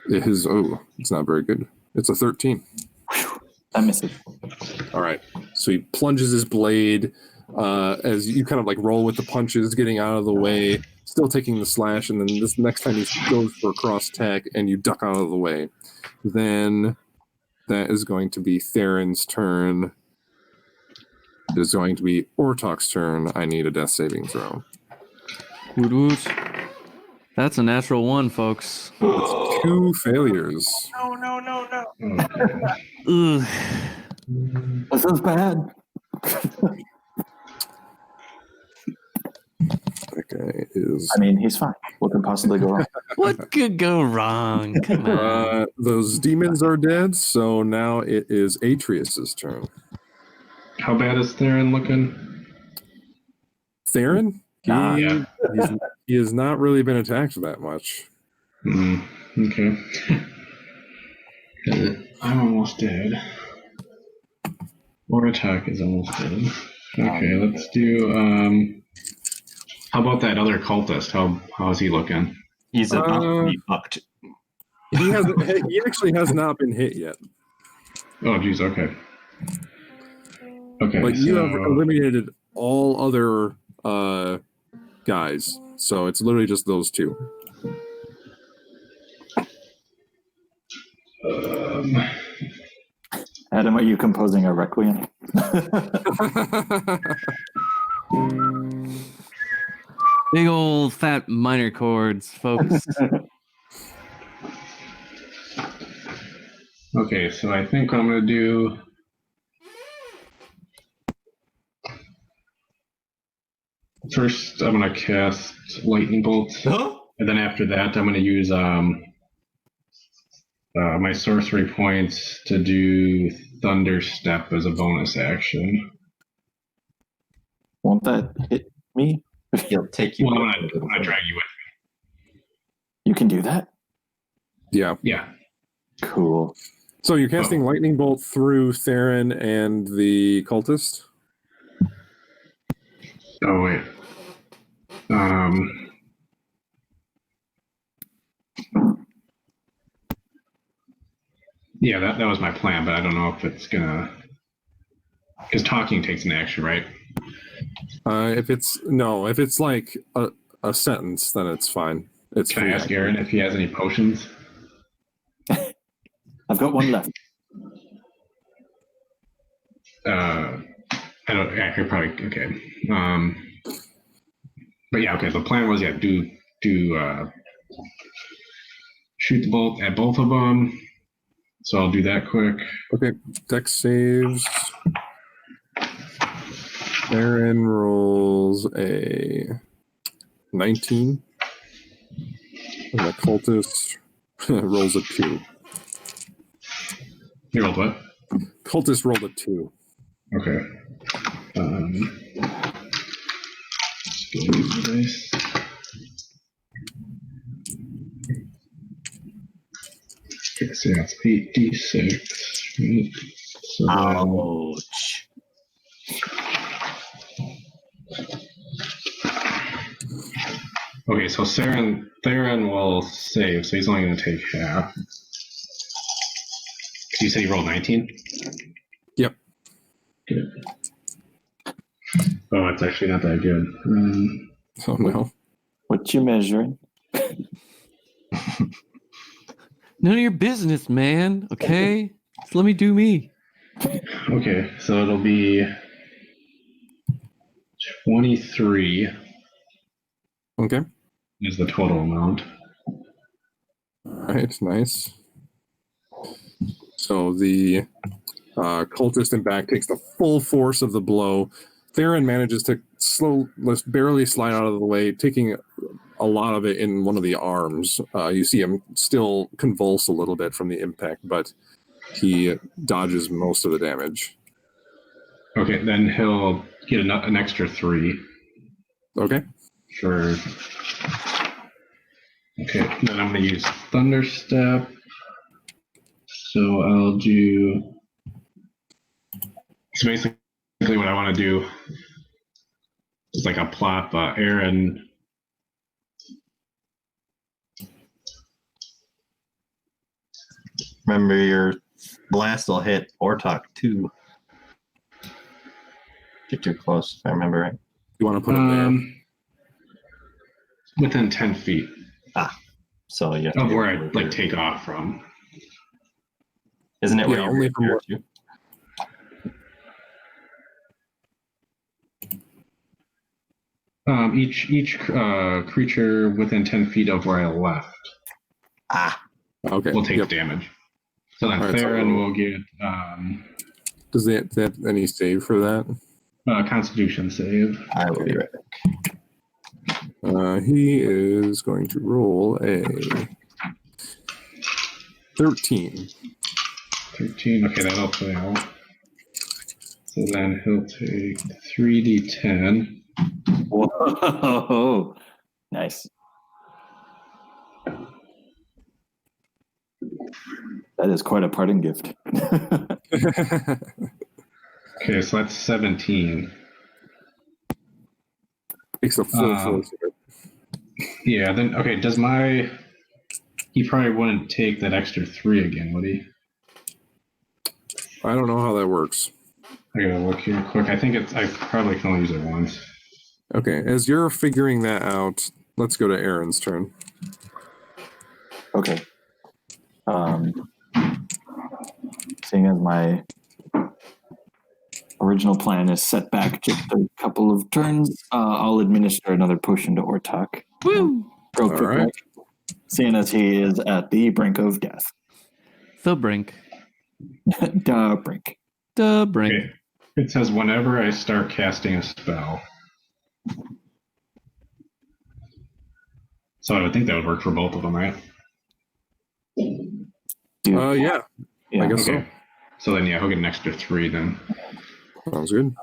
is it's not very good. It's a 13. That misses. All right. So he plunges his blade as you kind of like roll with the punches, getting out of the way, still taking the slash, and then this next time he goes for a cross attack and you duck out of the way. Then that is going to be Theron's turn. It is going to be Ortok's turn. I need a death saving throw. Woot woot. That's a natural 1, folks. It's 2 failures. Okay. Ugh. This is bad. That guy is. I mean, he's fine. What could possibly go wrong? What could go wrong? Come on. Those demons are dead, so now it is Atreus's turn. How bad is Theron looking? Theron? He has not really been attacked that much. Okay. I'm almost dead. Ortok is almost dead. Okay, let's do. How about that other cultist? How is he looking? He's about to be fucked. He hasn't. He actually has not been hit yet. Oh, geez. Okay. Okay. But you have eliminated all other guys, so it's literally just those 2. Adam, are you composing a requiem? Big old fat minor chords, folks. Okay, so I think what I'm going to do. First, I'm going to cast Lightning Bolt, and then after that, I'm going to use my sorcery points to do Thunder Step as a bonus action. Won't that hit me? He'll take you. Well, I'm gonna drag you with You can do that? Yeah. me. Yeah. Cool. So you're casting Lightning Bolt through Theron and the cultist? Oh wait. Yeah, that was my plan, but I don't know if it's gonna. Because talking takes an action, right? If it's like a sentence, then it's fine. It's Can I ask Aaron if he has any potions? I've got 1 left. I don't. I could probably. Okay. But yeah. Okay. The plan was do shoot the bolt at both of them. So I'll do that quick. Okay. Dex saves. Aaron rolls a 19. And the cultist rolls a 2. You rolled what? Cultist rolled a 2. Okay. Let's go use the dice. Okay, so that's 8d6. Right? So Ouch. okay, so Theron will save, so he's only going to take half. You said he rolled 19? Yep. Good. Oh, it's actually not that good. Oh no. What you measuring? None of your business, man. Okay? Just let me do me. Okay, so it'll be 23 Okay. is the total amount. All right. Nice. So the cultist in back takes the full force of the blow. Theron manages to barely slide out of the way, taking a lot of it in one of the arms. You see him still convulse a little bit from the impact, but he dodges most of the damage. Okay, then he'll get an extra 3 Okay. for Okay, then I'm going to use Thunder Step. So I'll do. So basically, what I want to do is like I'll plop Aaron. Remember, your blast will hit Ortok too. You're too close, if I remember right. You want to put him there? Within 10 feet. So you have to Of get where I over like here. take off from. Isn't it where Yeah, you only from reappear to? Each creature within 10 feet of where I left Okay. will take damage. So then All right, Theron so- will get Does they have any save for that? Constitution save. I will be right back. He is going to roll a 13. 13. Okay, that'll fail. So then he'll take 3d10. Whoa. Nice. That is quite a parting gift. Okay, so that's 17. Takes a full force of it. Yeah, then, okay, he probably wouldn't take that extra 3 again, would he? I don't know how that works. I gotta look here quick. I probably can only use it once. Okay, as you're figuring that out, let's go to Aaron's turn. Okay. Seeing as my original plan is set back just a couple of turns, I'll administer another potion to Ortok. Woo! Real All quick, right. seeing as he is at the brink of death. The brink. The brink. The brink. Okay. It says whenever I start casting a spell. So I would think that would work for both of them, right? Yeah, I guess Okay. So then, yeah, he'll get an extra 3 then. so. Sounds good.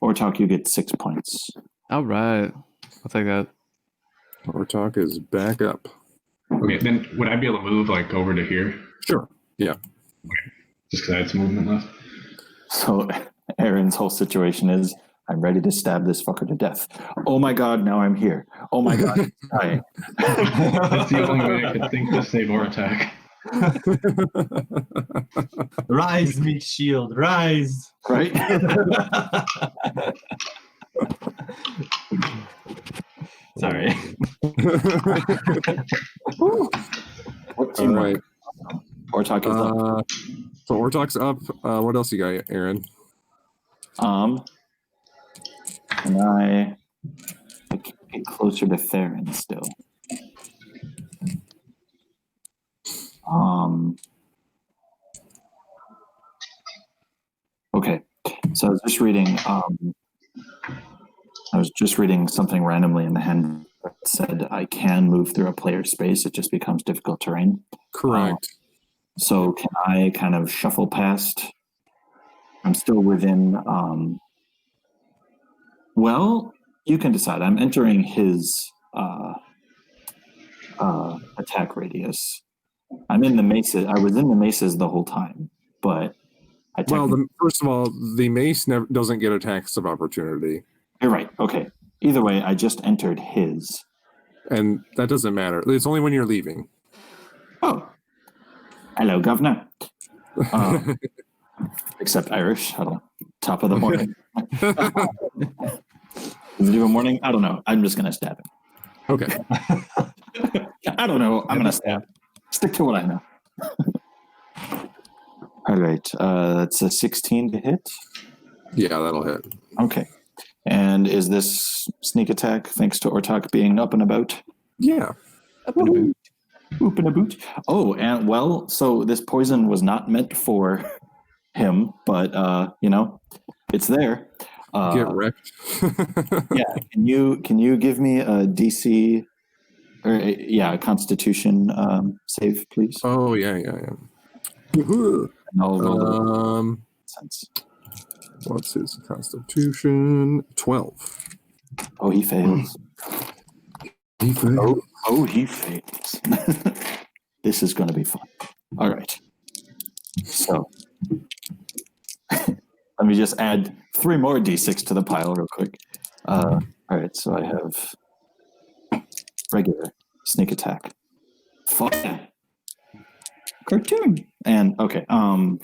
Ortok, you get 6 points. All right. I'll take that. Ortok is back up. Okay, then would I be able to move like over to here? Sure. Yeah. Just because I had some movement left? So Aaron's whole situation is, I'm ready to stab this fucker to death. Oh my god, now I'm here. Oh my god, he's dying. That's the only way I could think to save Ortak. Rise, meat shield, rise! Right? Sorry. What All teamwork? right. Ortok is up. So Ortok's up. What else you got, Aaron? And I can get closer to Theron still. Okay, so I was just reading something randomly in the hand that said I can move through a player's space. It just becomes difficult terrain. Correct. So can I kind of shuffle past? I'm still within. Well, you can decide. I'm entering his attack radius. I'm in the mesas. I was in the mesas the whole time, but first of all, the mace doesn't get attacks of opportunity. You're right. Okay. Either way, I just entered his. And that doesn't matter. It's only when you're leaving. Oh. Hello, Governor. Except Irish. I don't know. Top of the morning. Is it even morning? I don't know. I'm just going to stab him. Okay. I don't know. I'm going to stab. Stick to what I know. All right. That's a 16 to hit. Yeah, that'll hit. Okay. And is this sneak attack thanks to Ortok being up and about? Yeah. Up and about. Oop and a boot. Oh, and well, so this poison was not meant for him, but it's there. Get wrecked. Yeah. Can you give me a DC or a Constitution save, please? Oh yeah. And I'll roll sense. What's his Constitution? 12. Oh, he fails. He failed. Oh, he fails. This is going to be fun. All right. So let me just add 3 more d6 to the pile real quick. All right, so I have regular sneak attack, fun, cartoon, and okay. Do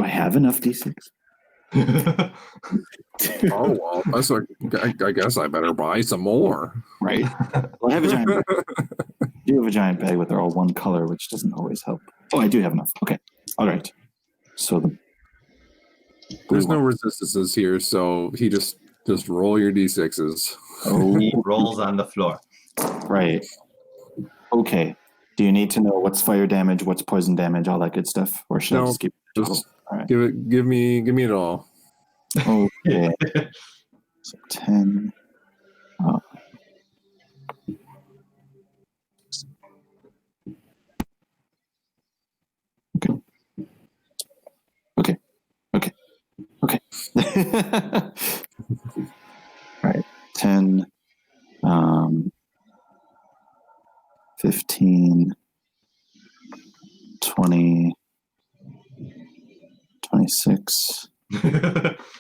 I have enough d6? Oh well, that's like, I guess I better buy some more. Right. Well, I have a giant bag. I do have a giant bag, but they're all one color, which doesn't always help. Oh, I do have enough. Okay. All right. So There's no resistances here, so he just roll your d6s. He rolls on the floor. Right. Okay. Do you need to know what's fire damage, what's poison damage, all that good stuff, or should I just keep it total? Just All right. give me it all. Okay. So 10. Okay. All right. 10. 15. 20. 26.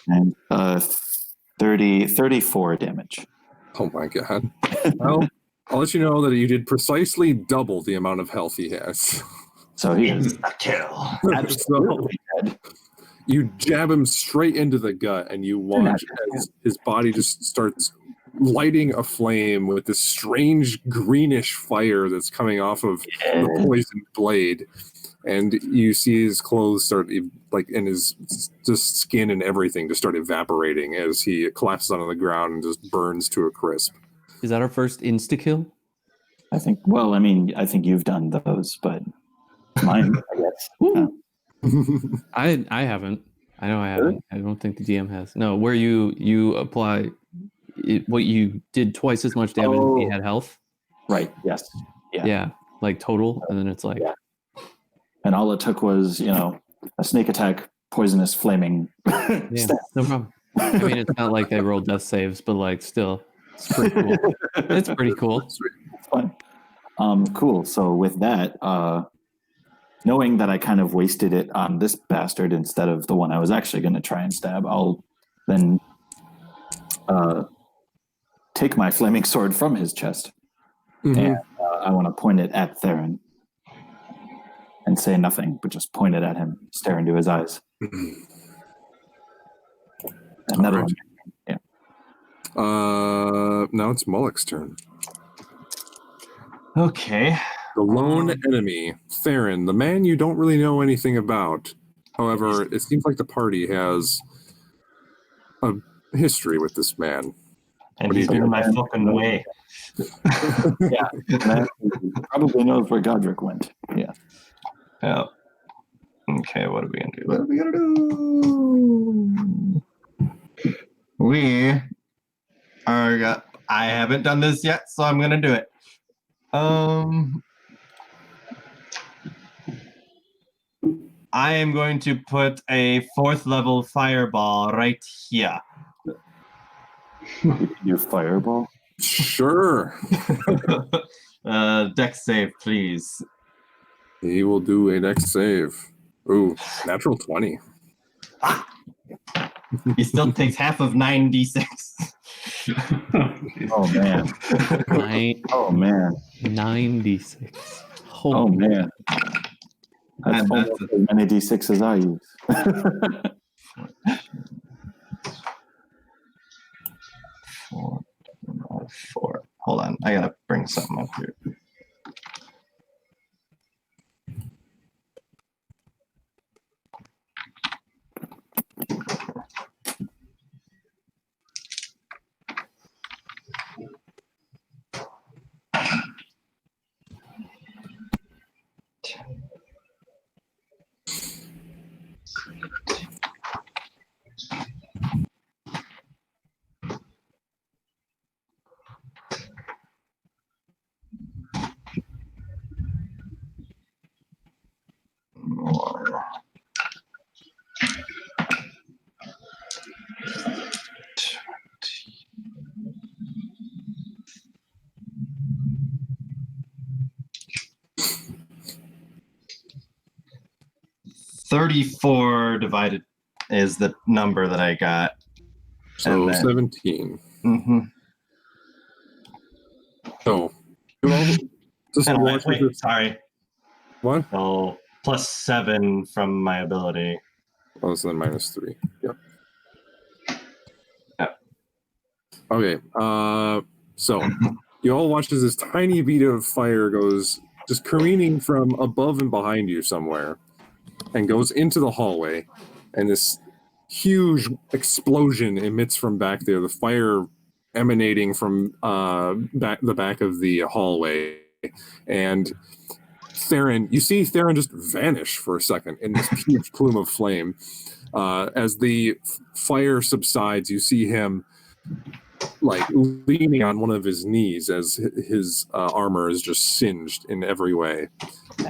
And 34 damage. Oh my god. Well, I'll let you know that you did precisely double the amount of health he has. So he is A kill. absolutely dead. You jab him straight into the gut, and you watch as his body just starts lighting a flame with this strange greenish fire that's coming off of the poisoned blade. And you see his clothes start, like, and his just skin and everything just start evaporating as he collapses onto the ground and just burns to a crisp. Is that our first insta kill? I think. Well, I mean, I think you've done those, but mine, I guess. I haven't. I know I haven't. I don't think the DM has. No, where you apply what you did twice as much damage as he had health. Right. Yes. Yeah, like total, and then it's like. Yeah. And all it took was, a sneak attack, poisonous, flaming. Yeah, no problem. I mean, it's not like they roll death saves, but like still, it's pretty cool. It's pretty cool. It's fun. Cool. So with that, knowing that I kind of wasted it on this bastard instead of the one I was actually going to try and stab, I'll then take my flaming sword from his chest, and I want to point it at Theron. And say nothing, but just point it at him, stare into his eyes. Another one. Yeah. Now it's Mullock's turn. Okay. The lone enemy, Theron, the man you don't really know anything about. However, it seems like the party has a history with this man. And he's in my fucking way. Yeah. Man probably knows where Godric went. Yeah. Yeah. Okay, what are we gonna do? We are. I haven't done this yet, so I'm gonna do it. I am going to put a 4th level fireball right here. Your fireball? Sure. Dex save, please. He will do a next save. Ooh, natural 20. He still takes half of 9d6. Oh man. Oh man. 96. Oh man. That's almost as many d6 as I use. 4. Hold on, I gotta bring something up here. 34 divided is the number that I got. So And then- 17. Mm-hmm. So, you all just And watch wait, this. sorry. What? So plus 7 from my ability. Oh, so then -3. Yep. Yep. Okay. So you all watch as this tiny bead of fire goes just careening from above and behind you somewhere, and goes into the hallway, and this huge explosion emits from back there. The fire emanating from the back of the hallway, and Theron, you see Theron just vanish for a second in this huge plume of flame. As the fire subsides, you see him like leaning on one of his knees as his armor is just singed in every way. Is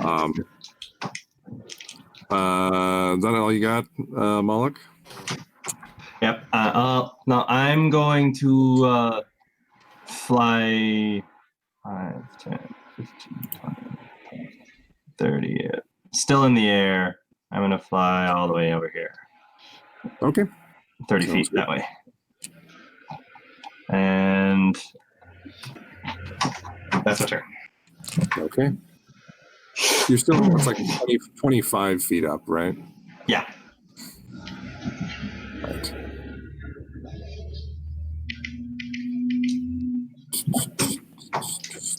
that all you got, Moloch? Yep. Now I'm going to fly 5, 10, 15, 20, 30. Still in the air. I'm going to fly all the way over here. Okay. 30 Sounds feet good. that way. And that's my turn. Okay. You're still, it's like 20, 25 feet up, right? Yeah. Right.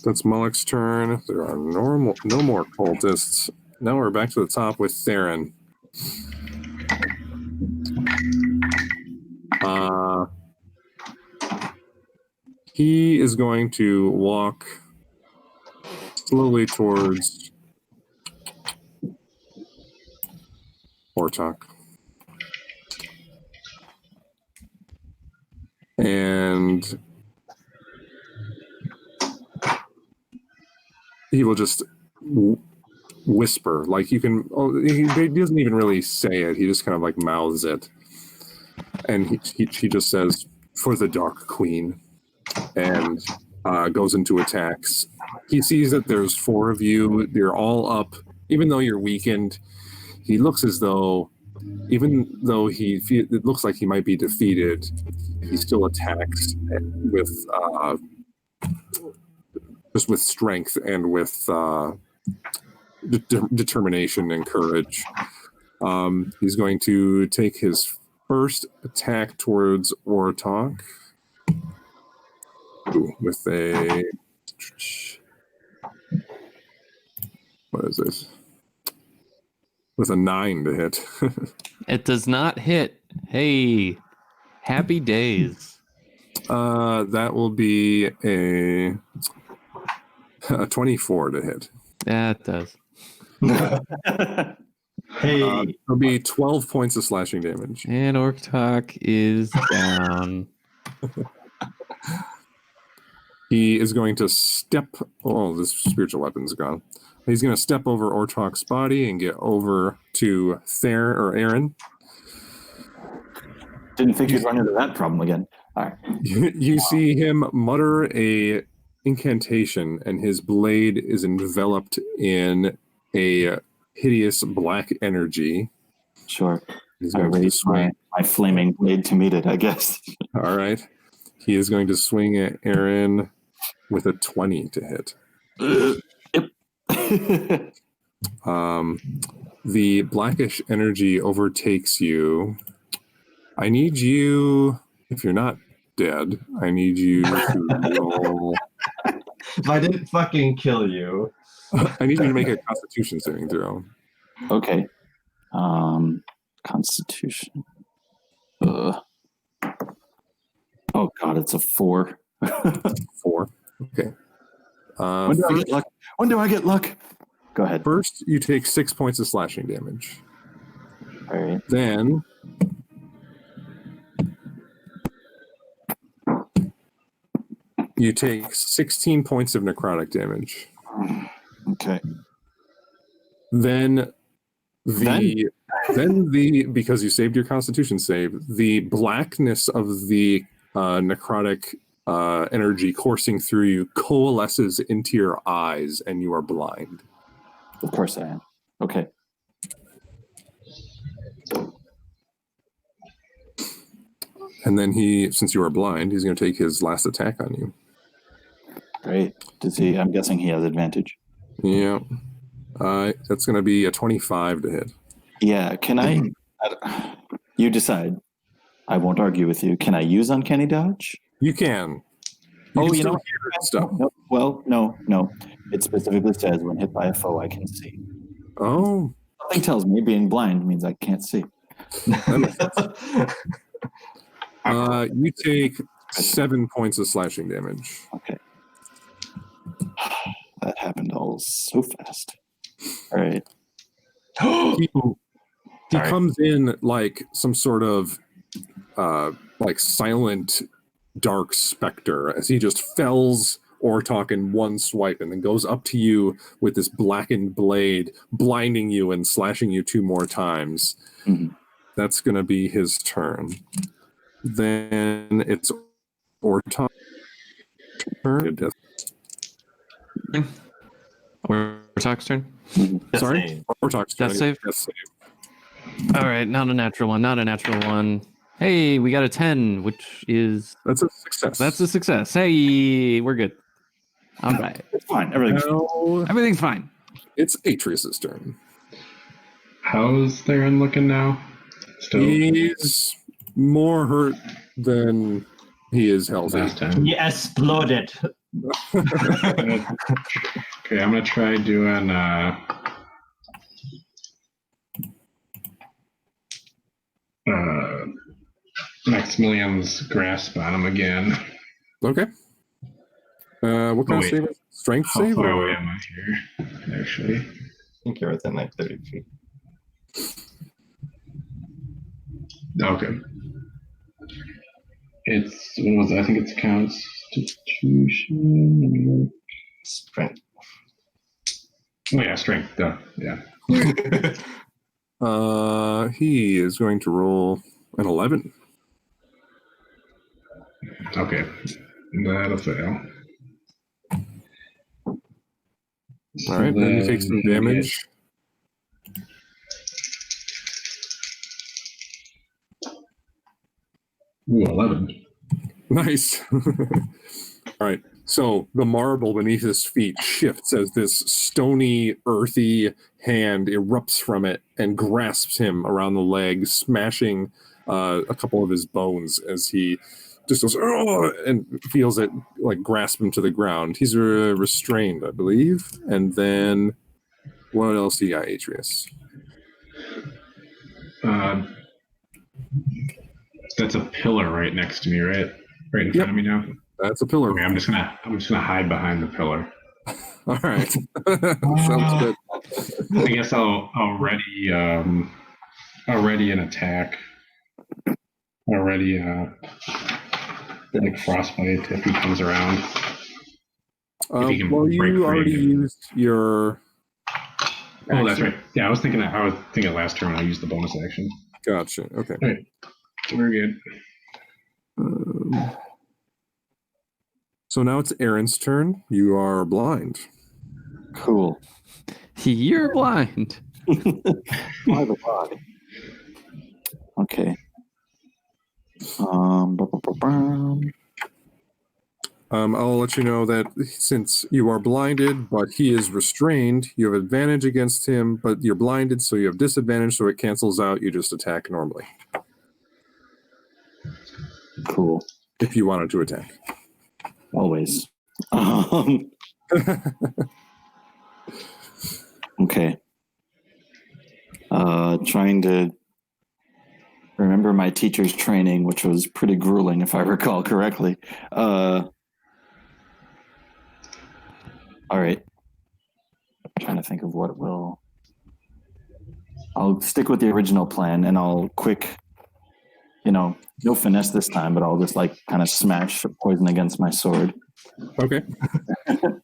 That's Moloch's turn. There are no more cultists. Now we're back to the top with Theron. He is going to walk slowly towards Ortok. And he will just whisper, like you can. Oh, he doesn't even really say it. He just kind of like mouths it, and he just says, "For the Dark Queen," and goes into attacks. He sees that there's 4 of you. You're all up, even though you're weakened. He looks as though, even though it looks like he might be defeated, he still attacks with just with strength and with determination and courage. He's going to take his first attack towards Ortok with a, what is it? With a 9 to hit. It does not hit. Hey, happy days. That will be a 24 to hit. Yeah, it does. Hey. It'll be 12 points of slashing damage. And Ortok is down. He is going to step. Oh, this spiritual weapon's gone. He's going to step over Ortok's body and get over to Aaron. Didn't think you'd run into that problem again. All right. You see him mutter a incantation, and his blade is enveloped in a hideous black energy. Sure. He's I going to raised swing. my flaming blade to meet it, I guess. All right. He is going to swing at Aaron with a 20 to hit. Yep. The blackish energy overtakes you. I need you, if you're not dead, I need you to roll. If I didn't fucking kill you. I need you to make a Constitution saving throw. Okay. Constitution. Oh God, it's a 4. 4. Okay. When do I get luck? When do I get luck? Go ahead. First, you take 6 points of slashing damage. All right. Then you take 16 points of necrotic damage. Okay. Then because you saved your Constitution save, the blackness of the necrotic energy coursing through you coalesces into your eyes, and you are blind. Of course I am. Okay. And then since you are blind, he's going to take his last attack on you. Great. Does he? I'm guessing he has advantage. Yeah. That's going to be a 25 to hit. Yeah. Can I? You decide. I won't argue with you. Can I use Uncanny Dodge? You can. You know stuff. No, well, no. It specifically says when hit by a foe, I can see. Oh. Something tells me being blind means I can't see. You take 7 points of slashing damage. Okay. That happened all so fast. All right. He comes in like some sort of like silent dark specter as he just fells Ortok in one swipe and then goes up to you with this blackened blade, blinding you and slashing you 2 more times. Mm-hmm. That's going to be his turn. Then it's Ortok's turn. Ortok's turn? Sorry? Ortok's turn. Death save? Death save. All right, not a natural one. Hey, we got a 10, which is... That's a success. That's a success. Hey, we're good. All right. It's fine. Everything's fine. It's Atreus's turn. How's Theron looking now? Still He's more hurt than he is healthy. last time. He exploded. Okay, I'm gonna try doing Maximilian's grasp on him again. Okay. What kind of save? Strength How save? far Or? away am I here? Actually, I think you're within like 30 feet. okay. It's what was it? I think it's Constitution. Strength. Oh yeah, strength. Duh. Yeah. He is going to roll an 11. Okay, that'll fail. All right, then you take some damage. Ooh, 11. Nice. All right. So the marble beneath his feet shifts as this stony, earthy hand erupts from it and grasps him around the leg, smashing a couple of his bones as he just goes, "Oh," and feels it like grasp him to the ground. He's restrained, I believe. And then what else do you got, Atreus? That's a pillar right next to me, right? Right in front of me now. That's a pillar. Okay, I'm just gonna hide behind the pillar. All right. Sounds good. I guess I'll ready an attack. Already like frostbite if he comes around. Well, you already used your. Oh, that's right. Yeah, I was thinking last turn I used the bonus action. Gotcha. Okay. All right. We're good. So now it's Aaron's turn. You are blind. Cool. You're blind. Okay. I'll let you know that since you are blinded, but he is restrained, you have advantage against him, but you're blinded, so you have disadvantage, so it cancels out. You just attack normally. Cool. If you wanted to attack. Always. Okay. Trying to remember my teacher's training, which was pretty grueling, if I recall correctly. All right. I'm trying to think of what it will. I'll stick with the original plan, and I'll quick, no finesse this time, but I'll just like kind of smash poison against my sword. Okay. And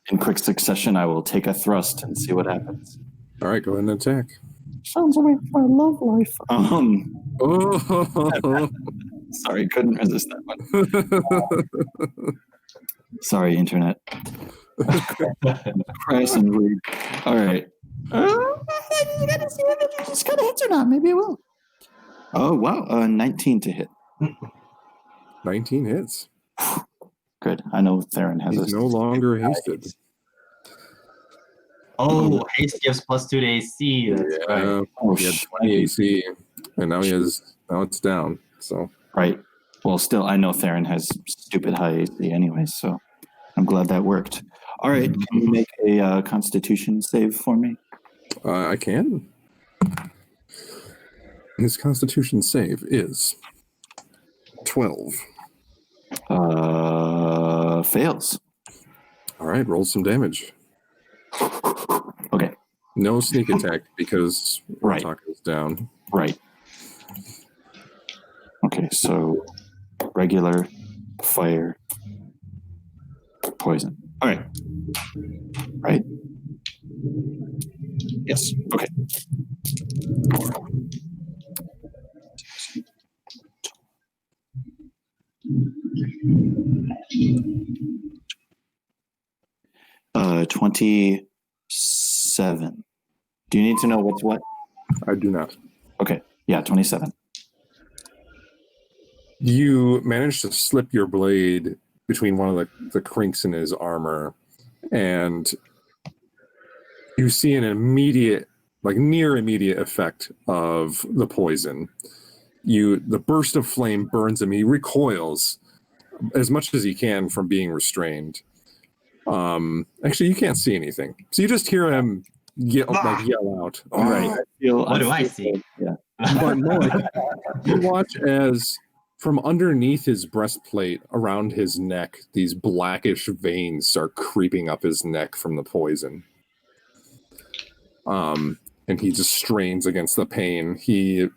in quick succession, I will take a thrust and see what happens. All right, go ahead and attack. Sounds like my love life. Oh. Sorry, couldn't resist that one. Sorry, internet. Crash and rude. All right. You gotta see if it just kind of hits or not. Maybe it will. Oh, wow. 19 to hit. 19 hits. Good. I know Theron has He's no longer hasted. Oh, haste gives +2 to AC. That's right. Oh, he had 20 AC, and now now it's down. So right. Well, still, I know Theron has stupid high AC anyway, so I'm glad that worked. All right, can you make a Constitution save for me? I can. His Constitution save is 12. Fails. All right, roll some damage. Okay. No sneak attack because Right. Rotok is down. Right. Okay, so regular, fire, poison. All right. Right? Yes. Okay. Uh, 27. Do you need to know what's what? I do not. Okay. Yeah, 27. You managed to slip your blade between one of the crinks in his armor, and you see an immediate, like near immediate effect of the poison. The burst of flame burns him. He recoils as much as he can from being restrained. Actually, you can't see anything, so you just hear him yell out. All right. What do I see? Yeah. But Malik, you watch as from underneath his breastplate, around his neck, these blackish veins start creeping up his neck from the poison. And he just strains against the pain. He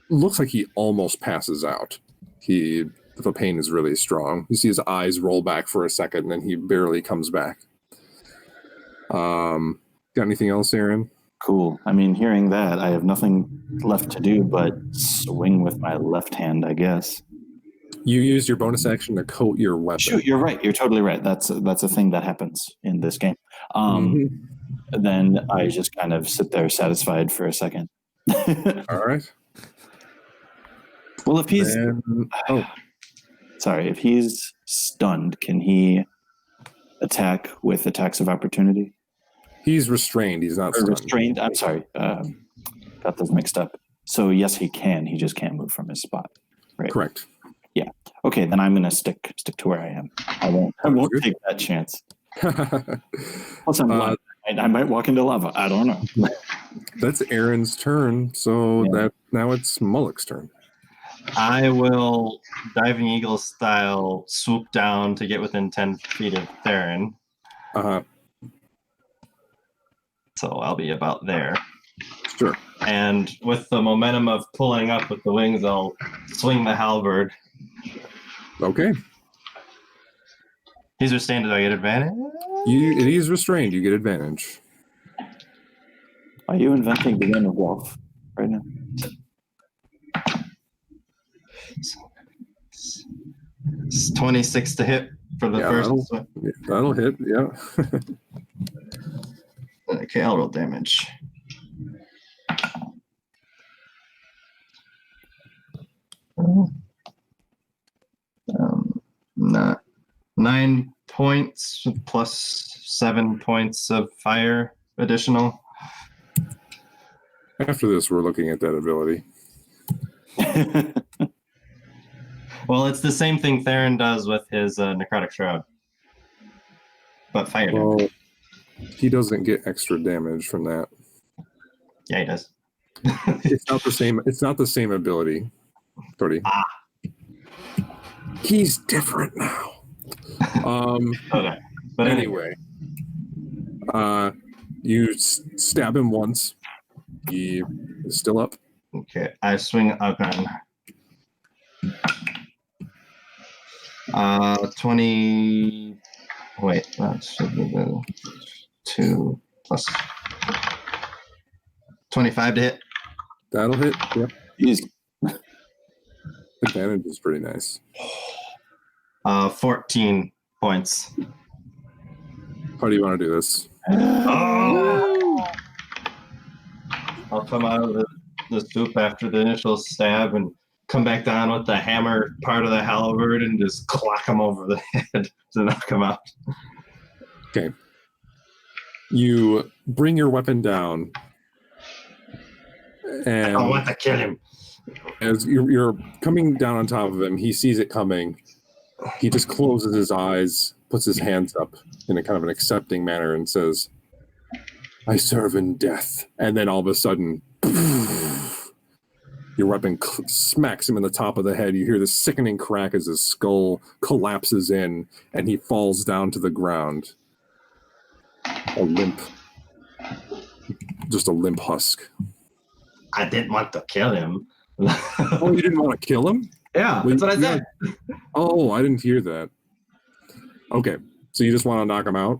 looks like he almost passes out. The pain is really strong. You see his eyes roll back for a second, and then he barely comes back. Got anything else, Aaron? Cool. I mean, hearing that, I have nothing left to do but swing with my left hand, I guess. You used your bonus action to coat your weapon. Shoot, you're right. You're totally right. That's a thing that happens in this game. Then I just kind of sit there satisfied for a second. All right. Well, if he's if he's stunned, can he attack with attacks of opportunity? He's restrained. He's not stunned. Restrained. I'm sorry. Got those mixed up. So yes, he can. He just can't move from his spot. Right. Correct. Yeah. Okay. Then I'm gonna stick to where I am. I won't take that chance. Plus, I'm blind. I might walk into lava. I don't know. That's Aaron's turn. So now it's Mullock's turn. I will diving eagle style swoop down to get within 10 feet of Theron. So I'll be about there. Sure. And with the momentum of pulling up with the wings, I'll swing the halberd. Okay. He's restrained. Do I get advantage? He's restrained. You get advantage. Are you inventing the game of golf right now? It's 26 to hit for the first one. That'll hit, yeah. Okay, I'll roll damage. Not 9 points plus 7 points of fire additional. After this, we're looking at that ability. Well, it's the same thing Theron does with his necrotic shroud, but fire damage. He doesn't get extra damage from that. Yeah, he does. It's not the same. It's not the same ability, Cody. He's different now. Okay, but anyway, you stab him once. He is still up. Okay, I swing again. 20. Wait, that should be the 2 plus 25 to hit. That'll hit. Yep. Easy. Advantage is pretty nice. 14 points. How do you want to do this? Oh! I'll come out of the the soup after the initial stab and come back down with the hammer part of the halberd and just clock him over the head to knock him out. Okay. You bring your weapon down, and I want to kill him. as you're coming down on top of him, he sees it coming. He just closes his eyes, puts his hands up in a kind of an accepting manner, and says, "I serve in death." And then all of a sudden, your weapon smacks him in the top of the head. You hear the sickening crack as his skull collapses in, and he falls down to the ground. Just a limp husk. I didn't want to kill him. Oh, you didn't want to kill him? Yeah, that's what I said. Oh, I didn't hear that. Okay, so you just want to knock him out?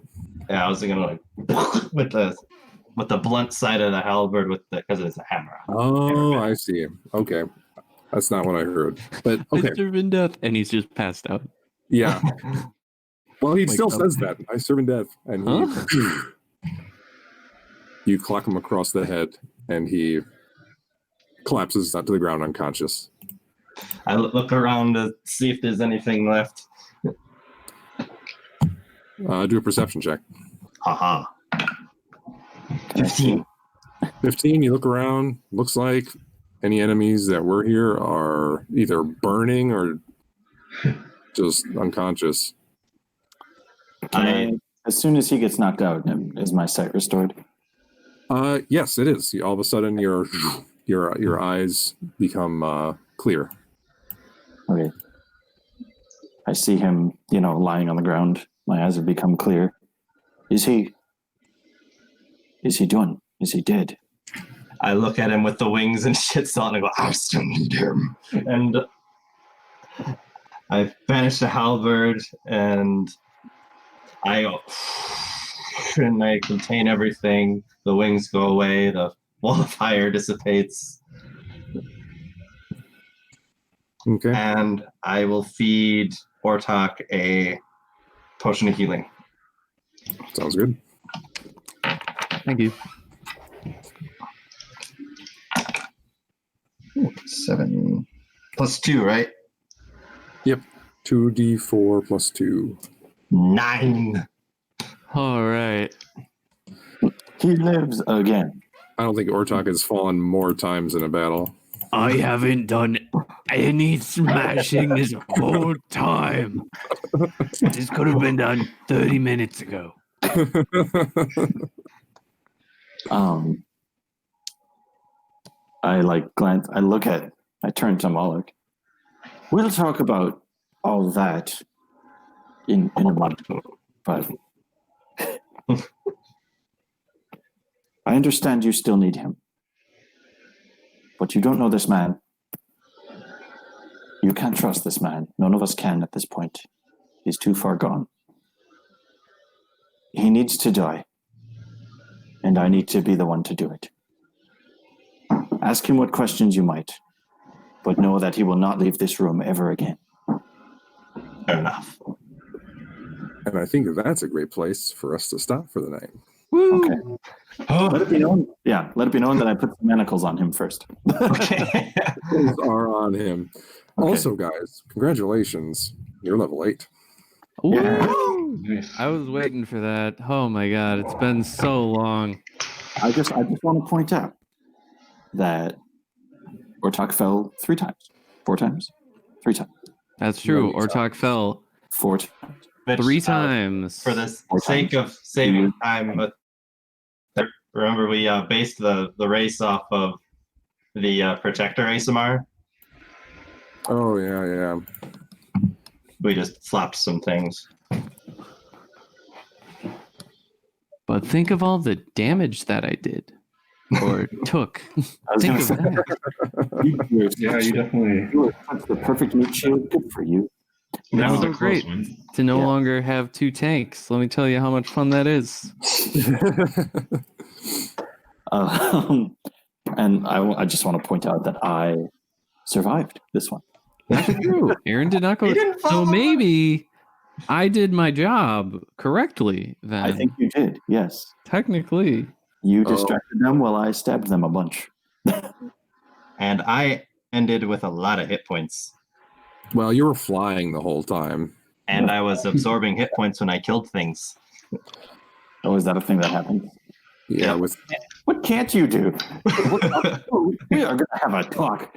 Yeah, I was gonna with the blunt side of the halberd because it's a hammer. Oh, I see. Okay, that's not what I heard. But okay, I serve in death, and he's just passed out. yeah. Well, he Like, still says that. I serve in death, and you clock him across the head, and he collapses to the ground unconscious. I look around to see if there's anything left. Do a perception check. Haha. 15. 15, you look around. Looks like any enemies that were here are either burning or just unconscious. As soon as he gets knocked out, is my sight restored? Yes, it is. All of a sudden, your eyes become clear. Okay. I see him, lying on the ground. My eyes have become clear. Is he done? Is he dead? I look at him with the wings and shit's on and go, I still need him. And I vanish the halberd and I contain everything. The wings go away. The wall of fire dissipates. Okay. And I will feed Ortok a potion of healing. Sounds good. Thank you. 7. +2, right? Yep. 2d4 plus 2. 9. All right. He lives again. I don't think Ortok has fallen more times in a battle. I haven't done any smashing this whole time. This could have been done 30 minutes ago. I turn to Moloch. We'll talk about all that in a moment, but I understand you still need him. But you don't know this man. You can't trust this man. None of us can at this point. He's too far gone. He needs to die. And I need to be the one to do it. Ask him what questions you might, but know that he will not leave this room ever again. Fair enough. And I think that's a great place for us to stop for the night. Woo! Okay. Let it be known. Yeah, let it be known that I put some manacles on him first. Okay. Those are on him. Okay. Also, guys, congratulations. You're level 8. Woo! Nice. I was waiting for that. Oh my god, it's been so long. I just want to point out that Ortok fell 3 times. 4 times? 3 times. That's true. Ortok fell 4 times. Which, 3 times. For the sake of saving time, but remember we based the race off of the Protector ASMR. Oh, yeah. We just flopped some things. But think of all the damage that I did or took. I was Think gonna of say, that. Yeah, you definitely. you were the perfect meat shield. Good for you. That was so a close great one. to no Yeah. longer have 2 tanks. Let me tell you how much fun that is. And I just want to point out that I survived this one. That's true. Aaron did not go. He didn't So fall. maybe I did my job correctly then. I think you did. Yes, Technically. you distracted them while I stabbed them a bunch. And I ended with a lot of hit points. Well, you were flying the whole time. And I was absorbing hit points when I killed things. Oh, is that a thing that happens? Yeah, Yeah. with What can't you do? We are going to have a talk.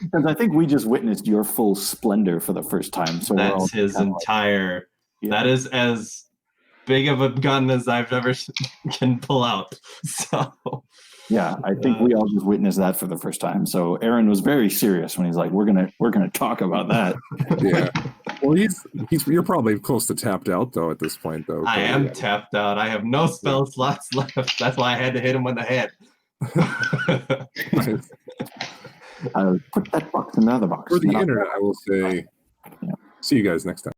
Because I think we just witnessed your full splendor for the first time. So we're all That's his kind of entire. yeah. That is as big of a gun as I've ever can pull out. So. Yeah, I think we all just witnessed that for the first time. So Aaron was very serious when he's like, "We're gonna talk about that." yeah. Well, you're probably close to tapped out though at this point though. I am tapped out. I have no spell slots left. That's why I had to hit him in the head. Put that box in the other box. For the internet, I will say, see you guys next time.